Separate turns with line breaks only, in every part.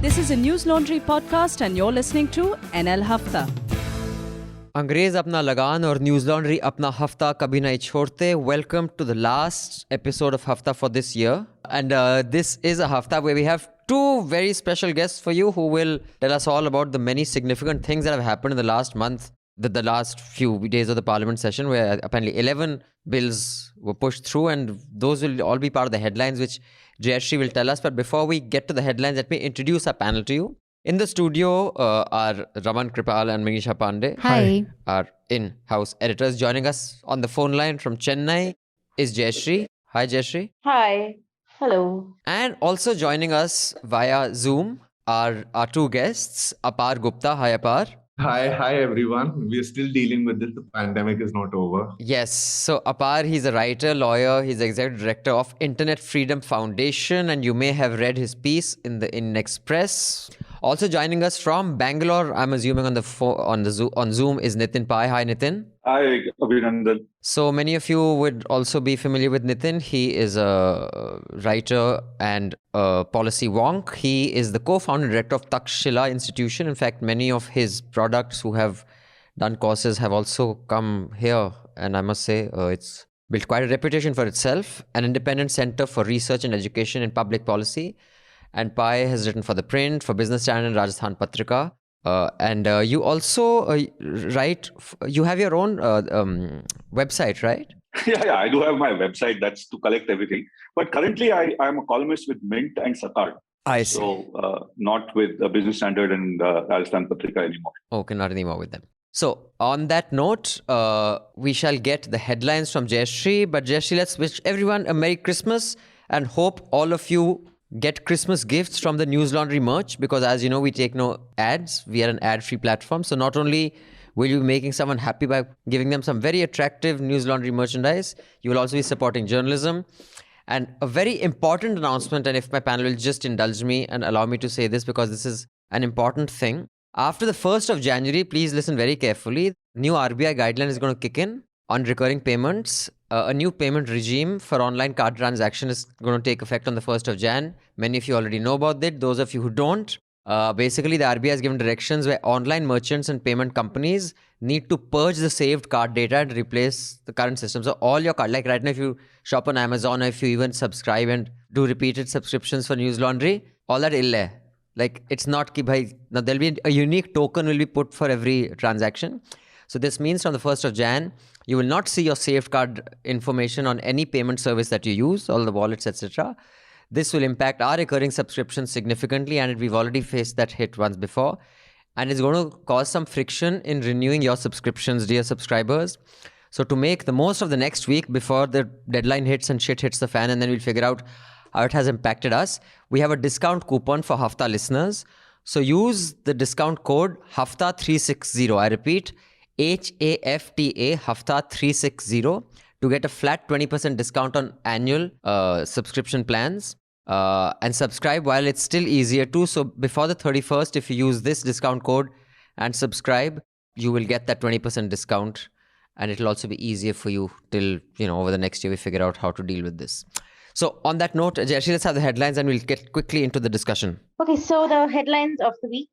This is a News Laundry podcast and you're listening to NL Hafta.
अंग्रेज अपना लगान और न्यूज लॉन्ड्री अपना हफ्ता कभी नहीं छोड़ते. Welcome to the last episode of Hafta for this year. And this is a Hafta where we have two very special guests for you who will tell us all about the many significant things that have happened in the last month, the last few days of the Parliament session, where apparently 11 bills were pushed through, and those will all be part of the headlines, which Jayashree will tell us. But before we get to the headlines, let me introduce our panel to you. In the studio are Raman, Kirpal and Manisha Pande.
Hi.
Our in-house editors. Joining us on the phone line from Chennai is Jayashree. Hi, Jayashree.
Hi. Hello.
And also joining us via Zoom are our two guests, Apar Gupta. Hi, Apar.
Hi everyone. We are still dealing with this. The pandemic is not over.
Yes. So Apar, he's a writer, lawyer. He's the executive director of Internet Freedom Foundation, and you may have read his piece in Express. Also joining us from Bangalore, I'm assuming on Zoom is Nitin Pai. Hi, Nitin.
Hi, Abhinandan.
So many of you would also be familiar with Nitin. He is a writer and a policy wonk. He is the co-founder and director of Takshashila Institution. In fact, many of his products who have done courses have also come here. And I must say, it's built quite a reputation for itself. An independent center for research and education in public policy. And Pai has written for The Print, for Business Standard and Rajasthan Patrika. And you also write, you have your own website, right?
Yeah, I do have my website. That's to collect everything. But currently, I'm a columnist with Mint and Sakar.
I see.
So not with Business Standard and Rajasthan Patrika anymore.
Okay, not anymore with them. So on that note, we shall get the headlines from Jayashree. But Jayashree, let's wish everyone a Merry Christmas and hope all of you get Christmas gifts from the News Laundry merch, because as you know, we take no ads. We are an ad-free platform. So not only will you be making someone happy by giving them some very attractive News Laundry merchandise, you will also be supporting journalism. And a very important announcement, and if my panel will just indulge me and allow me to say this, because this is an important thing. After the 1st of January, please listen very carefully. New RBI guideline is going to kick in on recurring payments. A new payment regime for online card transaction is going to take effect on the 1st of Jan. Many of you already know about it. Those of you who don't, basically the RBI has given directions where online merchants and payment companies need to purge the saved card data and replace the current system. So all your card, like right now if you shop on Amazon or if you even subscribe and do repeated subscriptions for News Laundry, all that ille hai. Like it's not ki bhai, now there'll be a unique token will be put for every transaction. So this means from the 1st of Jan, you will not see your saved card information on any payment service that you use, all the wallets, etc. This will impact our recurring subscriptions significantly, and we've already faced that hit once before. And it's going to cause some friction in renewing your subscriptions, dear subscribers. So to make the most of the next week before the deadline hits and shit hits the fan, and then we'll figure out how it has impacted us, we have a discount coupon for Hafta listeners. So use the discount code Hafta360. I repeat, HAFTA Hafta 360 to get a flat 20% discount on annual subscription plans, and subscribe while it's still easier to. So before the 31st, if you use this discount code and subscribe, you will get that 20% discount, and it'll also be easier for you till, over the next year we figure out how to deal with this. So on that note, Jayashree, let's have the headlines and we'll get quickly into the discussion.
Okay, so the headlines of the week.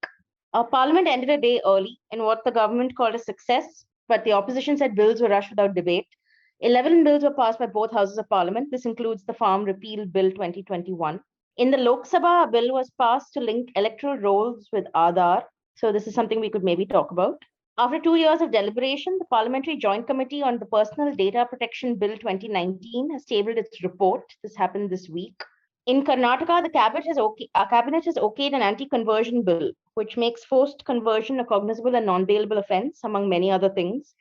Parliament ended a day early in what the government called a success, but the opposition said bills were rushed without debate. 11 bills were passed by both houses of Parliament. This includes the Farm Repeal Bill 2021. In the Lok Sabha, a bill was passed to link electoral rolls with Aadhaar. So this is something we could maybe talk about. After 2 years of deliberation, the Parliamentary Joint Committee on the Personal Data Protection Bill 2019 has tabled its report. This happened this week. In Karnataka, the cabinet has okayed an anti-conversion bill, which makes forced conversion a cognizable and non-bailable offence, among many other things.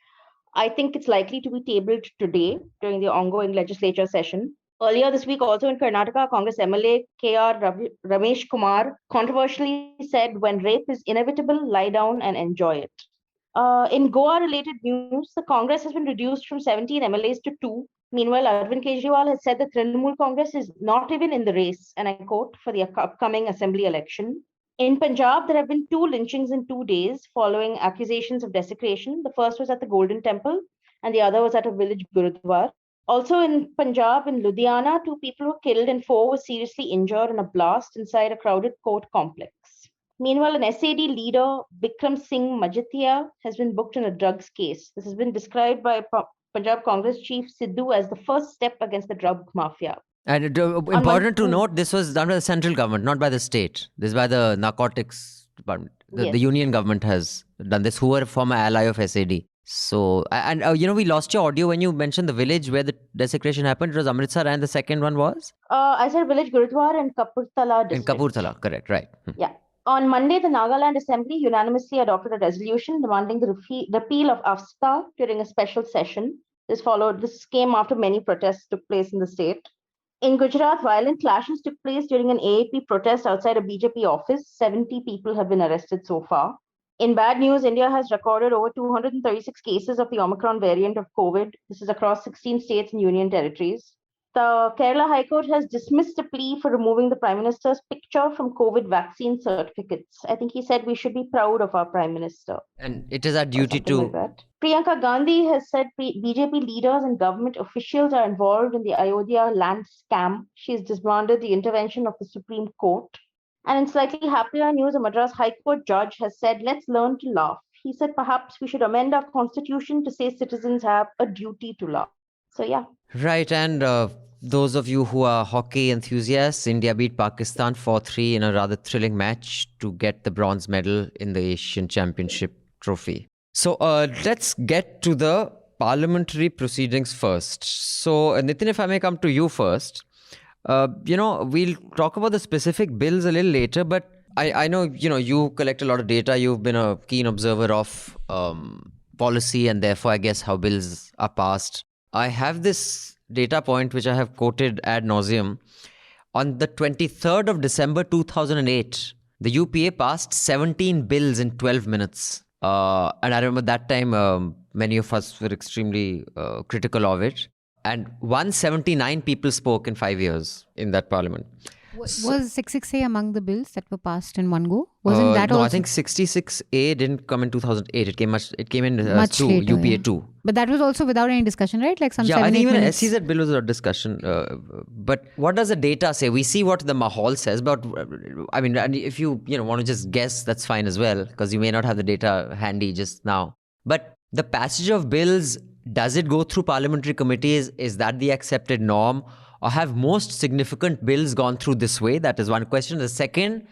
I think it's likely to be tabled today during the ongoing legislature session. Earlier this week, also in Karnataka, Congress MLA K.R. Ramesh Kumar controversially said, "When rape is inevitable, lie down and enjoy it." In Goa-related news, the Congress has been reduced from 17 MLAs to 2. Meanwhile, Arvind Kejriwal has said that Trinamool Congress is not even in the race, and I quote, for the upcoming assembly election. In Punjab, there have been 2 lynchings in 2 days following accusations of desecration. The first was at the Golden Temple, and the other was at a village gurudwara. Also in Punjab, in Ludhiana, 2 people were killed and 4 were seriously injured in a blast inside a crowded court complex. Meanwhile, an SAD leader, Bikram Singh Majithia, has been booked in a drugs case. This has been described by Punjab Congress Chief Sidhu as the first step against the drug mafia.
And important to note, this was done by the central government, not by the state. This is by the narcotics department. The union government has done this, who were a former ally of SAD. So, and we lost your audio when you mentioned the village where the desecration happened. It was Amritsar, and the second one was?
I said village Gurudwara in Kapurthala district.
In Kapurthala, correct, right.
Yeah. On Monday, the Nagaland Assembly unanimously adopted a resolution demanding the repeal of Hafta during a special session. This came after many protests took place in the state. In Gujarat, violent clashes took place during an AAP protest outside a BJP office. 70 people have been arrested so far. In bad news, India has recorded over 236 cases of the Omicron variant of COVID. This is across 16 states and union territories. The Kerala High Court has dismissed a plea for removing the Prime Minister's picture from COVID vaccine certificates. I think he said we should be proud of our Prime Minister.
And it is our duty to...
Like Priyanka Gandhi has said BJP leaders and government officials are involved in the Ayodhya land scam. She has demanded the intervention of the Supreme Court. And in slightly happier news, a Madras High Court judge has said, let's learn to laugh. He said perhaps we should amend our constitution to say citizens have a duty to laugh. So, yeah.
Right, and those of you who are hockey enthusiasts, India beat Pakistan 4-3 in a rather thrilling match to get the bronze medal in the Asian Championship trophy. So let's get to the parliamentary proceedings first. So Nitin, if I may come to you first, we'll talk about the specific bills a little later, but I know, you collect a lot of data. You've been a keen observer of policy and therefore, I guess, how bills are passed. I have this data point which I have quoted ad nauseum. On the 23rd of December 2008, the UPA passed 17 bills in 12 minutes. And I remember that time many of us were extremely critical of it. And 179 people spoke in 5 years in that parliament.
Was 66A among the bills that were passed in one go? Wasn't that
no,
also?
I think 66A didn't come in 2008. It came in
much
two,
later,
UPA
yeah.
2.
But that was also without any discussion, right? Like some 7-8
I think even
minutes.
SEZ bill was without discussion. But what does the data say? We see what the Mahal says, but I mean, and if you want to just guess, that's fine as well, because you may not have the data handy just now. But the passage of bills, does it go through parliamentary committees? Is that the accepted norm? Or have most significant bills gone through this way? That is one question. The second,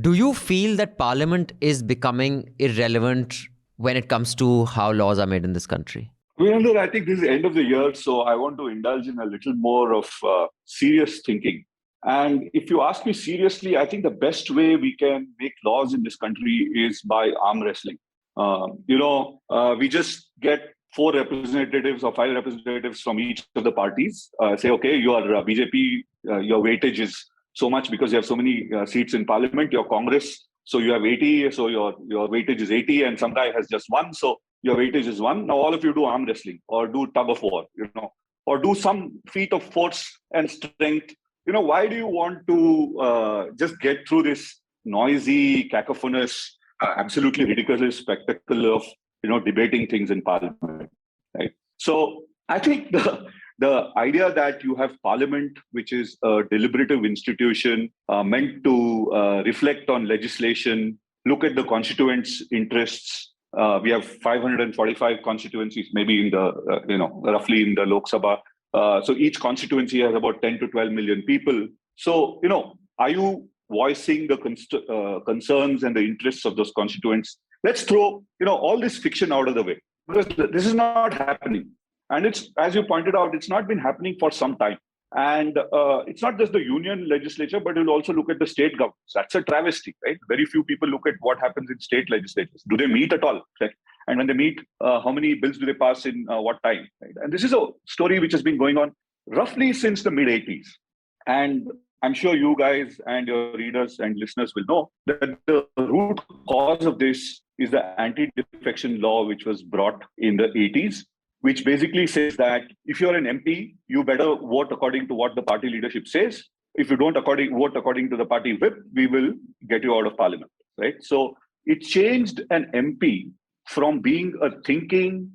do you feel that parliament is becoming irrelevant when it comes to how laws are made in this country?
Virender, I think this is the end of the year, so I want to indulge in a little more of serious thinking. And if you ask me seriously, I think the best way we can make laws in this country is by arm wrestling. We just get 4 representatives or 5 representatives from each of the parties, say, okay, your BJP, your weightage is so much because you have so many seats in parliament, your Congress, so you have 80, so your weightage is 80, and some guy has just 1, so your weightage is 1. Now all of you do arm wrestling or do tug of war, or do some feat of force and strength. Why do you want to just get through this noisy, cacophonous, absolutely ridiculous spectacle of debating things in parliament, right? So I think the idea that you have parliament, which is a deliberative institution meant to reflect on legislation, look at the constituents' interests. We have 545 constituencies, maybe in the, roughly in the Lok Sabha. So each constituency has about 10 to 12 million people. So, are you voicing the concerns and the interests of those constituents? Let's throw, all this fiction out of the way, because this is not happening. And it's, as you pointed out, it's not been happening for some time. And it's not just the union legislature, but you'll also look at the state governments. That's a travesty, right? Very few people look at what happens in state legislatures. Do they meet at all? Right? And when they meet, how many bills do they pass in what time? Right? And this is a story which has been going on roughly since the mid-80s. And I'm sure you guys and your readers and listeners will know that the root cause of this is the anti-defection law, which was brought in the 80s, which basically says that if you're an MP, you better vote according to what the party leadership says. If you don't vote according to the party whip, we will get you out of parliament, right? So it changed an MP from being a thinking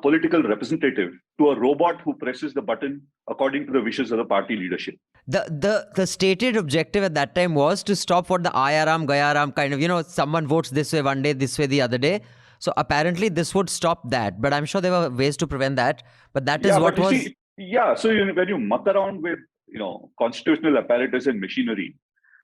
political representative to a robot who presses the button according to the wishes of the party leadership.
The stated objective at that time was to stop what the Ayaram, Gayaram kind of, someone votes this way one day, this way the other day. So apparently this would stop that. But I'm sure there were ways to prevent that. But that is what was...
So when you muck around with, constitutional apparatus and machinery,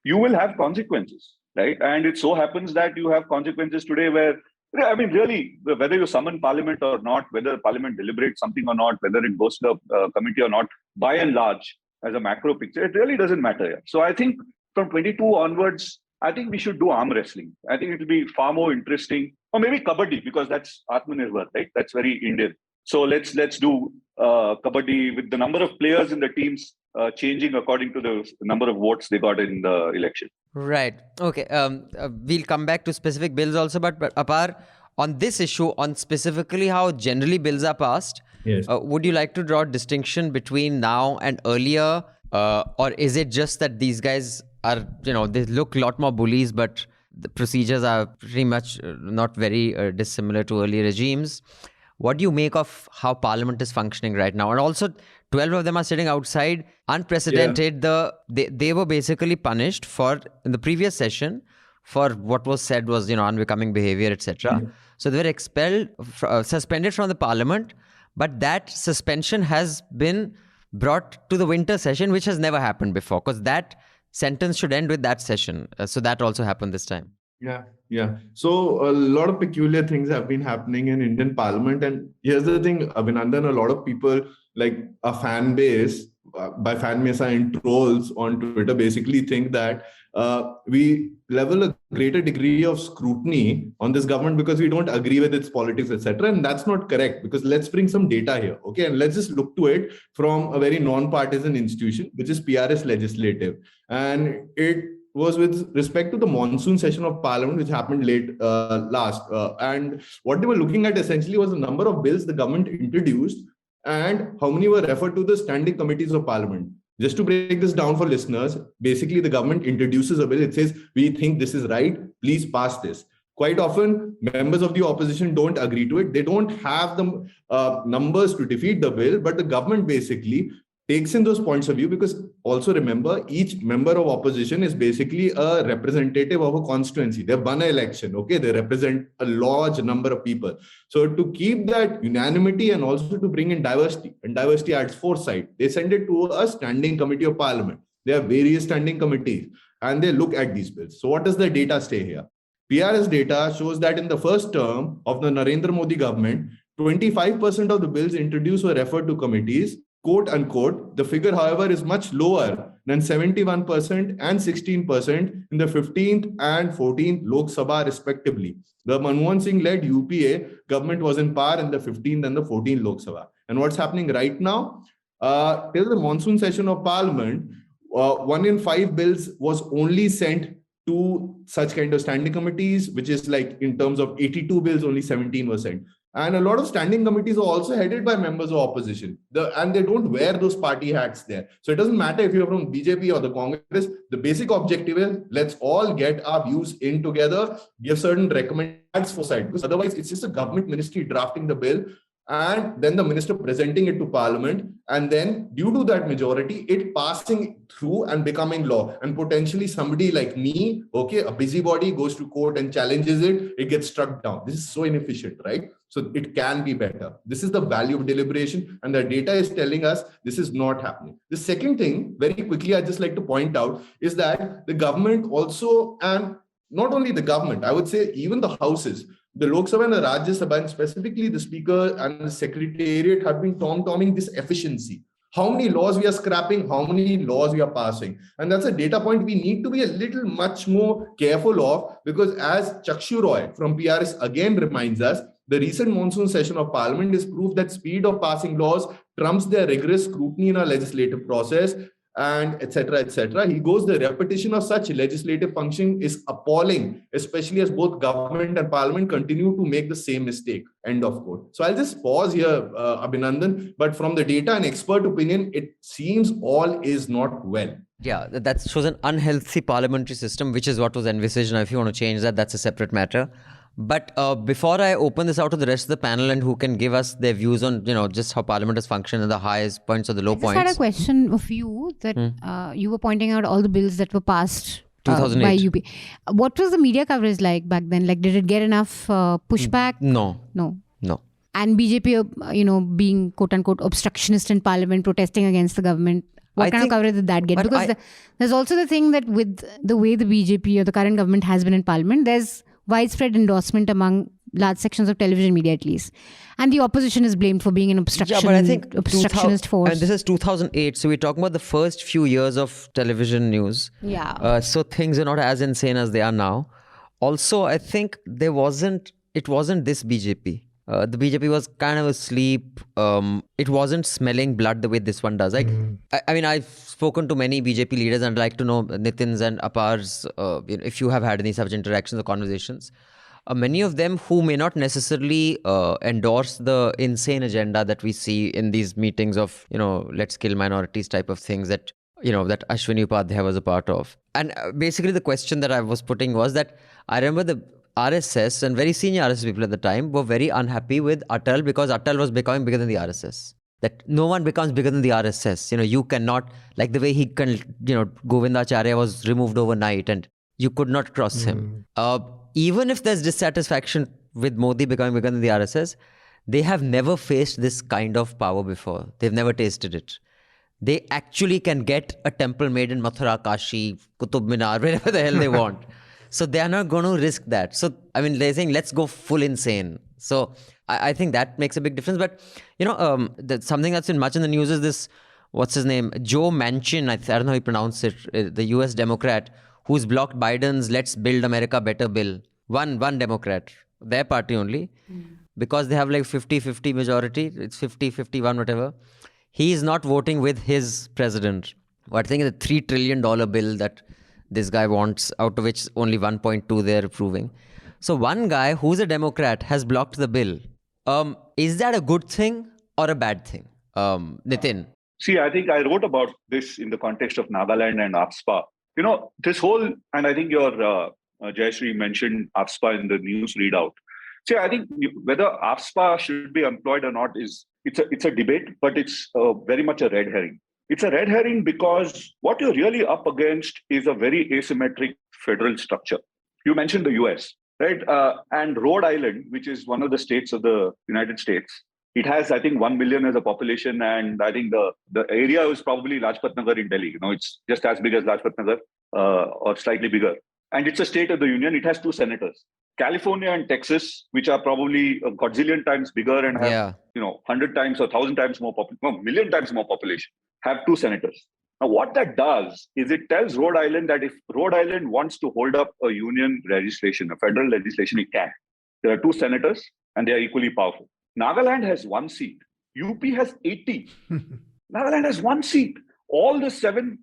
you will have consequences, right? And it so happens that you have consequences today where, really, whether you summon parliament or not, whether parliament deliberates something or not, whether it goes to the committee or not, by and large, as a macro picture, it really doesn't matter here. So I think from 22 onwards, I think we should do arm wrestling. I think it will be far more interesting, or maybe kabaddi, because that's Atmanirbhar, right? That's very Indian. So let's do kabaddi with the number of players in the teams changing according to the number of votes they got in the election.
Right. Okay. We'll come back to specific bills also, but Apar, on this issue, on specifically how generally bills are passed,
Yes.
Would you like to draw a distinction between now and earlier, or is it just that these guys are, they look a lot more bullies, but the procedures are pretty much not very dissimilar to earlier regimes? What do you make of how Parliament is functioning right now? And also, 12 of them are sitting outside, unprecedented.
Yeah.
They were basically punished in the previous session for what was said was, unbecoming behavior, etc.
Yeah.
So they were expelled, suspended from the Parliament. But that suspension has been brought to the winter session, which has never happened before, because that sentence should end with that session. So that also happened this time.
Yeah. So a lot of peculiar things have been happening in Indian Parliament. And here's the thing, Abhinandan, a lot of people, like a fan base, by fan base and trolls on Twitter, basically think that we level a greater degree of scrutiny on this government because we don't agree with its politics, etc. And that's not correct, because let's bring some data here. Okay. And let's just look to it from a very non-partisan institution, which is PRS Legislative. And it was with respect to the monsoon session of Parliament, which happened late last. And what they were looking at essentially was the number of bills the government introduced and how many were referred to the standing committees of Parliament. Just to break this down for listeners, basically the government introduces a bill. It says, we think this is right, please pass this. Quite often, members of the opposition don't agree to it. They don't have the numbers to defeat the bill, but the government basically takes in those points of view, because also remember, each member of opposition is basically a representative of a constituency. They've won an election, okay? They represent a large number of people. So to keep that unanimity and also to bring in diversity, and diversity adds foresight, they send it to a standing committee of Parliament. There are various standing committees and they look at these bills. So what does the data say here? PRS data shows that in the first term of the Narendra Modi government, 25% of the bills introduced were referred to committees, quote unquote. The figure, however, is much lower than 71% and 16% in the 15th and 14th Lok Sabha respectively. The Manmohan Singh-led UPA government was in power in the 15th and the 14th Lok Sabha. And what's happening right now? Till the monsoon session of Parliament, 1 in 5 bills was only sent to such kind of standing committees, which is like in terms of 82 bills, only 17 were sent. And a lot of standing committees are also headed by members of opposition. And they don't wear those party hats there. So it doesn't matter if you're from BJP or the Congress. The basic objective is, let's all get our views in together, give certain recommendations for side. Because otherwise, it's just a government ministry drafting the bill and then the minister presenting it to Parliament. And then due to that majority, it passing through and becoming law. And potentially somebody like me, okay, a busybody, goes to court and challenges it, it gets struck down. This is so inefficient, right? So it can be better. This is the value of deliberation, and the data is telling us this is not happening. The second thing, very quickly, I'd just like to point out is that the government also, and not only the government, I would say even the houses, the Lok Sabha and the Rajya Sabha, and specifically the Speaker and the Secretariat, have been tom-tomming this efficiency. How many laws we are scrapping, how many laws we are passing. And that's a data point we need to be a little much more careful of, because as Chakshu Roy from PRS again reminds us, the recent monsoon session of Parliament is proof that speed of passing laws trumps their rigorous scrutiny in our legislative process, and etc., etc. He goes, the repetition of such legislative function is appalling, especially as both government and Parliament continue to make the same mistake. End of quote. So I'll just pause here, Abhinandan. But from the data and expert opinion, it seems all is not well.
Yeah, that shows an unhealthy parliamentary system, which is what was envisaged. Now, if you want to change that, that's a separate matter. But before I open this out to the rest of the panel and who can give us their views on, just how Parliament has functioned and the highest points or the low
I just
points.
had a question of you that you were pointing out all the bills that were passed
2008.
by UP. What was the media coverage like back then? Like, did it get enough pushback?
No.
And BJP, being quote unquote obstructionist in Parliament, protesting against the government. What kind of coverage did that get? Because there's also the thing that with the way the BJP or the current government has been in Parliament, there's widespread endorsement among large sections of television media at least. And the opposition is blamed for being an obstructionist force.
And this is 2008, so we're talking about the first few years of television news.
Yeah.
So things are not as insane as they are now. Also, I think it wasn't this BJP. The BJP was kind of asleep. It wasn't smelling blood the way this one does. I've spoken to many BJP leaders and I'd like to know Nitin's and Apar's, if you have had any such interactions or conversations. Many of them who may not necessarily endorse the insane agenda that we see in these meetings of, let's kill minorities type of things that Ashwini Upadhyay was a part of. And basically the question that I was putting was that I remember the RSS and very senior RSS people at the time were very unhappy with Atal because Atal was becoming bigger than the RSS. That no one becomes bigger than the RSS. You cannot, like the way he can, Govindacharya was removed overnight and you could not cross him. Even if there's dissatisfaction with Modi becoming bigger than the RSS, they have never faced this kind of power before. They've never tasted it. They actually can get a temple made in Mathura, Kashi, Qutub Minar, wherever the hell they want. So they are not going to risk that. So, they're saying, let's go full insane. So I think that makes a big difference. But, something that's been much in the news is this, what's his name? Joe Manchin, I don't know how you pronounce it, the US Democrat, who's blocked Biden's Let's Build America Better bill. One Democrat, their party only, because they have like 50-50 majority. It's 50-51, whatever. He is not voting with his president. I think it's a $3 trillion bill that this guy wants, out of which only 1.2 they're approving. So one guy who's a Democrat has blocked the bill. Is that a good thing or a bad thing? Nitin?
See, I think I wrote about this in the context of Nagaland and APSPA. This whole, and I think your Jayashree mentioned APSPA in the news readout. See, I think whether APSPA should be employed or not it's a debate, but it's very much a red herring. It's a red herring because what you're really up against is a very asymmetric federal structure. You mentioned the US, right? And Rhode Island, which is one of the states of the United States, it has, I think, 1 million as a population. And I think the area is probably Lajpat Nagar in Delhi. It's just as big as Lajpat Nagar or slightly bigger. And it's a state of the union. It has 2 senators. California and Texas, which are probably a godzillion times bigger and have 100 times or 1,000 times more million times more population, have 2 senators. Now, what that does is it tells Rhode Island that if Rhode Island wants to hold up a union legislation, a federal legislation, it can. There are 2 senators and they are equally powerful. Nagaland has 1 seat. UP has 80. Nagaland has 1 seat. All the 7,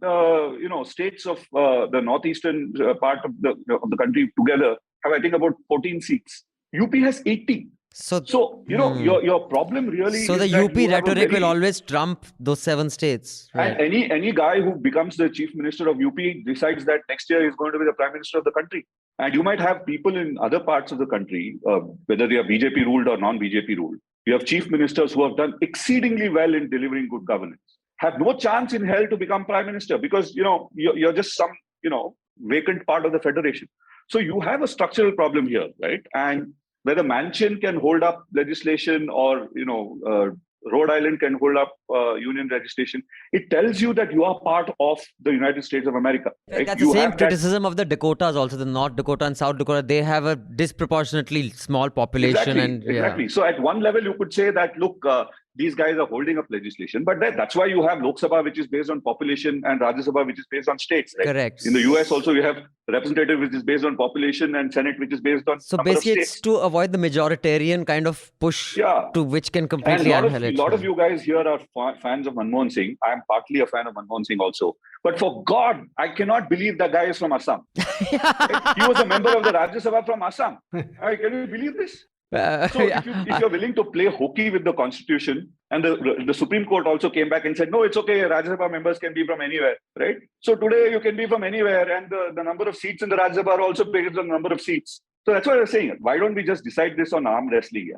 states of the northeastern part of the country together have, I think, about 14 seats. UP has 80. So your problem really.
So
is
the UP rhetoric will always trump those 7 states. Right?
And any guy who becomes the chief minister of UP decides that next year is going to be the prime minister of the country. And you might have people in other parts of the country, whether they are BJP ruled or non-BJP ruled. You have chief ministers who have done exceedingly well in delivering good governance, have no chance in hell to become prime minister because you're just some vacant part of the federation. So you have a structural problem here, right? And whether Manchin can hold up legislation or Rhode Island can hold up union legislation, it tells you that you are part of the United States of America. Right?
That's the same criticism of the Dakotas also, the North Dakota and South Dakota. They have a disproportionately small population.
Exactly. So at one level, you could say that, look, these guys are holding up legislation, but that's why you have Lok Sabha, which is based on population, and Rajya Sabha, which is based on states. Right?
Correct.
In the US also, you have representative, which is based on population, and Senate, which is based on number of states.
It's to avoid the majoritarian kind of push to which can completely annihilate.
A lot of you guys here are fans of Manmohan Singh. I am partly a fan of Manmohan Singh also. But for God, I cannot believe that guy is from Assam. Right? He was a member of the Rajya Sabha from Assam. Can you believe this? So if you're willing to play hokey with the constitution, and the Supreme Court also came back and said, no, it's okay, Rajya Sabha members can be from anywhere, right? So today you can be from anywhere, and the number of seats in the Rajya Sabha are also based on the number of seats. So that's what I was saying. Why don't we just decide this on arm wrestling?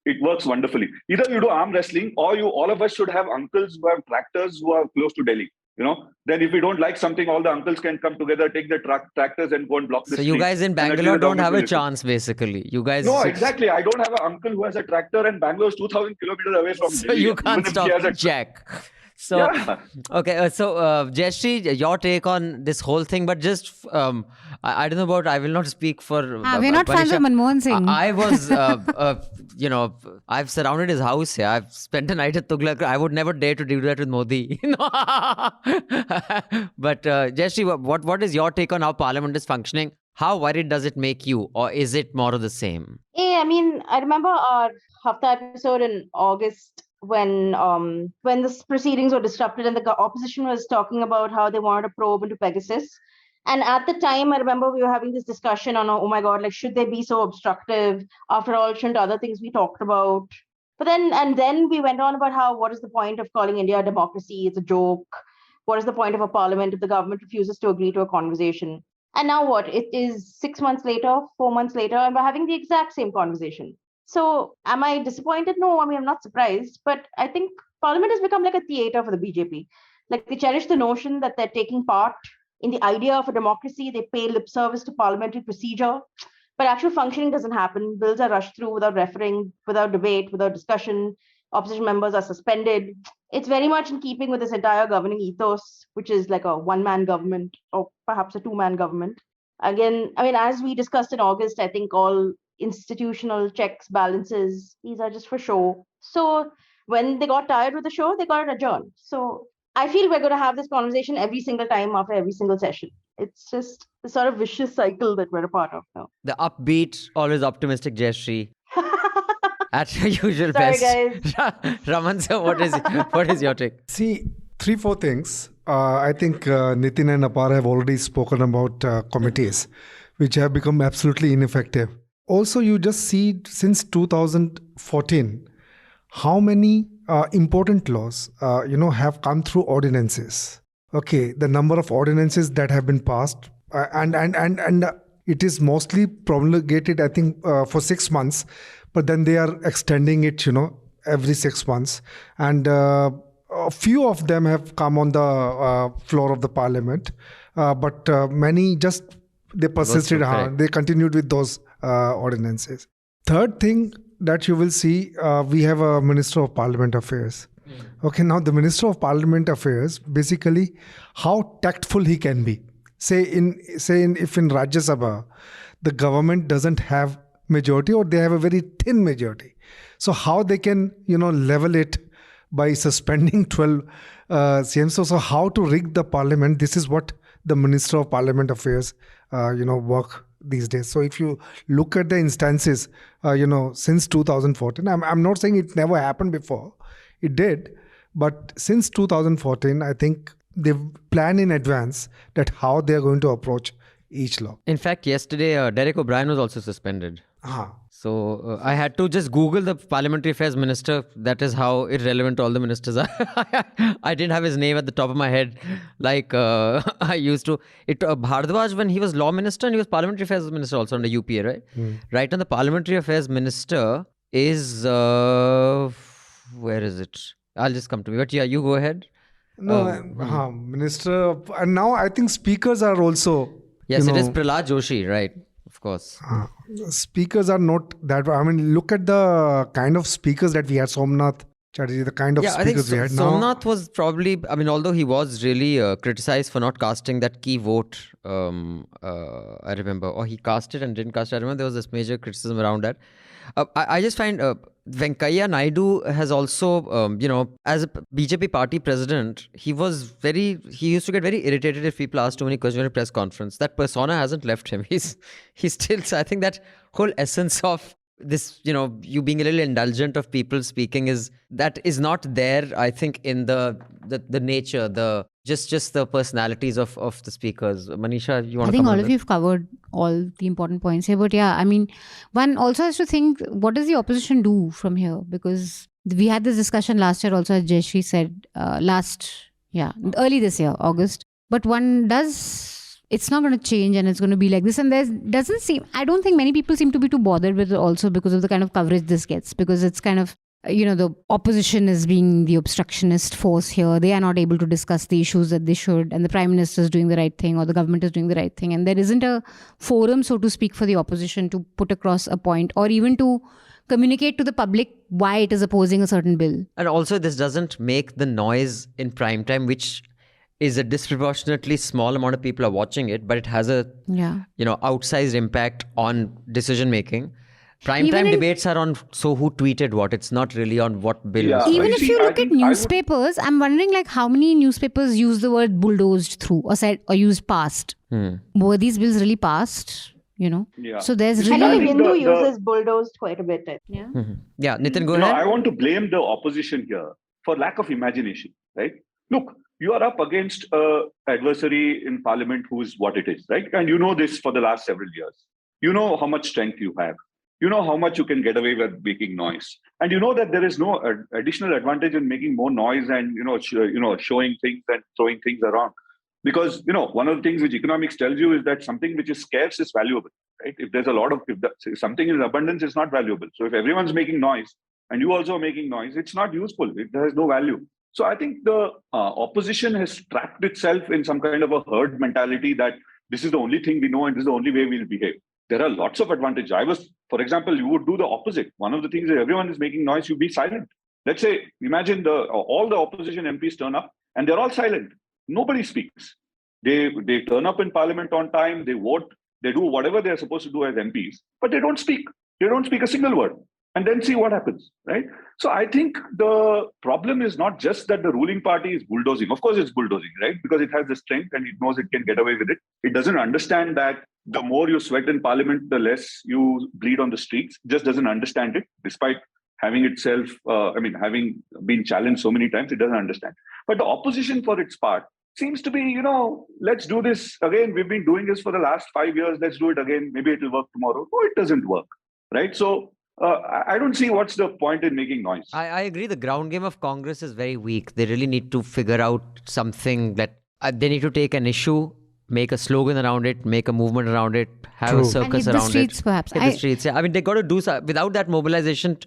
It works wonderfully. Either you do arm wrestling, or all of us should have uncles who have tractors who are close to Delhi. Then if we don't like something, all the uncles can come together, take the tractors and go and block the street.
So you guys in Bangalore don't have a chance, basically. You guys.
No, exactly. I don't have an uncle who has a tractor, and Bangalore is 2,000 kilometers away from
So
Delhi.
you can't stop Jack. So,
Yeah.
okay. So, Jayashree, your take on this whole thing, but just, I don't know about, I will not speak for.
We're not fans of Manmohan Singh.
I was, I've surrounded his house here. I've spent a night at Tughlaq. I would never dare to do that with Modi. But, Jayashree, what is your take on how Parliament is functioning? How worried does it make you, or is it more of the same?
I remember our Hafta episode in August when the proceedings were disrupted and the opposition was talking about how they wanted a probe into Pegasus. And at the time, I remember we were having this discussion on, oh my God, like, should they be so obstructive? After all, shouldn't other things we talked about? But then we went on about what is the point of calling India a democracy? It's a joke. What is the point of a parliament if the government refuses to agree to a conversation? And now what? It is 6 months later, 4 months later, and we're having the exact same conversation. So am I disappointed? No, I'm not surprised. But I think Parliament has become like a theater for the BJP. Like, they cherish the notion that they're taking part in the idea of a democracy. They pay lip service to parliamentary procedure, but actual functioning doesn't happen. Bills are rushed through without referring, without debate, without discussion. Opposition members are suspended. It's very much in keeping with this entire governing ethos, which is like a one-man government or perhaps a two-man government. Again, as we discussed in August, I think all institutional checks, balances, these are just for show. So when they got tired with the show, they got it adjourned. So I feel we're going to have this conversation every single time after every single session. It's just the sort of vicious cycle that we're a part of now.
The upbeat, always optimistic Jayashree. At your usual
Sorry,
best.
guys.
Raman sir, what is your take?
See, 3-4 things. I think Nitin and Apar have already spoken about committees, which have become absolutely ineffective. Also, you just see since 2014, how many important laws, have come through ordinances. Okay, the number of ordinances that have been passed, and it is mostly promulgated, I think, for 6 months, but then they are extending it, every 6 months. And a few of them have come on the floor of the parliament, but many they persisted, they continued with those ordinances. Third thing that you will see, we have a Minister of Parliament Affairs. Okay, now the Minister of Parliament Affairs, basically, how tactful he can be. If in Rajya Sabha, the government doesn't have majority or they have a very thin majority. So how they can, level it by suspending 12 CMs. So how to rig the parliament, this is what the Minister of Parliament Affairs, work these days. So if you look at the instances, since 2014, I'm not saying it never happened before. It did. But since 2014, I think they've planned in advance that how they're going to approach each law.
In fact, yesterday, Derek O'Brien was also suspended. So I had to just Google the Parliamentary Affairs Minister. That is how irrelevant all the ministers are. I didn't have his name at the top of my head like I used to. Bhardwaj, when he was Law Minister and he was Parliamentary Affairs Minister also under UPA, right? Right, and the Parliamentary Affairs Minister is... where is it? I'll just come to me. But yeah, you go ahead.
No, Minister... And now I think speakers are also...
Yes, it is Prahlad Joshi, right? Of course.
Speakers are not that... look at the kind of speakers that we had. Somnath Chatterjee, the kind of speakers we had.
Somnath was probably... although he was really criticized for not casting that key vote, I remember. Or he cast it and didn't cast it. I remember there was this major criticism around that. I just find Venkaiah Naidu has also, as a BJP party president, he used to get very irritated if people asked too many questions at a press conference. That persona hasn't left him. He's still, so I think that whole essence of this, you being a little indulgent of people speaking is not there, I think, in the nature, just the personalities of the speakers. Manisha, you want to comment?
I think all of you have covered all the important points here. But yeah, one also has to think, what does the opposition do from here? Because we had this discussion last year also, as Jayashree said, early this year, August. But one does it's not going to change and it's going to be like this. And I don't think many people seem to be too bothered with it also because of the kind of coverage this gets, because it's kind of, the opposition is being the obstructionist force here. They are not able to discuss the issues that they should, and the Prime Minister is doing the right thing or the government is doing the right thing. And there isn't a forum, so to speak, for the opposition to put across a point or even to communicate to the public why it is opposing a certain bill.
And also, this doesn't make the noise in prime time, which is a disproportionately small amount of people are watching it, but it has a outsized impact on decision making. Prime time debates are on who tweeted what. It's not really on what bill.
Yeah.
Even if you look at newspapers, I'm wondering how many newspapers use the word bulldozed through or said or used passed. Were these bills really passed?
Yeah.
So there's
I
really...
think Hindu uses bulldozed quite a bit.
Yeah.
Yeah, Nitin, go ahead.
I want to blame the opposition here for lack of imagination, right? Look, you are up against an adversary in parliament who is what it is, right? And you know this for the last several years. You know how much strength you have. You know how much you can get away with making noise. And you know that there is no additional advantage in making more noise and, showing things and throwing things around. Because, one of the things which economics tells you is that something which is scarce is valuable, right? If there's if something is abundance, it's not valuable. So if everyone's making noise and you also are making noise, it's not useful. It has no value. So I think the opposition has trapped itself in some kind of a herd mentality that this is the only thing we know and this is the only way we'll behave. There are lots of advantages. For example, you would do the opposite. One of the things that everyone is making noise, you be silent. Let's say, imagine all the opposition MPs turn up and they're all silent. Nobody speaks. They turn up in parliament on time, they vote, they do whatever they're supposed to do as MPs, but they don't speak. They don't speak a single word. And then see what happens, right? So I think the problem is not just that the ruling party is bulldozing. Of course, it's bulldozing, right? Because it has the strength and it knows it can get away with it. It doesn't understand that the more you sweat in parliament, the less you bleed on the streets. It just doesn't understand it, despite having itself, having been challenged so many times, it doesn't understand. But the opposition, for its part, seems to be, let's do this again. We've been doing this for the last 5 years. Let's do it again. Maybe it'll work tomorrow. No, it doesn't work, right? So I don't see what's the point in making noise.
I agree. The ground game of Congress is very weak. They really need to figure out something that they need to take an issue, make a slogan around it, make a movement around it, have a circus around it.
The streets, perhaps.
Hit the streets. Yeah. They got to do something. Without that mobilization,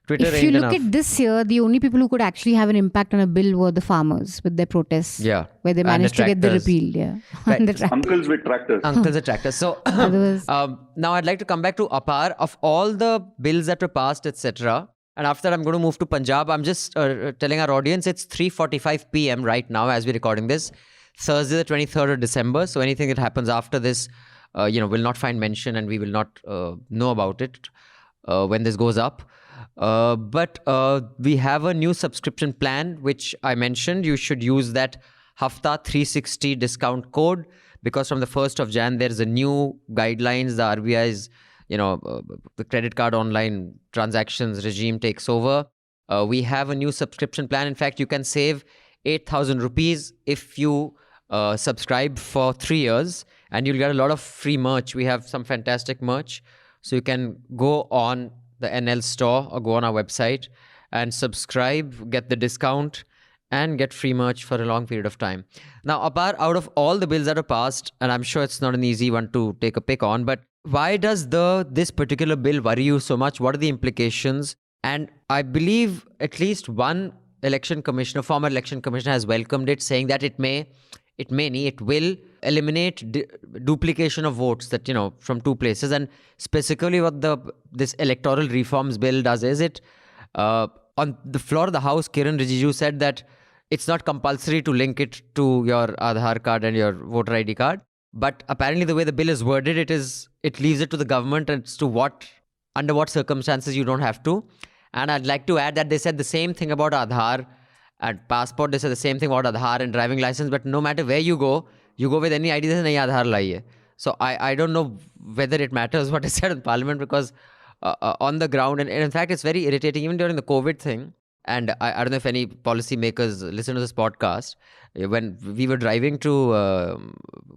Twitter
if
ain't
you look
enough.
at this year, the only people who could actually have an impact on a bill were the farmers with their protests.
Yeah.
Where they managed to get the repeal. Yeah.
Right.
Uncles with tractors.
Uncles with tractors. So now I'd like to come back to Apar. Of all the bills that were passed, etc., and after I'm going to move to Punjab, I'm just telling our audience it's 3:45 p.m. right now as we're recording this. Thursday, the 23rd of December. So anything that happens after this, will not find mention and we will not know about it when this goes up. But we have a new subscription plan, which I mentioned. You should use that Hafta 360 discount code because from the 1st of Jan, there's a new guidelines. The RBI's, the credit card online transactions regime takes over. We have a new subscription plan. In fact, you can save 8,000 rupees if you subscribe for 3 years and you'll get a lot of free merch. We have some fantastic merch. So you can go on the NL store or go on our website and subscribe, get the discount and get free merch for a long period of time. Now, Apar, out of all the bills that are passed, and I'm sure it's not an easy one to take a pick on, but why does this particular bill worry you so much? What are the implications? And I believe at least one former election commissioner has welcomed it, saying that it will eliminate duplication of votes that, from two places. And specifically what this electoral reforms bill does is it, on the floor of the House, Kiran Rijiju said that it's not compulsory to link it to your Aadhaar card and your voter ID card. But apparently the way the bill is worded, it leaves it to the government as to under what circumstances you don't have to. And I'd like to add that they said the same thing about Aadhaar and passport. They said the same thing about Aadhaar and driving license. But no matter where you go with any ID that nahi Aadhaar lai hai. So I don't know whether it matters what is said in Parliament because on the ground, and in fact, it's very irritating even during the COVID thing. And I don't know if any policy makers listen to this podcast. When we were driving to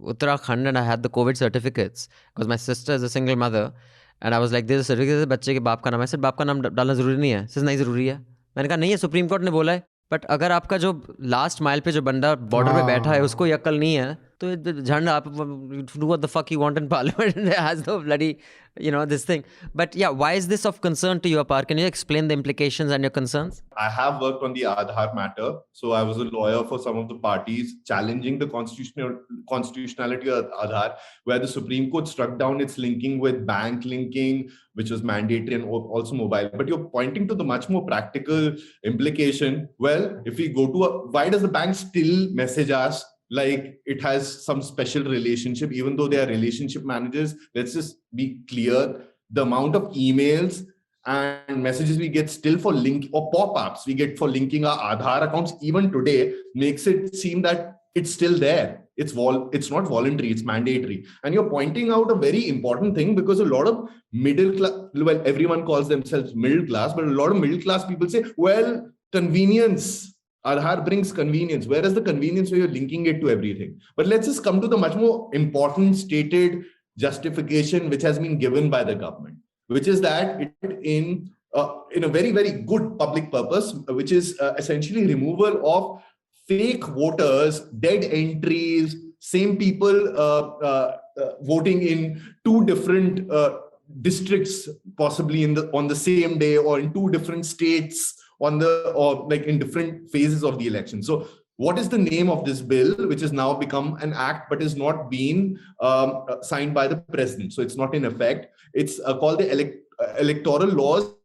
Uttarakhand and I had the COVID certificates because my sister is a single mother. And I was like, there's a certificate, बच्चे के बाप का नाम है. I said, बाप का नाम डालना जरूरी नहीं है. Says नहीं जरूरी है. मैंने कहा नहीं है, सुप्रीम कोर्ट ने बोला है. बट अगर आपका जो लास्ट माइल पे जो बंदा बॉर्डर पे बैठा है उसको ये अक्ल नहीं है So do what the fuck you want in Parliament and it has no bloody, this thing. But yeah, why is this of concern to you, Apar? Can you explain the implications and your concerns?
I have worked on the Aadhaar matter. So I was a lawyer for some of the parties challenging the constitutionality of Aadhaar, where the Supreme Court struck down its linking with bank linking, which was mandatory and also mobile. But you're pointing to the much more practical implication. Well, if we go to why does the bank still message us like it has some special relationship, even though they are relationship managers? Let's just be clear. The amount of emails and messages we get still for link or pop-ups we get for linking our Aadhaar accounts even today makes it seem that it's still there. It's not voluntary, it's mandatory. And you're pointing out a very important thing, because a lot of middle class, well, everyone calls themselves middle class, but a lot of middle class people say, well, convenience. Aadhaar brings convenience. Where is the convenience where you're linking it to everything? But let's just come to the much more important stated justification which has been given by the government, which is that it in a very, very good public purpose, which is essentially removal of fake voters, dead entries, same people voting in two different districts, possibly on the same day, or in two different states in different phases of the election. So what is the name of this bill, which has now become an act but is not being signed by the president? So it's not in effect. It's called the Electoral Laws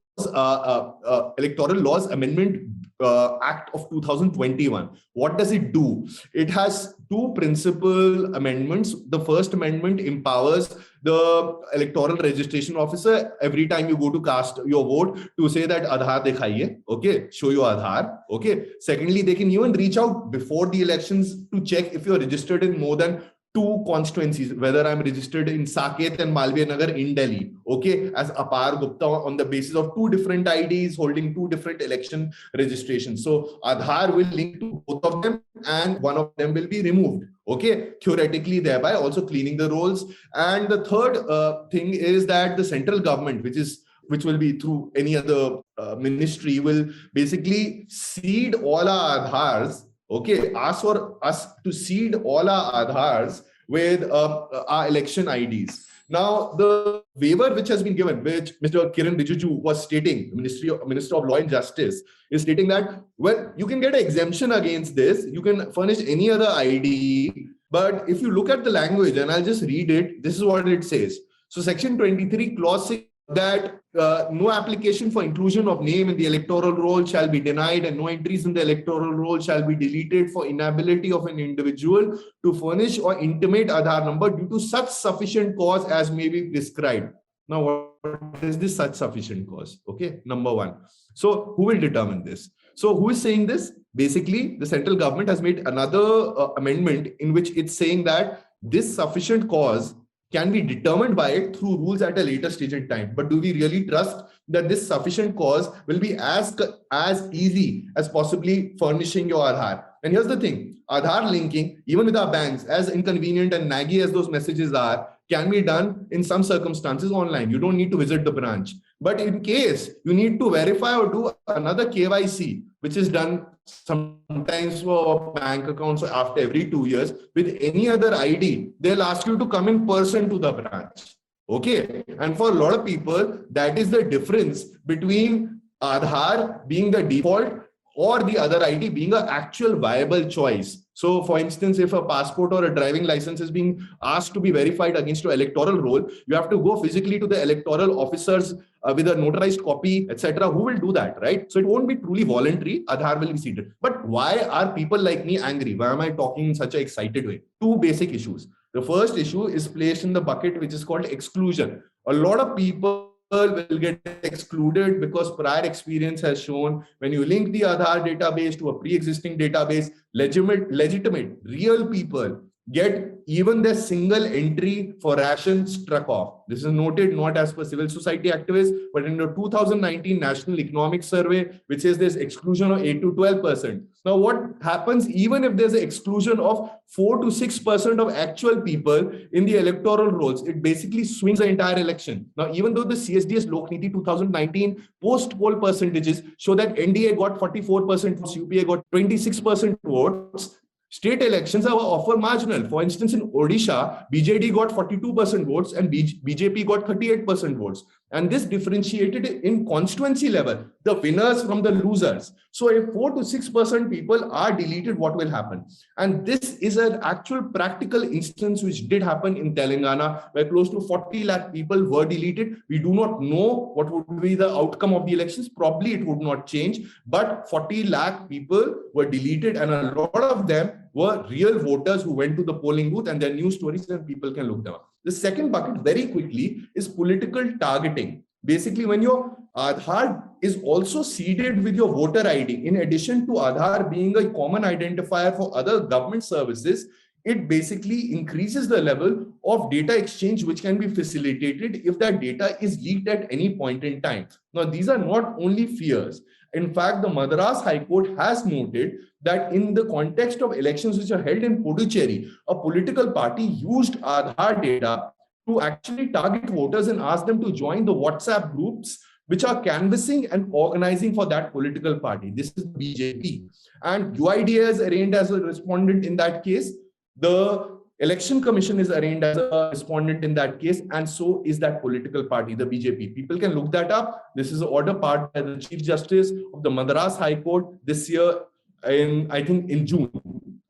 Amendment Act of 2021. What does it do? It has two principal amendments. The first amendment empowers the electoral registration officer every time you go to cast your vote to say that Aadhaar dikhaiye, okay, show your Aadhaar, okay. Secondly, they can even reach out before the elections to check if you're registered in more than two constituencies, whether I'm registered in Saket and Malviya Nagar in Delhi, okay, as Apar Gupta on the basis of two different IDs holding two different election registrations. So Aadhaar will link to both of them and one of them will be removed, okay, theoretically, thereby also cleaning the rolls. And the third thing is that the central government, which will be through any other ministry, will basically seed all our Aadhaars. Okay, ask for us to seed all our Aadhaars with our election IDs. Now, the waiver which has been given, which Mr. Kiran Rijiju was stating, Minister of Law and Justice, is stating that, well, you can get an exemption against this. You can furnish any other ID. But if you look at the language, and I'll just read it, this is what it says. So Section 23, Clause 6, that no application for inclusion of name in the electoral roll shall be denied, and no entries in the electoral roll shall be deleted for inability of an individual to furnish or intimate Aadhaar number due to such sufficient cause as may be prescribed. Now, what is this such sufficient cause? Okay, number one. So who will determine this? So who is saying this? Basically, the central government has made another amendment in which it's saying that this sufficient cause can be determined by it through rules at a later stage in time. But do we really trust that this sufficient cause will be as easy as possibly furnishing your Aadhaar? And here's the thing, Aadhaar linking, even with our banks, as inconvenient and naggy as those messages are, can be done in some circumstances online. You don't need to visit the branch. But in case you need to verify or do another KYC, which is done sometimes for bank accounts after every 2 years, with any other ID, they'll ask you to come in person to the branch. Okay. And for a lot of people, that is the difference between Aadhaar being the default or the other ID being an actual viable choice. So, for instance, if a passport or a driving license is being asked to be verified against your electoral roll, you have to go physically to the electoral officers with a notarized copy, etc. Who will do that, right? So it won't be truly voluntary. Aadhaar will be seeded. But why are people like me angry? Why am I talking in such an excited way? Two basic issues. The first issue is placed in the bucket which is called exclusion. A lot of people will get excluded because prior experience has shown when you link the Aadhaar database to a pre-existing database, legitimate, real people get even their single entry for ration struck off. This is noted not as per civil society activists, but in the 2019 National Economic Survey, which says there's exclusion of 8 to 12%. Now, what happens even if there's an exclusion of 4 to 6% of actual people in the electoral rolls? It basically swings the entire election. Now, even though the CSDS Lokniti 2019 post-poll percentages show that NDA got 44%, UPA got 26% votes, State elections are often marginal. For instance, in Odisha, BJD got 42% votes and BJP got 38% votes. And this differentiated in constituency level, the winners from the losers. So if 4 to 6% people are deleted, what will happen? And this is an actual practical instance which did happen in Telangana, where close to 40 lakh people were deleted. We do not know what would be the outcome of the elections. Probably it would not change, but 40 lakh people were deleted, and a lot of them were real voters who went to the polling booth, and their news stories, and people can look them up. The second bucket, very quickly, is political targeting. Basically, when your Aadhaar is also seeded with your voter ID, in addition to Aadhaar being a common identifier for other government services, it basically increases the level of data exchange which can be facilitated if that data is leaked at any point in time. Now, these are not only fears. In fact, the Madras High Court has noted that in the context of elections which are held in Puducherry, a political party used Aadhaar data to actually target voters and ask them to join the WhatsApp groups which are canvassing and organizing for that political party. This is BJP. And UIDA is arraigned as a respondent in that case. The Election Commission is arraigned as a respondent in that case, and so is that political party, the BJP. People can look that up. This is an order passed by the Chief Justice of the Madras High Court this year, I think in June.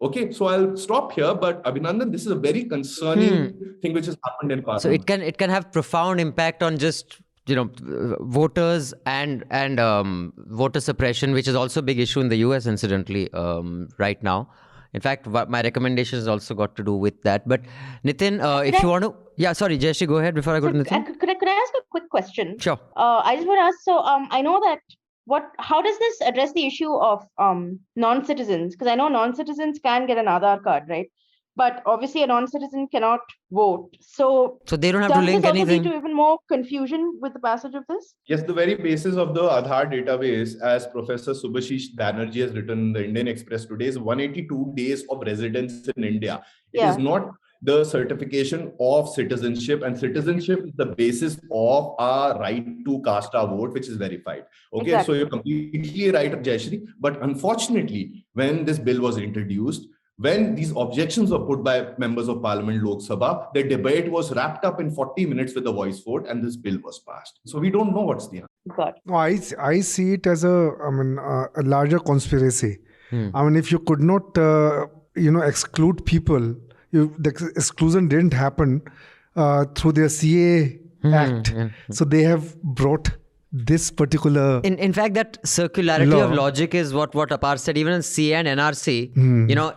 Okay, so I'll stop here. But Abhinandan, this is a very concerning thing which has happened in Parliament.
So it can have profound impact on just voters and voter suppression, which is also a big issue in the US, incidentally, right now. In fact, my recommendation has also got to do with that. But Nitin, if you want to... Yeah, sorry, Jayashree, go ahead before I go to Nitin.
Could I ask a quick question?
Sure.
I just want to ask, so I know that how does this address the issue of non-citizens? Because I know non-citizens can get an Aadhaar card, right? But obviously a non-citizen cannot vote. So
they don't have to link anything.
Does this also lead to even more confusion with the passage of this?
Yes, the very basis of the Aadhaar database, as Professor Subhashish Banerjee has written in the Indian Express today, is 182 days of residence in India. It is not the certification of citizenship, and citizenship is the basis of our right to cast our vote, which is verified. Okay, exactly. So you're completely right, Jayashree. But unfortunately, when this bill was introduced, when these objections were put by members of Parliament, Lok Sabha, the debate was wrapped up in 40 minutes with a voice vote, and this bill was passed. So we don't know what's the answer.
No, I see it as a larger conspiracy. I mean, if you could not, exclude people, the exclusion didn't happen through their CA Act. So they have brought this particular...
In fact, that circularity of logic is what Apar said. Even in CA and NRC,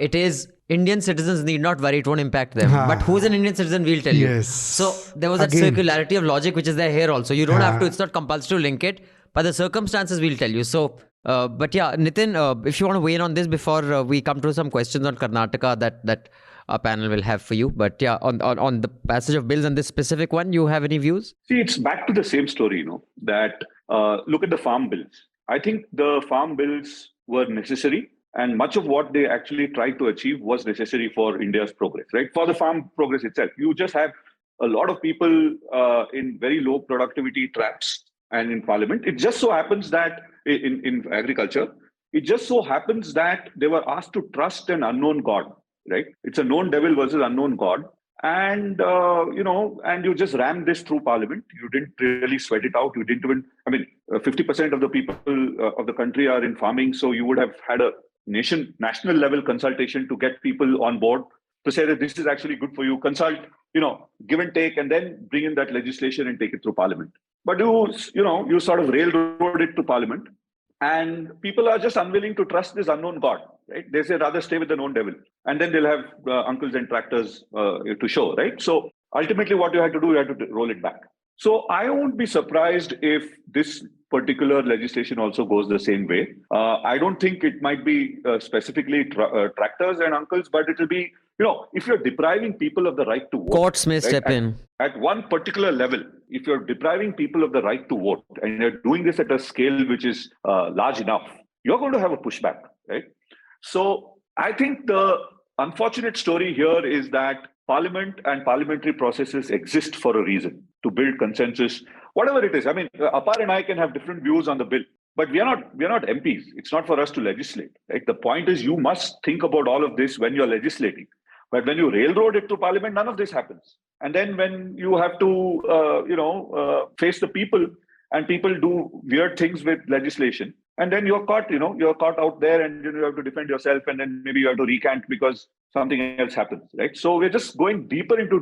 it is Indian citizens need not worry, it won't impact them. But who's an Indian citizen, we'll tell you. So there was that circularity of logic which is there here also. You don't have to, it's not compulsory to link it, but the circumstances we'll tell you. So, but yeah, Nitin, if you want to weigh in on this before we come to some questions on Karnataka that our panel will have for you. But yeah, on the passage of bills and this specific one, you have any views?
See, it's back to the same story, that look at the farm bills. I think the farm bills were necessary, and much of what they actually tried to achieve was necessary for India's progress, right? For the farm progress itself. You just have a lot of people in very low productivity traps and in Parliament. It just so happens that in agriculture, it just so happens that they were asked to trust an unknown God. Right? It's a known devil versus unknown God. And, and you just rammed this through Parliament. You didn't really sweat it out. You didn't even, 50% of the people of the country are in farming. So you would have had a national level consultation to get people on board to say that this is actually good for you. Consult, give and take, and then bring in that legislation and take it through Parliament. But you sort of railroad it to Parliament. And people are just unwilling to trust this unknown God, right? They say rather stay with the known devil. And then they'll have uncles and tractors to show, right? So ultimately what you had to do, you had to roll it back. So I won't be surprised if this particular legislation also goes the same way. I don't think it might be specifically tractors and uncles, but it will be, if you're depriving people of the right to vote.
Courts may step in.
At one particular level, if you're depriving people of the right to vote and you're doing this at a scale which is large enough, you're going to have a pushback, right? So I think the unfortunate story here is that Parliament and parliamentary processes exist for a reason, to build consensus, whatever it is. Apar and I can have different views on the bill, But we are not MPs. It's not for us to legislate. Right? The point is, you must think about all of this when you're legislating. But when you railroad it to Parliament, none of this happens. And then when you have to, face the people, and people do weird things with legislation, and then you're caught out there, and you have to defend yourself, and then maybe you have to recant because something else happens, right? So we're just going deeper into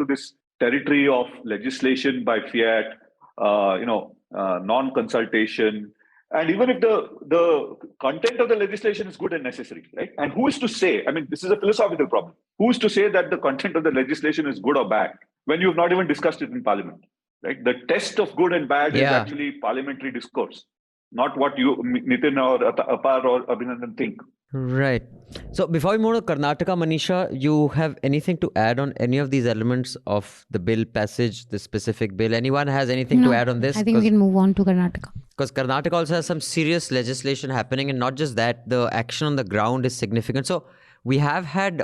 this territory of legislation by fiat, non-consultation. And even if the content of the legislation is good and necessary, right? And who is to say, I mean, this is a philosophical problem. Who is to say that the content of the legislation is good or bad when you've not even discussed it in Parliament, right? The test of good and bad is actually parliamentary discourse, not what you, Nitin or Apar or Abhinandan think.
Right. So before we move to Karnataka, Manisha, you have anything to add on any of these elements of the bill passage, the specific bill? Anyone has anything to add on this?
I think we can move on to Karnataka.
Because Karnataka also has some serious legislation happening, and not just that, the action on the ground is significant. So we have had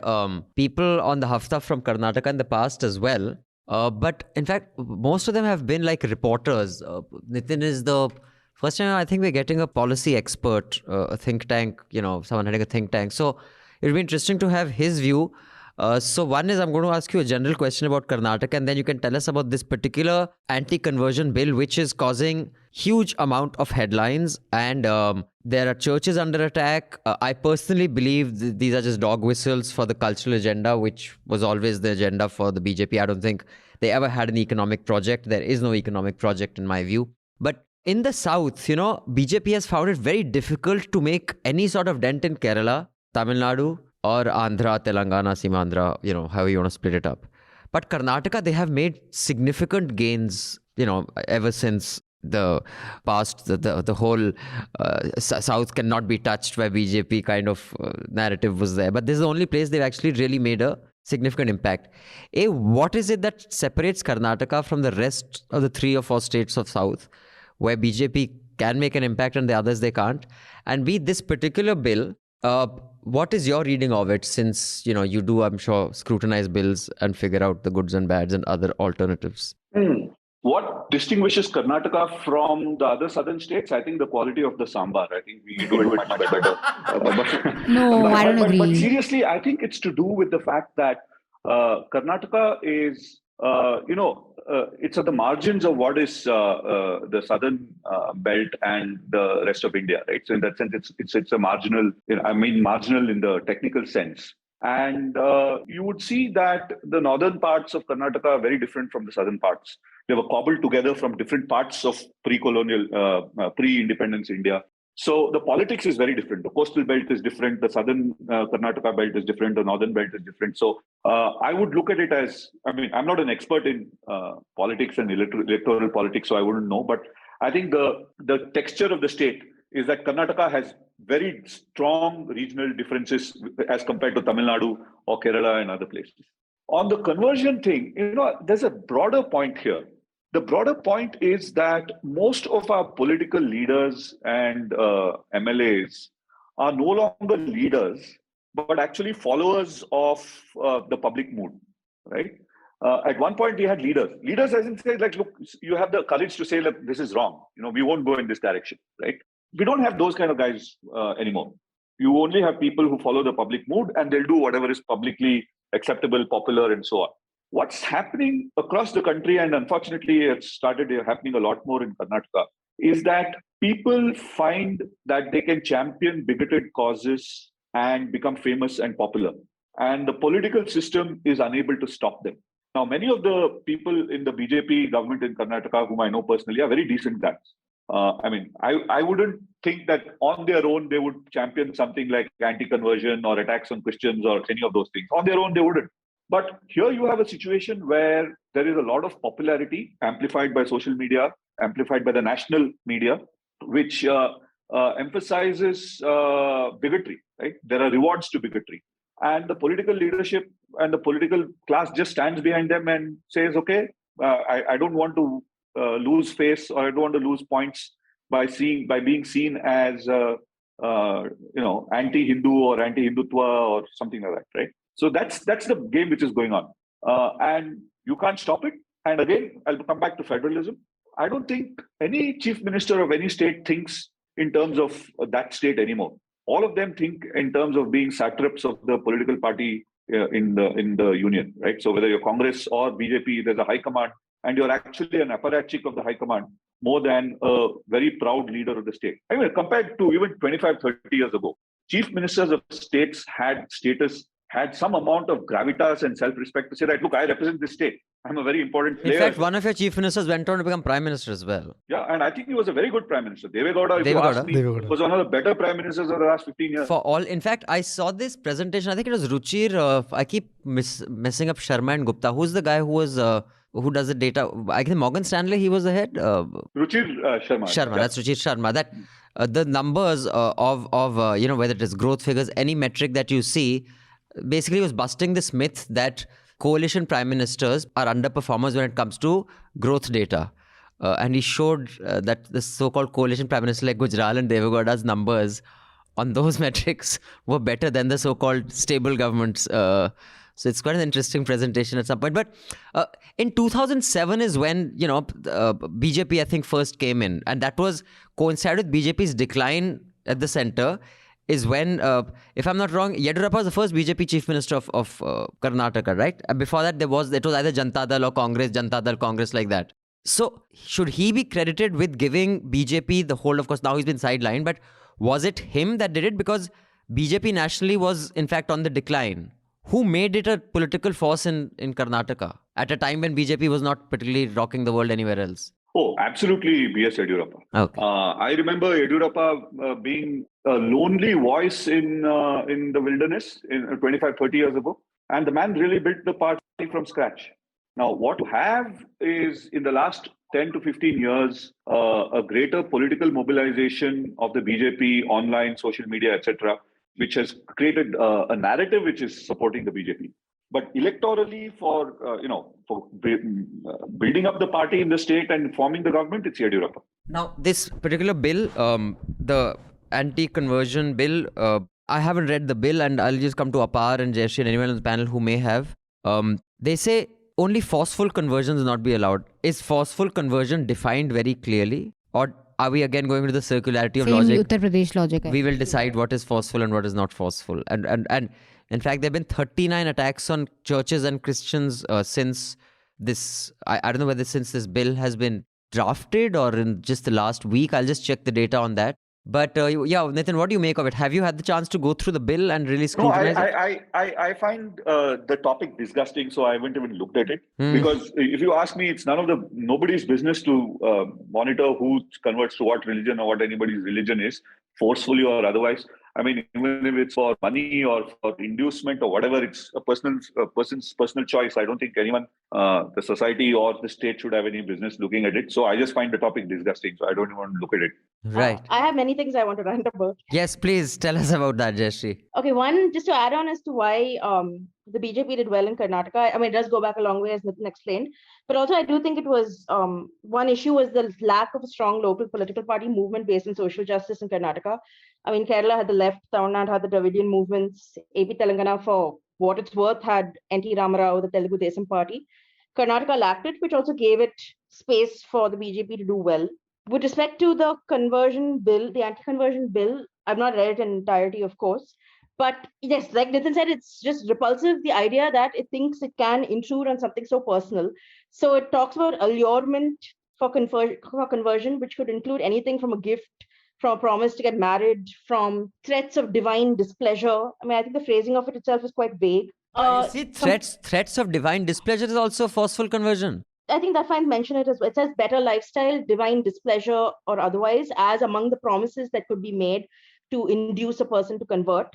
people on the Hafta from Karnataka in the past as well. But in fact, most of them have been like reporters. Nitin is the first time I think we're getting a policy expert, a think tank, someone heading a think tank. So it'll be interesting to have his view. So one is, I'm going to ask you a general question about Karnataka, and then you can tell us about this particular anti-conversion bill, which is causing huge amount of headlines, and there are churches under attack. I personally believe these are just dog whistles for the cultural agenda, which was always the agenda for the BJP. I don't think they ever had an economic project. There is no economic project in my view. But in the south, BJP has found it very difficult to make any sort of dent in Kerala, Tamil Nadu, or Andhra, Telangana, Simandhra, however you want to split it up. But Karnataka, they have made significant gains, ever since the past, the whole South cannot be touched by BJP kind of narrative was there. But this is the only place they've actually really made a significant impact. What is it that separates Karnataka from the rest of the 3 or 4 states of South, where BJP can make an impact and the others they can't? And this particular bill, what is your reading of it, since you do, I'm sure, scrutinize bills and figure out the goods and bads and other alternatives?
What distinguishes Karnataka from the other southern states? I think the quality of the sambar. I think we do it much better.
I don't agree.
But seriously, I think it's to do with the fact that Karnataka is, it's at the margins of what is the southern belt and the rest of India, right? So in that sense, it's a marginal. Marginal in the technical sense. And you would see that the northern parts of Karnataka are very different from the southern parts. They were cobbled together from different parts of pre-colonial, pre-independence India. So the politics is very different. The coastal belt is different. The southern Karnataka belt is different. The northern belt is different. So I would look at it as, I'm not an expert in politics and electoral politics, so I wouldn't know. But I think the texture of the state is that Karnataka has very strong regional differences as compared to Tamil Nadu or Kerala and other places. On the conversion thing, there's a broader point here. The broader point is that most of our political leaders and MLAs are no longer leaders, but actually followers of the public mood, right? At one point, we had leaders. Leaders, as in say, like, look, you have the courage to say, look, this is wrong. We won't go in this direction, right? We don't have those kind of guys anymore. You only have people who follow the public mood, and they'll do whatever is publicly acceptable, popular, and so on. What's happening across the country, and unfortunately it's started happening a lot more in Karnataka, is that people find that they can champion bigoted causes and become famous and popular. And the political system is unable to stop them. Now, many of the people in the BJP government in Karnataka, whom I know personally, are very decent guys. I wouldn't think that on their own they would champion something like anti-conversion or attacks on Christians or any of those things. On their own, they wouldn't. But here you have a situation where there is a lot of popularity amplified by social media, amplified by the national media, which emphasizes bigotry, right? There are rewards to bigotry. And the political leadership and the political class just stands behind them and says, okay, I don't want to lose face, or I don't want to lose points by being seen as anti-Hindu or anti-Hindutva or something like that, right? So that's the game which is going on, and you can't stop it. And again, I'll come back to federalism. I don't think any chief minister of any state thinks in terms of that state anymore. All of them think in terms of being satraps of the political party in the union, right? So whether you're Congress or BJP, there's a high command, and you're actually an apparatchik of the high command more than a very proud leader of the state. I mean, compared to even 25, 30 years ago, chief ministers of states had status, had some amount of gravitas and self-respect to say that, look, I represent this state. I'm a very important player.
In fact, one of your chief ministers went on to become prime minister as well.
Yeah, and I think he was a very good prime minister. Deve Gowda, if you ask me, was one of the better prime ministers of the last 15 years.
In fact, I saw this presentation. I think it was Ruchir. I keep messing up Sharma and Gupta. Who's the guy who was who does the data? I think Morgan Stanley. He was the head.
Ruchir Sharma.
Sharma. That's Ruchir Sharma. That the numbers of whether it is growth figures, any metric that you see, basically was busting this myth that coalition prime ministers are underperformers when it comes to growth data. And he showed that the so-called coalition prime minister like Gujral and Deve Gowda's numbers on those metrics were better than the so-called stable governments. So it's quite an interesting presentation at some point. But in 2007 is when, BJP, I think, first came in. And that was coincided with BJP's decline at the center. Is when, if I'm not wrong, Yediyurappa was the first BJP chief minister of Karnataka, right? Before that, it was either Janata Dal or Congress, Janata Dal, Congress, like that. So should he be credited with giving BJP the hold? Of course, now he's been sidelined, but was it him that did it? Because BJP nationally was, in fact, on the decline. Who made it a political force in Karnataka at a time when BJP was not particularly rocking the world anywhere else?
Oh, absolutely, B.S. Yediyurappa.
Okay.
I remember Yediyurappa being a lonely voice in the wilderness 25, 30 years ago. And the man really built the party from scratch. Now, what you have is, in the last 10 to 15 years, a greater political mobilization of the BJP, online, social media, etc., which has created a narrative which is supporting the BJP. But electorally, for building up the party in the state and forming the government, it's Yediyurappa.
Now, this particular bill, the anti-conversion bill, I haven't read the bill, and I'll just come to Apar and Jayashree and anyone on the panel who may have. They say only forceful conversions will not be allowed. Is forceful conversion defined very clearly? Or are we again going to the circularity of logic?
Uttar Pradesh logic.
We will decide what is forceful and what is not forceful. And in fact, there have been 39 attacks on churches and Christians since this. I don't know whether since this bill has been drafted or in just the last week. I'll just check the data on that. But Nitin, what do you make of it? Have you had the chance to go through the bill and really scrutinize it?
I find the topic disgusting, so I haven't even looked at it. Because if you ask me, it's nobody's business to monitor who converts to what religion or what anybody's religion is, forcefully or otherwise. I mean, even if it's for money or for inducement or whatever, it's a person's personal choice. I don't think anyone, the society or the state should have any business looking at it. So I just find the topic disgusting. So I don't even want to look at it.
Right.
I have many things I want to rant about.
Yes, please tell us about that, Jayashree.
Okay, one, just to add on as to why the BJP did well in Karnataka. I mean, it does go back a long way, as Nitin explained. But also, I do think it was, one issue was the lack of a strong local political party movement based on social justice in Karnataka. I mean, Kerala had the left, Tamil Nadu had the Dravidian movements, AP Telangana, for what it's worth, had N.T. Ramarao, the Telugu Desam party. Karnataka lacked it, which also gave it space for the BJP to do well. With respect to the conversion bill, the anti-conversion bill, I've not read it in entirety, of course. But yes, like Nitin said, it's just repulsive, the idea that it thinks it can intrude on something so personal. So it talks about allurement for conversion, which could include anything from a gift, from a promise to get married, from threats of divine displeasure. I mean, I think the phrasing of it itself is quite vague.
You see, threats of divine displeasure is also forceful conversion.
I think that fine mention it as well. It says better lifestyle, divine displeasure, or otherwise, as among the promises that could be made to induce a person to convert.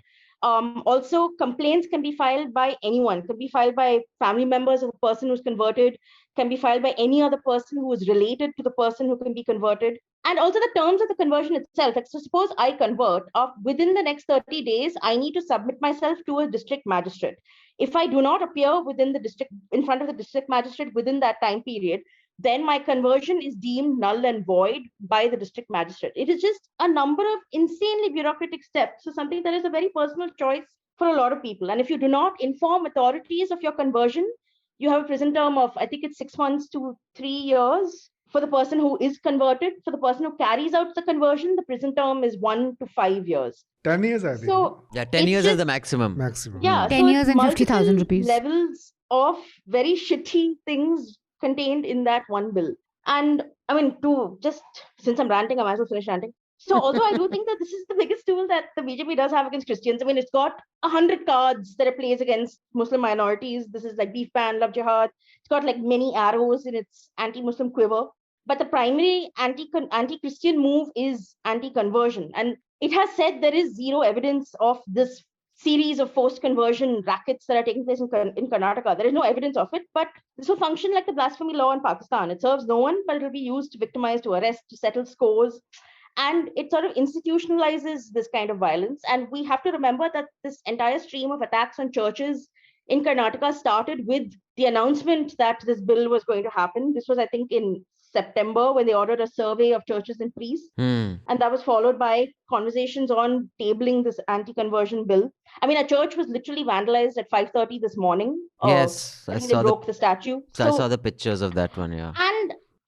Also, complaints can be filed by anyone, can be filed by family members of a person who's converted, can be filed by any other person who is related to the person who can be converted. And also the terms of the conversion itself. Like, so suppose I convert, within the next 30 days, I need to submit myself to a district magistrate. If I do not appear within the district, in front of the district magistrate within that time period, then my conversion is deemed null and void by the district magistrate. It is just a number of insanely bureaucratic steps. So something that is a very personal choice for a lot of people. And if you do not inform authorities of your conversion, you have a prison term of, I think it's 6 months to 3 years. For the person who is converted, for the person who carries out the conversion, the prison term is 1 to 5 years.
10 years, I think.
So
Yeah, 10
it's
years is
just-
the maximum.
Maximum.
yeah,
10
so
years
it's
and 50,000
multiple
rupees.
levels of very shitty things contained in that one bill. And I mean, since I'm ranting, I might as well finish ranting. So although I do think that this is the biggest tool that the BJP does have against Christians, I mean, it's got 100 cards that it plays against Muslim minorities. This is like beef ban, love jihad. It's got like many arrows in its anti-Muslim quiver. But the primary anti-Christian move is anti-conversion. And it has said there is zero evidence of this series of forced conversion rackets that are taking place in Karnataka. There is no evidence of it, but this will function like the blasphemy law in Pakistan. It serves no one, but it will be used to victimize, to arrest, to settle scores. And it sort of institutionalizes this kind of violence. And we have to remember that this entire stream of attacks on churches in Karnataka started with the announcement that this bill was going to happen. This was, I think, in September when they ordered a survey of churches and priests. And that was followed by conversations on tabling this anti-conversion bill. I mean, a church was literally vandalized at 5:30 this morning.
Yes,
I think they broke the statue.
I saw the pictures of that one, yeah.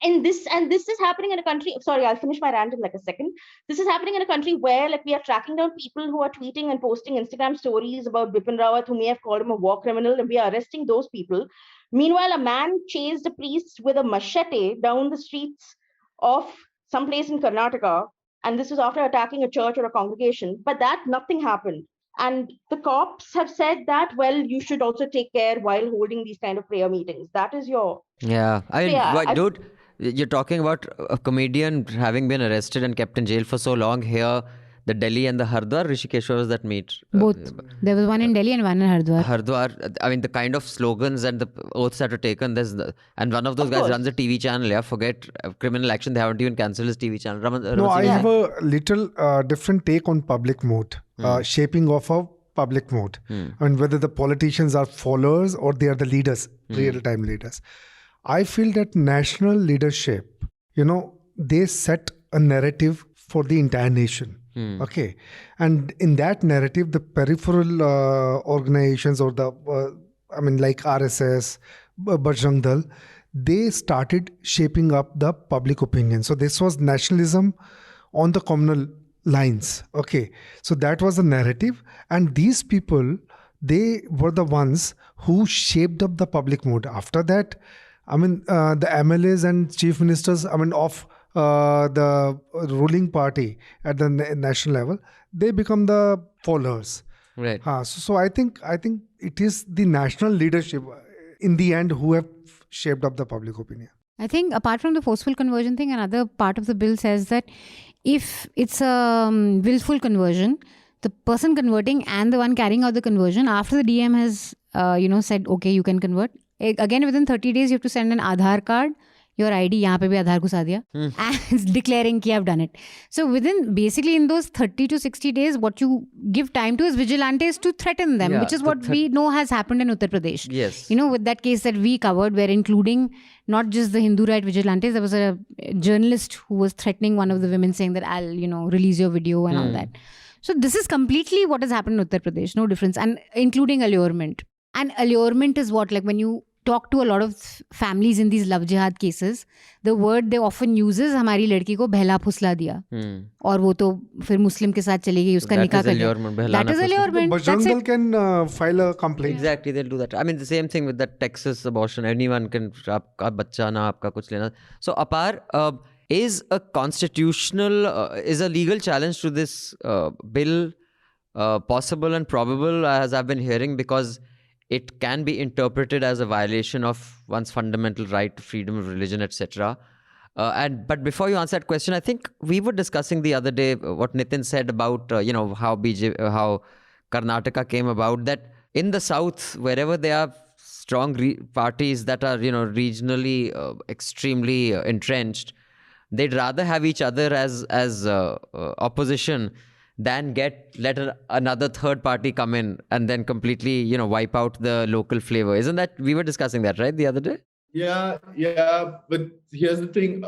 And this is happening in a country. Sorry, I'll finish my rant in like a second. This is happening in a country where like we are tracking down people who are tweeting and posting Instagram stories about Bipin Rawat, who may have called him a war criminal, and we are arresting those people. Meanwhile, a man chased a priest with a machete down the streets of some place in Karnataka, and this was after attacking a church or a congregation. But nothing happened. And the cops have said that, well, you should also take care while holding these kind of prayer meetings. That is your...
Yeah. I mean,
Yeah,
dude, you're talking about a comedian having been arrested and kept in jail for so long. Here, the Delhi and the Hardwar, Rishikesh, was that meet?
Both. There was one in Delhi and one in Hardwar.
Hardwar, I mean, the kind of slogans and the oaths that were taken, and one of those guys runs a TV channel, yeah, forget criminal action, they haven't even cancelled his TV channel.
No, I have a little different take on public mood, shaping of a public mood, and whether the politicians are followers or they are the leaders, real-time leaders. I feel that national leadership, they set a narrative for the entire nation. Okay. And in that narrative, the peripheral organizations or like RSS, Bajrang Dal, they started shaping up the public opinion. So this was nationalism on the communal lines. Okay. So that was the narrative. And these people, they were the ones who shaped up the public mood. After that, the MLAs and chief ministers, of the ruling party at the national level, they become the followers.
Right.
So I think it is the national leadership in the end who have shaped up the public opinion.
I think apart from the forceful conversion thing, another part of the bill says that if it's a willful conversion, the person converting and the one carrying out the conversion, after the DM has said, okay, you can convert, again within 30 days you have to send an Aadhaar card, your ID, यहाँ पे भी आधार घुसा दिया, and declaring कि I've done it. So basically in those 30 to 60 days, what you give time to is vigilantes to threaten them, which is what we know has happened in Uttar Pradesh.
Yes.
With that case that we covered, where including not just the Hindu right vigilantes, there was a journalist who was threatening one of the women saying that I'll, release your video and all that. So this is completely what has happened in Uttar Pradesh, no difference, and including allurement. And allurement is what, like when you talk to a lot of families in these love jihad cases, the word they often use is हमारी लड़की को बहला फुसला दिया, और वो तो फिर मुस्लिम के साथ चली गई, उसका निकाह कर दिया. That is allurement.
Bajrang Dal can file a complaint.
Exactly, they'll do that. I mean, the same thing with that Texas abortion. Anyone can, आपका बच्चा ना आपका कुछ लेना. So Apar, is a constitutional, is a legal challenge to this bill possible and probable, as I've been hearing, because it can be interpreted as a violation of one's fundamental right to freedom of religion, etc. But before you answer that question, I think we were discussing the other day what Nitin said about how Karnataka came about. That in the south, wherever there are strong parties that are regionally extremely entrenched, they'd rather have each other as opposition than let another third party come in and then completely, wipe out the local flavor. Isn't that, we were discussing that, right, the other day?
Yeah. But here's the thing.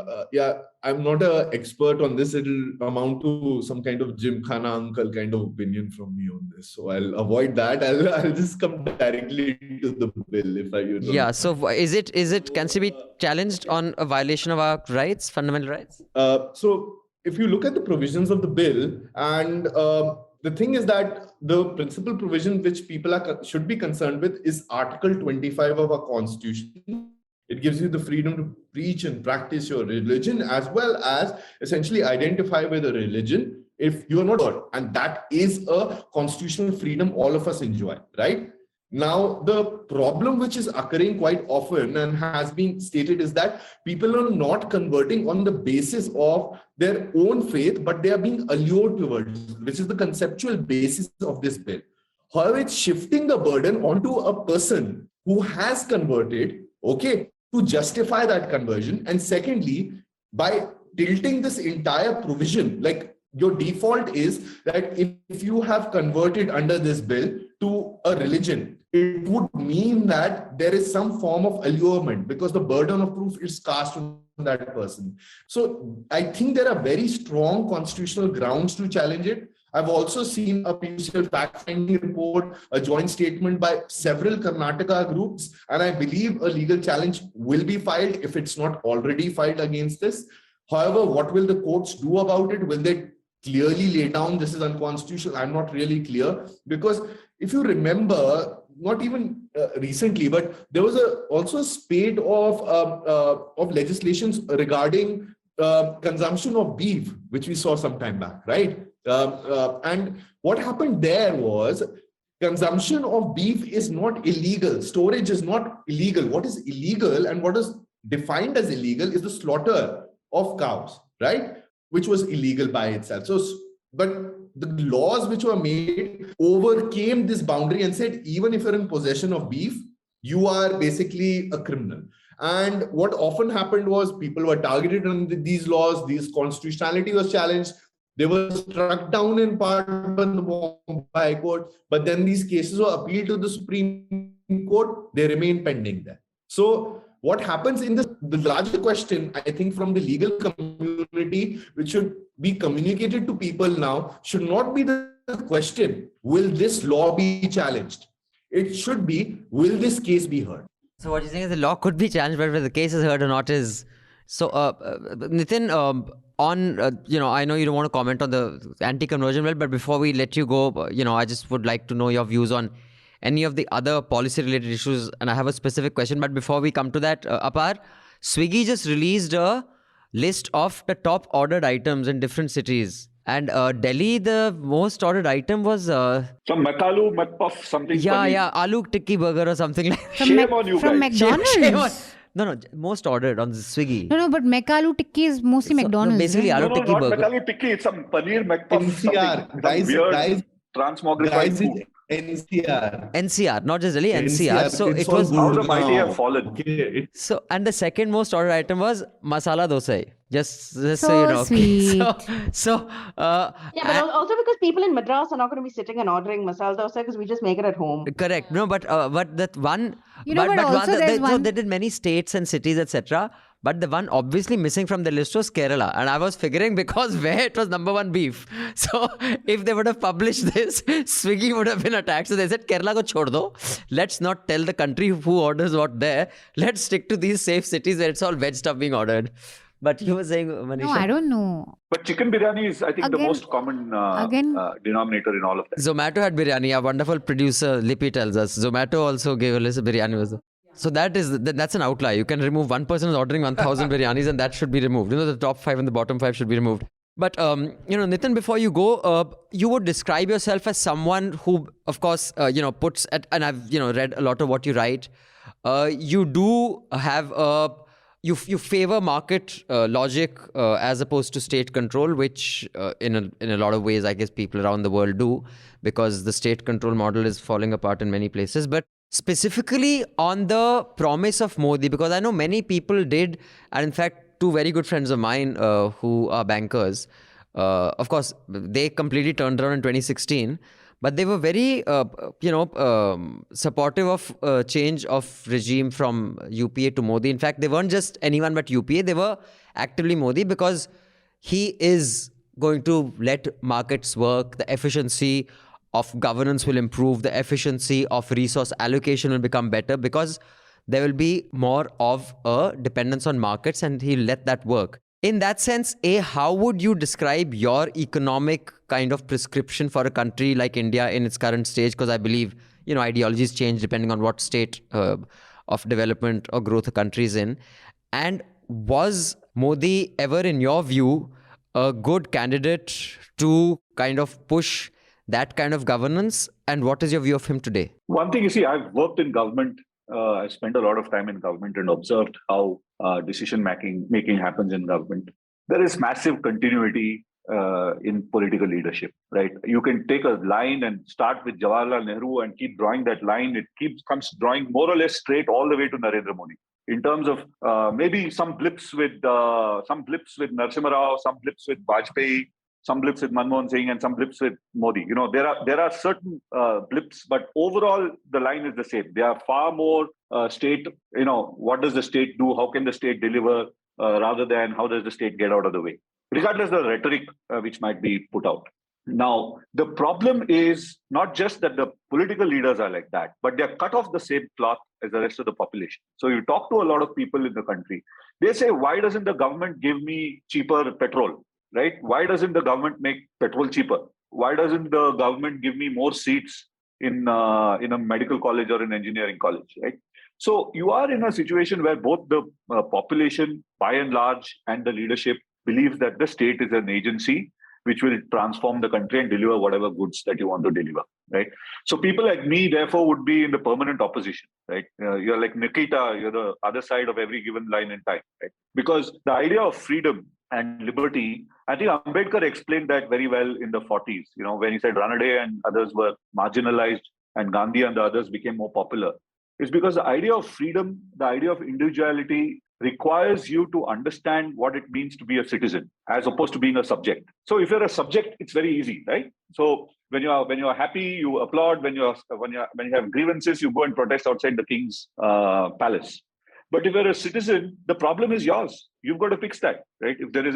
I'm not an expert on this. It'll amount to some kind of Gymkhana uncle kind of opinion from me on this. So I'll avoid that. I'll just come directly to the bill if I.
Yeah. So is it can it be challenged on a violation of our rights, fundamental rights?
So if you look at the provisions of the bill, and the thing is that the principal provision which people should be concerned with is Article 25 of our Constitution. It gives you the freedom to preach and practice your religion, as well as essentially identify with a religion if you are not God. And that is a constitutional freedom all of us enjoy, right? Now, the problem which is occurring quite often and has been stated is that people are not converting on the basis of their own faith, but they are being allured towards, which is the conceptual basis of this bill. However, it's shifting the burden onto a person who has converted, okay, to justify that conversion. And secondly, by tilting this entire provision, like your default is that if you have converted under this bill to a religion, it would mean that there is some form of allurement because the burden of proof is cast on that person. So I think there are very strong constitutional grounds to challenge it. I've also seen a PUCL fact-finding report, a joint statement by several Karnataka groups, and I believe a legal challenge will be filed if it's not already filed against this. However, what will the courts do about it? Will they clearly lay down this is unconstitutional? I'm not really clear, because if you remember, not even recently, but there was also a spate of legislations regarding consumption of beef, which we saw some time back, right? And what happened there was consumption of beef is not illegal. Storage is not illegal. What is illegal and what is defined as illegal is the slaughter of cows, right? Which was illegal by itself. So, but the laws which were made overcame this boundary and said, even if you're in possession of beef, you are basically a criminal. And what often happened was people were targeted under these laws, these constitutionality was challenged. They were struck down in part by the Bombay High Court, but then these cases were appealed to the Supreme Court. They remain pending there. So what happens in the larger question, I think, from the legal community, which should be communicated to people now, should not be the question, will this law be challenged? It should be, will this case be heard?
So what you're saying is the law could be challenged, but whether the case is heard or not is... So, Nitin, I know you don't want to comment on the anti-conversion bill, but before we let you go, I just would like to know your views on any of the other policy-related issues. And I have a specific question, but before we come to that, Apar, Swiggy just released a list of the top ordered items in different cities. And Delhi, the most ordered item was...
some Makalu, Matpuff, something.
Yeah, Aloo Tikki Burger or something like that.
Shame on you
from
guys.
McDonald's.
No, most ordered on Swiggy.
No, but Mekalu Tikki is mostly McDonald's.
No, basically,
right?
Aloo Tikki
not
Burger.
Makalu Tikki, it's some Paneer McPuff.
NCR, guys,
transmogrified food.
NCR,
not just Delhi, NCR. So it was...
How the mighty have fallen.
Okay.
So, and the second most ordered item was masala dosa. Just so
So
you know.
sweet.
Yeah, but also because people in Madras are not going to be sitting and ordering masala dosa because we just make it at home.
Correct. No, but that one...
but also there's one...
They did many states and cities, etc. But the one obviously missing from the list was Kerala. And I was figuring because where it was number one beef. So if they would have published this, Swiggy would have been attacked. So they said, Kerala ko chhod do. Let's not tell the country who orders what there. Let's stick to these safe cities where it's all veg stuff being ordered. But you were saying, Manisha?
No, I don't know.
But chicken biryani is, I think, the most common denominator in all of that.
Zomato had biryani. Our wonderful producer, Lippy, tells us. Zomato also gave a list of biryani. So that's an outlier. You can remove one person who's ordering 1,000 biryanis and that should be removed. The top 5 and the bottom 5 should be removed. But, Nitin, before you go, you would describe yourself as someone who, of course, puts at, and I've, read a lot of what you write. You do have you favor market logic as opposed to state control, which in a lot of ways, I guess people around the world do, because the state control model is falling apart in many places. But specifically on the promise of Modi, because I know many people did, and in fact, 2 very good friends of mine who are bankers, of course, they completely turned around in 2016. But they were very, supportive of change of regime from UPA to Modi. In fact, they weren't just anyone but UPA. They were actively Modi because he is going to let markets work. The efficiency of governance will improve. The efficiency of resource allocation will become better because there will be more of a dependence on markets, and he'll let that work. In that sense, how would you describe your economic kind of prescription for a country like India in its current stage? Because I believe, ideologies change depending on what state of development or growth a country is in. And was Modi ever, in your view, a good candidate to kind of push that kind of governance? And what is your view of him today?
One thing, I've worked in government. I spent a lot of time in government and observed how decision making happens in government. There is massive continuity in political leadership, right? You can take a line and start with Jawaharlal Nehru and keep drawing that line. It comes drawing more or less straight all the way to Narendra Modi. In terms of maybe some blips with Narasimha Rao, some blips with Vajpayee, some blips with Manmohan Singh, and some blips with Modi. There are certain blips, but overall the line is the same. They are far more state. What does the state do? How can the state deliver? Rather than how does the state get out of the way, regardless of the rhetoric which might be put out. Now, the problem is not just that the political leaders are like that, but they are cut off the same cloth as the rest of the population. So you talk to a lot of people in the country, they say, why doesn't the government give me cheaper petrol? Right? Why doesn't the government make petrol cheaper? Why doesn't the government give me more seats in a medical college or an engineering college? Right? So you are in a situation where both the population, by and large, and the leadership believes that the state is an agency which will transform the country and deliver whatever goods that you want to deliver. Right? So people like me, therefore, would be in the permanent opposition. Right? You're like Nikita. You're the other side of every given line in time. Right? Because the idea of freedom and liberty, I think Ambedkar explained that very well in the 40s, when he said Ranade and others were marginalized and Gandhi and the others became more popular. It's because the idea of freedom, the idea of individuality requires you to understand what it means to be a citizen as opposed to being a subject. So if you're a subject, it's very easy, right? So when you're happy, you applaud. When you have grievances, you go and protest outside the king's palace. But if you're a citizen, the problem is yours. You've got to fix that, right? If there's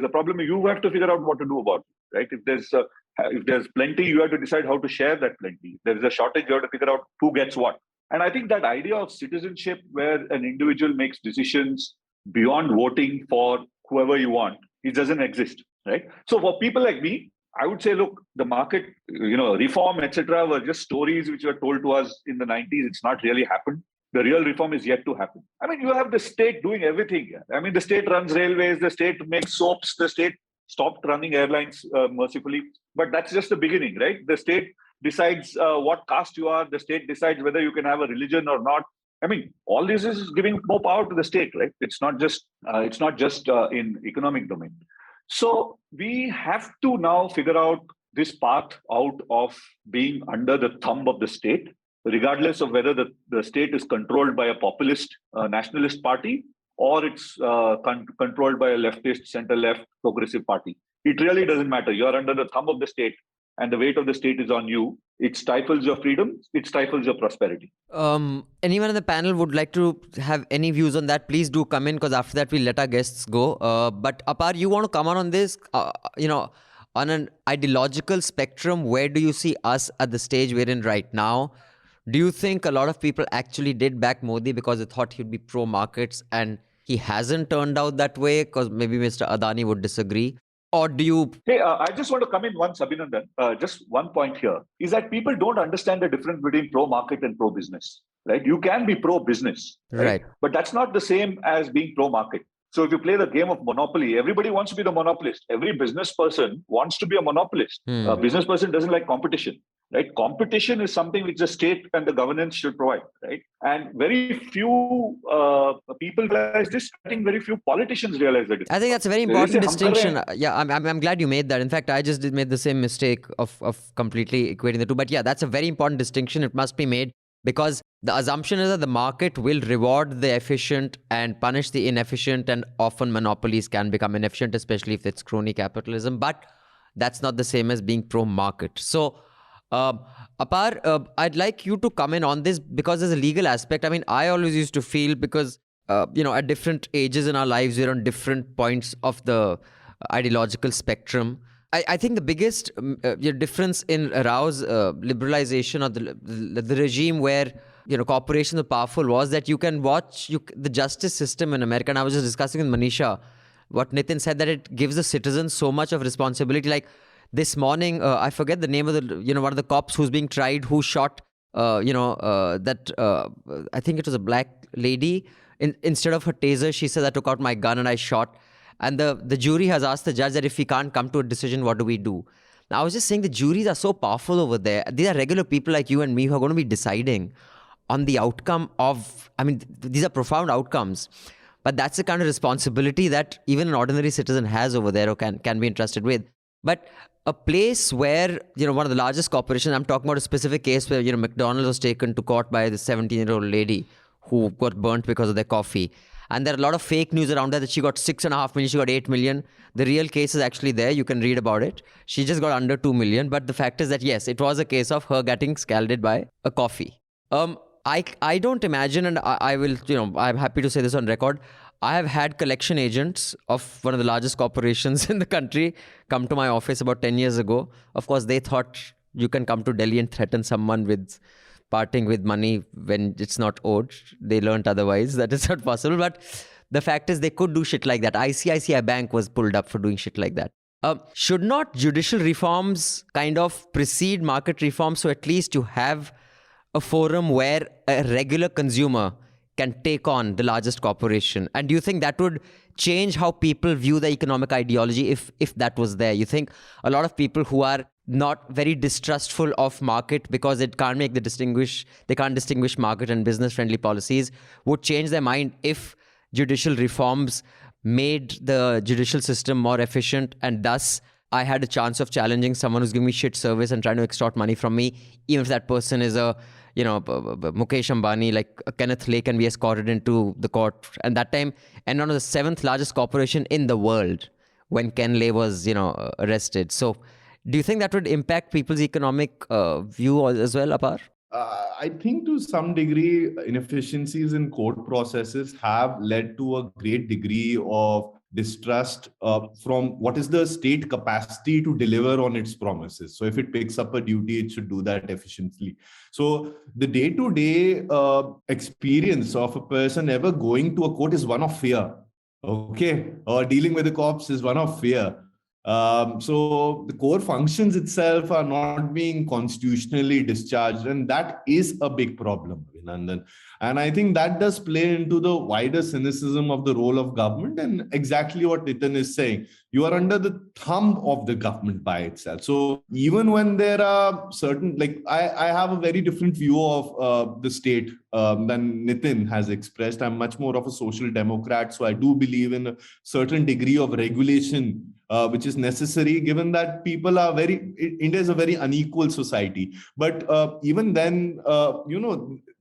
a problem, you have to figure out what to do about it, right? If there's plenty, you have to decide how to share that plenty. If there is a shortage, you have to figure out who gets what. And I think that idea of citizenship, where an individual makes decisions beyond voting for whoever you want, it doesn't exist, right? So for people like me, I would say, look, the market, reform, etc., were just stories which were told to us in the 90s. It's not really happened. The real reform is yet to happen. I mean, you have the state doing everything. I mean, the state runs railways, the state makes soaps, the state stopped running airlines mercifully. But that's just the beginning, right? The state decides what caste you are. The state decides whether you can have a religion or not. I mean, all this is giving more power to the state, right? It's not just in economic domain. So we have to now figure out this path out of being under the thumb of the state, regardless of whether the state is controlled by a populist nationalist party or it's controlled by a leftist, center-left, progressive party. It really doesn't matter. You're under the thumb of the state and the weight of the state is on you. It stifles your freedom. It stifles your prosperity.
Anyone in the panel would like to have any views on that? Please do come in, because after that we'll let our guests go. But Apar, you want to come on this? On an ideological spectrum, where do you see us at the stage we're in right now? Do you think a lot of people actually did back Modi because they thought he'd be pro-markets and he hasn't turned out that way? Because maybe Mr. Adani would disagree. Or do you...
Hey, I just want to come in once, Abhinandan. Just one point here is that people don't understand the difference between pro-market and pro-business, right? You can be pro-business, right? But that's not the same as being pro-market. So if you play the game of monopoly, everybody wants to be the monopolist. Every business person wants to be a monopolist. A business person doesn't like competition, right? Competition is something which the state and the governance should provide, right? And very few people realize this. I think very few politicians realize that.
I think that's a very important distinction. Yeah, I'm glad you made that. In fact, I just made the same mistake of completely equating the two. But yeah, that's a very important distinction. It must be made, because the assumption is that the market will reward the efficient and punish the inefficient, and often monopolies can become inefficient, especially if it's crony capitalism. But that's not the same as being pro-market. So Apar, I'd like you to come in on this because there's a legal aspect. I mean, I always used to feel because, at different ages in our lives, we're on different points of the ideological spectrum. I think the biggest difference in Rao's liberalization of the regime where, corporations are powerful was that you can watch the justice system in America. And I was just discussing with Manisha what Nitin said, that it gives the citizens so much of responsibility. Like this morning, I forget the name of one of the cops who's being tried, who shot, I think it was a black lady. Instead of her taser, she says, I took out my gun and I shot. And the jury has asked the judge that if we can't come to a decision, what do we do? Now, I was just saying the juries are so powerful over there. These are regular people like you and me who are going to be deciding on the outcome of, these are profound outcomes. But that's the kind of responsibility that even an ordinary citizen has over there or can be entrusted with. But a place where, one of the largest corporations, I'm talking about a specific case where, McDonald's was taken to court by the 17-year-old lady who got burnt because of their coffee. And there are a lot of fake news around that she got 6.5 million, she got 8 million. The real case is actually there. You can read about it. She just got under 2 million. But the fact is that, yes, it was a case of her getting scalded by a coffee. I don't imagine, and I will, I'm happy to say this on record. I have had collection agents of one of the largest corporations in the country come to my office about 10 years ago. Of course, they thought you can come to Delhi and threaten someone with parting with money when it's not owed. They learned otherwise, that is not possible. But the fact is they could do shit like that. ICICI Bank was pulled up for doing shit like that. Should not judicial reforms kind of precede market reforms, so at least you have a forum where a regular consumer can take on the largest corporation? And do you think that would change how people view the economic ideology if that was there? You think a lot of people who are not very distrustful of market because it can't they can't distinguish market and business friendly policies would change their mind if judicial reforms made the judicial system more efficient, and thus I had a chance of challenging someone who's giving me shit service and trying to extort money from me, even if that person is a Mukesh Ambani, like Kenneth Lay, can be escorted into the court. And that time, and one of the 7th largest corporation in the world when Ken Lay was, arrested. So do you think that would impact people's economic view as well, Apar?
I think to some degree, inefficiencies in court processes have led to a great degree of distrust from what is the state capacity to deliver on its promises. So if it picks up a duty, it should do that efficiently. So the day-to-day experience of a person ever going to a court is one of fear. Okay, or dealing with the cops is one of fear. So the core functions itself are not being constitutionally discharged, and that is a big problem, Abhinandan. And I think that does play into the wider cynicism of the role of government, and exactly what Nitin is saying. You are under the thumb of the government by itself. So even when there are certain, like I have a very different view of the state than Nitin has expressed. I'm much more of a social democrat. So I do believe in a certain degree of regulation which is necessary, given that people are India is a very unequal society. But even then,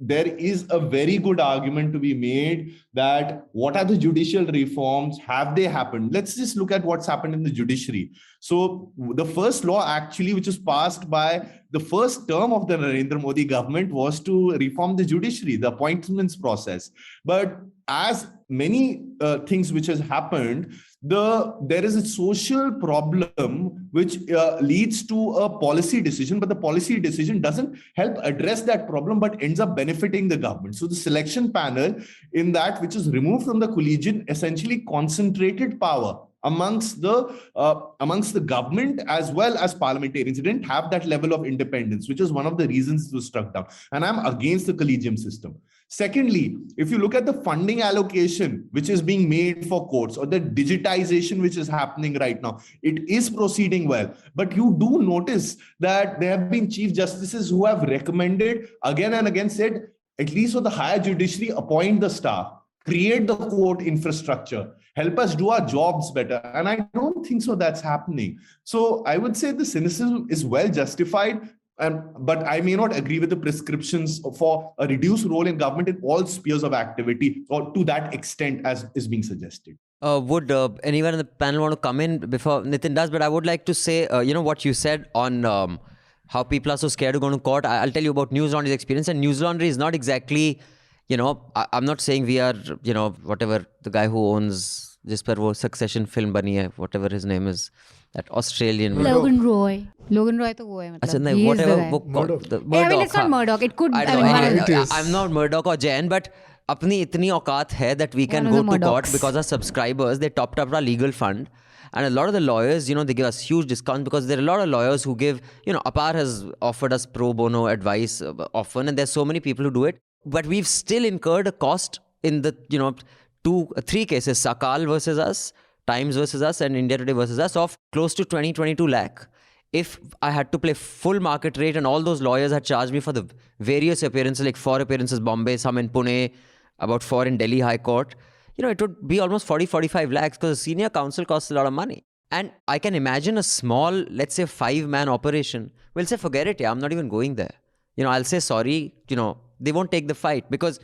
there is a very good argument to be made that what are the judicial reforms? Have they happened? Let's just look at what's happened in the judiciary. So the first law actually, which was passed by the first term of the Narendra Modi government, was to reform the judiciary, the appointments process. But as many things which has happened, there is a social problem which leads to a policy decision, but the policy decision doesn't help address that problem, but ends up benefiting the government. So the selection panel in that, which is removed from the collegium, essentially concentrated power amongst the government as well as parliamentarians. It didn't have that level of independence, which is one of the reasons it was struck down. And I'm against the collegium system. Secondly, if you look at the funding allocation which is being made for courts, or the digitization which is happening right now, it is proceeding well. But you do notice that there have been chief justices who have recommended again and again, said, at least for the higher judiciary, appoint the staff, create the court infrastructure, help us do our jobs better. And I don't think so that's happening. So I would say the cynicism is well justified. But I may not agree with the prescriptions for a reduced role in government in all spheres of activity, or to that extent as is being suggested.
Would anyone in the panel want to come in before Nitin does? But I would like to say, what you said on how people are so scared of going to court. I'll tell you about newslaundry's experience. And newslaundry is not exactly, I'm not saying we are, whatever the guy who owns जिस पर वो Succession film बनी है, whatever his name is, that Australian.
Logan Roy तो वो है मतलब.
अच्छा नहीं, whatever वो
Murdoch. I mean, it's not Murdoch. It could.
I'm not Murdoch or Jain, but अपनी इतनी औकात है that we can go to court because our subscribers, they topped up our legal fund. And a lot of the lawyers, they give us huge discounts because there are a lot of lawyers who give, Apar has offered us pro bono advice often, and there's so many people who do it. But we've still incurred a cost in the, 3 cases, Sakal versus us, Times versus us, and India Today versus us, of close to 22 lakh. If I had to play full market rate and all those lawyers had charged me for the various appearances, like 4 appearances Bombay, some in Pune, about 4 in Delhi High Court, it would be almost 40-45 lakhs because a senior counsel costs a lot of money. And I can imagine a small, let's say 5-man operation. We'll say, forget it, I'm not even going there. I'll say sorry, they won't take the fight because,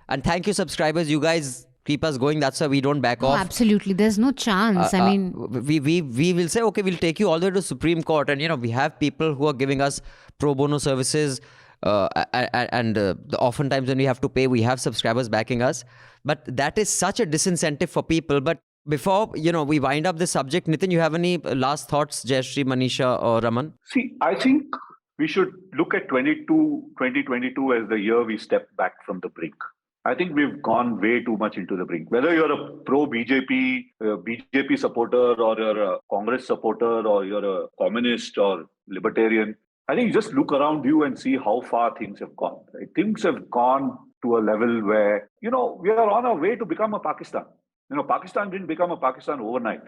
and thank you subscribers, you guys keep us going. That's why we don't back off.
Absolutely. There's no chance. I mean,
we will say, okay, we'll take you all the way to Supreme Court. And, we have people who are giving us pro bono services. Oftentimes when we have to pay, we have subscribers backing us. But that is such a disincentive for people. But before, we wind up this subject, Nitin, you have any last thoughts, Jayashree, Manisha or Raman?
See, I think we should look at 2022 as the year we stepped back from the brink. I think we've gone way too much into the brink. Whether you're a pro-BJP, BJP supporter, or you're a Congress supporter, or you're a communist or libertarian, I think you just look around you and see how far things have gone. Right? Things have gone to a level where, we are on our way to become a Pakistan. Pakistan didn't become a Pakistan overnight,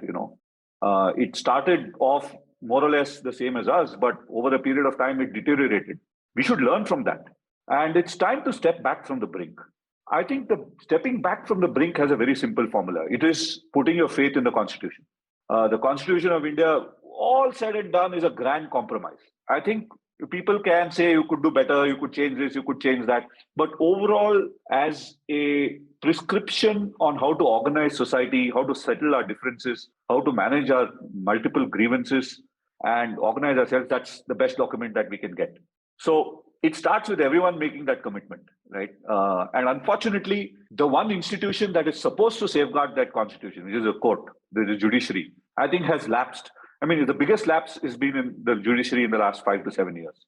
It started off more or less the same as us, but over a period of time, it deteriorated. We should learn from that. And it's time to step back from the brink. I think the stepping back from the brink has a very simple formula. It is putting your faith in the Constitution. The Constitution of India, all said and done, is a grand compromise. I think people can say you could do better, you could change this, you could change that. But overall, as a prescription on how to organize society, how to settle our differences, how to manage our multiple grievances and organize ourselves, that's the best document that we can get. So it starts with everyone making that commitment, right? And unfortunately, the one institution that is supposed to safeguard that constitution, which is a court, the judiciary, I think has lapsed. I mean, the biggest lapse has been in the judiciary in the last 5 to 7 years.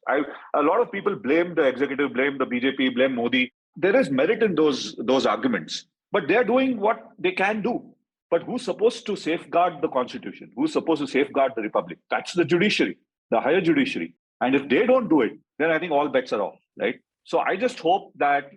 A lot of people blame the executive, blame the BJP, blame Modi. There is merit in those arguments, but they're doing what they can do. But who's supposed to safeguard the constitution? Who's supposed to safeguard the republic? That's the judiciary, the higher judiciary. And if they don't do it, then I think all bets are off, right? So I just hope that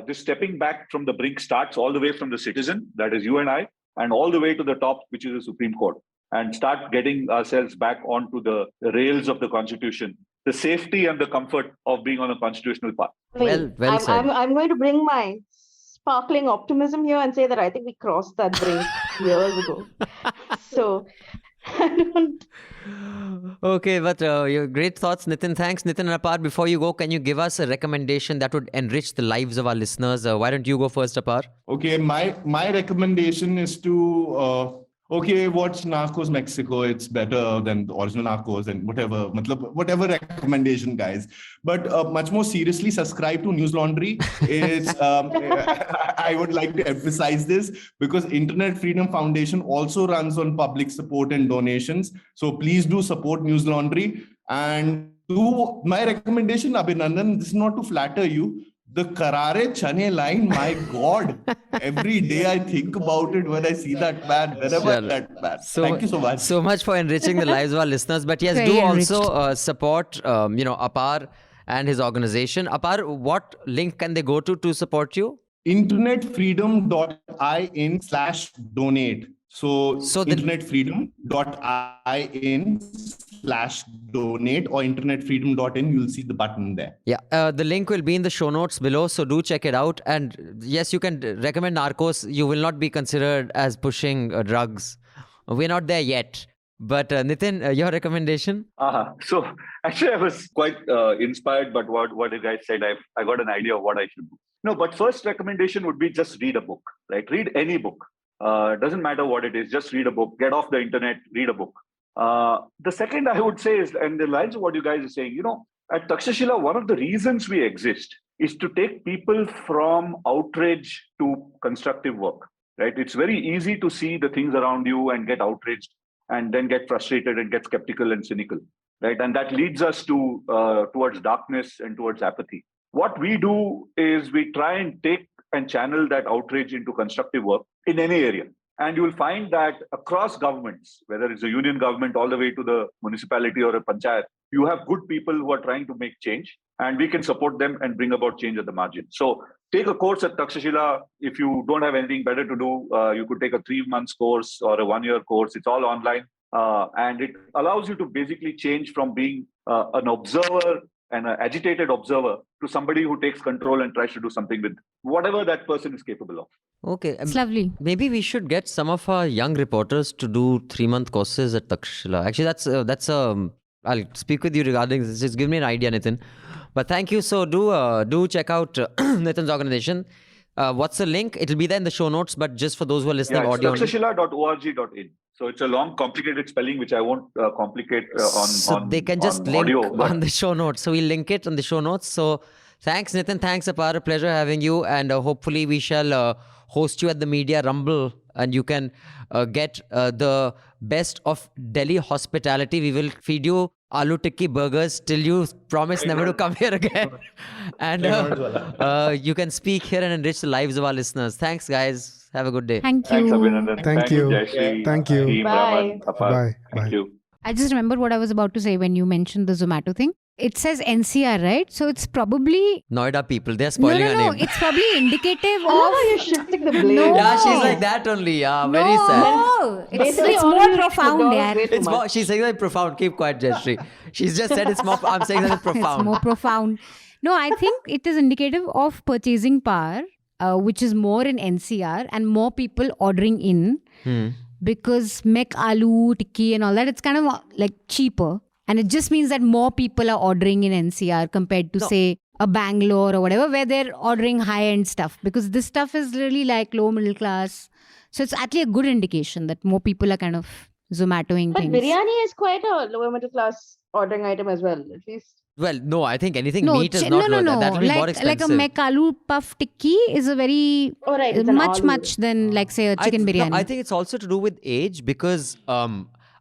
this stepping back from the brink starts all the way from the citizen, that is you and I, and all the way to the top, which is the Supreme Court, and start getting ourselves back onto the rails of the Constitution, the safety and the comfort of being on a constitutional path.
Well said.
I'm going to bring my sparkling optimism here and say that I think we crossed that brink years ago. So I don't...
Okay, but your great thoughts, Nitin. Thanks, Nitin and Apar. Before you go, can you give us a recommendation that would enrich the lives of our listeners? Why don't you go first, Apar?
Okay, my recommendation is to watch Narcos Mexico. It's better than the original Narcos and whatever recommendation, guys. But much more seriously, subscribe to Newslaundry. I would like to emphasize this because Internet Freedom Foundation also runs on public support and donations. So please do support Newslaundry. And to my recommendation, Abhinandan, this is not to flatter you. The Karare Chane line, my God, every day I think about it when I see that man, wherever that man. Thank you so much.
So much for enriching the lives of our listeners. But yes, do also support, Apar and his organization. Apar, what link can they go to support you?
internetfreedom.in/donate. So internetfreedom.in/donate or internetfreedom.in, you'll see the button there.
Yeah, the link will be in the show notes below, so do check it out. And yes, you can recommend Narcos. You will not be considered as pushing drugs. We're not there yet. But Nitin, your recommendation?
So actually, I was quite inspired by what you guys said. I got an idea of what I should do. No, but first recommendation would be just read a book, right? Read any book. Doesn't matter what it is, just read a book. Get off the internet, read a book. The second I would say is, and the lines of what you guys are saying, At Takshashila, one of the reasons we exist is to take people from outrage to constructive work, right? It's very easy to see the things around you and get outraged and then get frustrated and get skeptical and cynical, right? And that leads us to towards darkness and towards apathy. What we do is we try and take and channel that outrage into constructive work in any area. And you will find that across governments, whether it's a union government all the way to the municipality or a panchayat, you have good people who are trying to make change, and we can support them and bring about change at the margin. So take a course at Takshashila. If you don't have anything better to do, you could take a 3-month course or a 1-year course. It's all online. And it allows you to basically change from being an observer and an agitated observer to somebody who takes control and tries to do something with whatever that person is capable of.
Okay.
It's lovely.
Maybe we should get some of our young reporters to do 3-month courses at Takshashila. Actually, that's I'll speak with you regarding this. Just give me an idea, Nitin. But thank you. So do check out Nitin's organization. What's the link? It'll be there in the show notes, but just for those who are listening,
it's
audio.
takshashila.org.in. So it's a long, complicated spelling, which I won't complicate on
they can just link
audio,
on the show notes. So we'll link it on the show notes. So thanks, Nitin. Thanks, Apar. A pleasure having you. And hopefully we shall host you at the Media Rumble, and you can get the best of Delhi hospitality. We will feed you aloo tikki burgers till you promise never to come here again. And you can speak here and enrich the lives of our listeners. Thanks, guys. Have a good day.
Thank you.
Thanks, Abhinandan.
Thank you.
Jayashree,
Thank you.
Team,
Bye.
Raman, Apar.
Bye.
Thank
Bye.
you.
I just remembered what I was about to say when you mentioned the Zomato thing. It says NCR, right? So it's probably...
Noida people, they're spoiling
no,
our
no.
name.
It's probably indicative
I love
of...
how you're shifting the blame.
No.
Yeah, she's like that only. Yeah, very sad.
No,
Basically,
it's
all
more
you
profound,
forgot
yeah.
way too
It's
much.
more, she's saying that profound. Keep quiet, Jayashree. She's just said it's more. I'm saying that it's profound.
It's more profound. No, I think it is indicative of purchasing power, which is more in NCR and more people ordering in because mek aloo, tikki and all that, it's kind of like cheaper. And it just means that more people are ordering in NCR compared to say a Bangalore or whatever, where they're ordering high-end stuff, because this stuff is really like low middle class. So it's actually a good indication that more people are kind of Zomatoing
But
things.
biryani is quite a lower middle class ordering item as well, at least.
Well, no, I think anything meat is not
no.
low. That will be more
Like a
expensive.
mek aloo puff tikki is a very
Oh, right. It's an
much
aloo.
than like say a chicken biryani.
No, I think it's also to do with age, because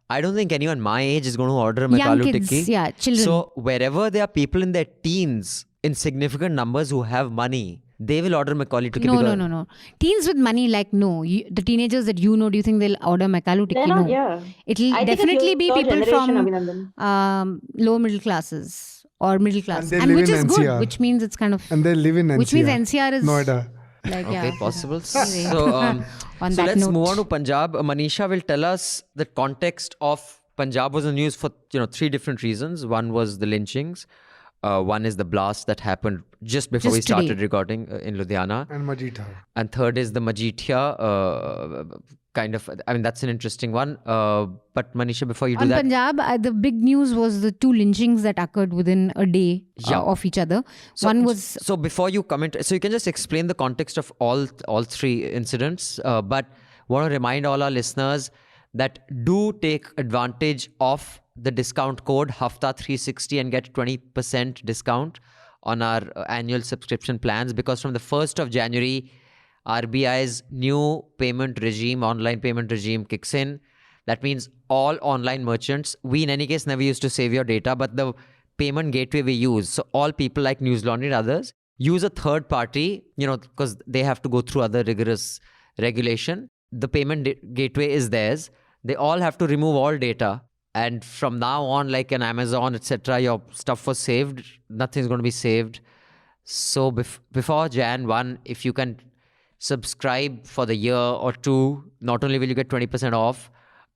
I don't think anyone my age is going to order a mek
Young
aloo
kids,
tikki.
yeah, children.
So wherever there are people in their teens in significant numbers who have money, they will order mek aloo tikki.
No. Teens with money, like no. The teenagers that you know, do you think they'll order mek aloo tikki?
They're not,
No.
yeah.
It'll
I think it's
definitely be
your
people
generation,
from
Abhinandan.
low middle classes or middle class,
they
and
live
which
in
is
NCR.
good, which means it's kind of
And they live in NCR.
which means NCR is
Noida.
like
Okay,
yeah.
possible.
Anyway.
So,
On
so
that
let's
note.
move on to Punjab. Manisha will tell us the context of Punjab was in the news for 3 different reasons. One was the lynchings. One is the blast that happened just before we
Just today.
started recording in Ludhiana.
And Majita.
And third is the Majithia that's an interesting one. But Manisha, before you do
On
that,
Punjab, the big news was the 2 lynchings that occurred within a day
Yeah.
of each other.
So,
One was
so before you comment, so you can just explain the context of all 3 incidents. But want to remind all our listeners that do take advantage of the discount code Hafta 360 and get 20% discount on our annual subscription plans, because from the 1st of January, RBI's new payment regime, online payment regime kicks in. That means all online merchants, we in any case never used to save your data, but the payment gateway we use, so all people like newslaundry and others use a third party, because they have to go through other rigorous regulation. The payment gateway is theirs. They all have to remove all data. And from now on, like an Amazon, etc., your stuff was saved. Nothing's going to be saved. So before Jan 1, if you can subscribe for the year or 2, not only will you get 20% off,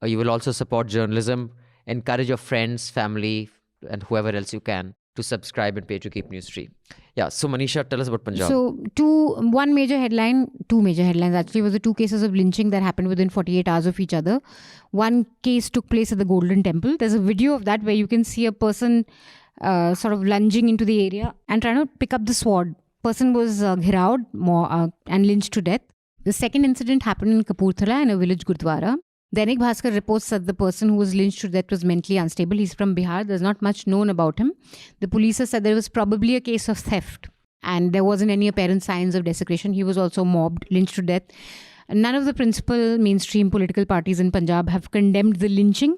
you will also support journalism, encourage your friends, family, and whoever else you can to subscribe and pay to keep news free. Yeah, so Manisha, tell us about Punjab.
So, two major headlines actually was the 2 cases of lynching that happened within 48 hours of each other. One case took place at the Golden Temple. There's a video of that where you can see a person sort of lunging into the area and trying to pick up the sword. Person was ghiraud and lynched to death. The second incident happened in Kapurthala in a village Gurdwara. Dainik Bhaskar reports that the person who was lynched to death was mentally unstable. He's from Bihar. There's not much known about him. The police have said there was probably a case of theft and there wasn't any apparent signs of desecration. He was also mobbed, lynched to death. None of the principal mainstream political parties in Punjab have condemned the lynching,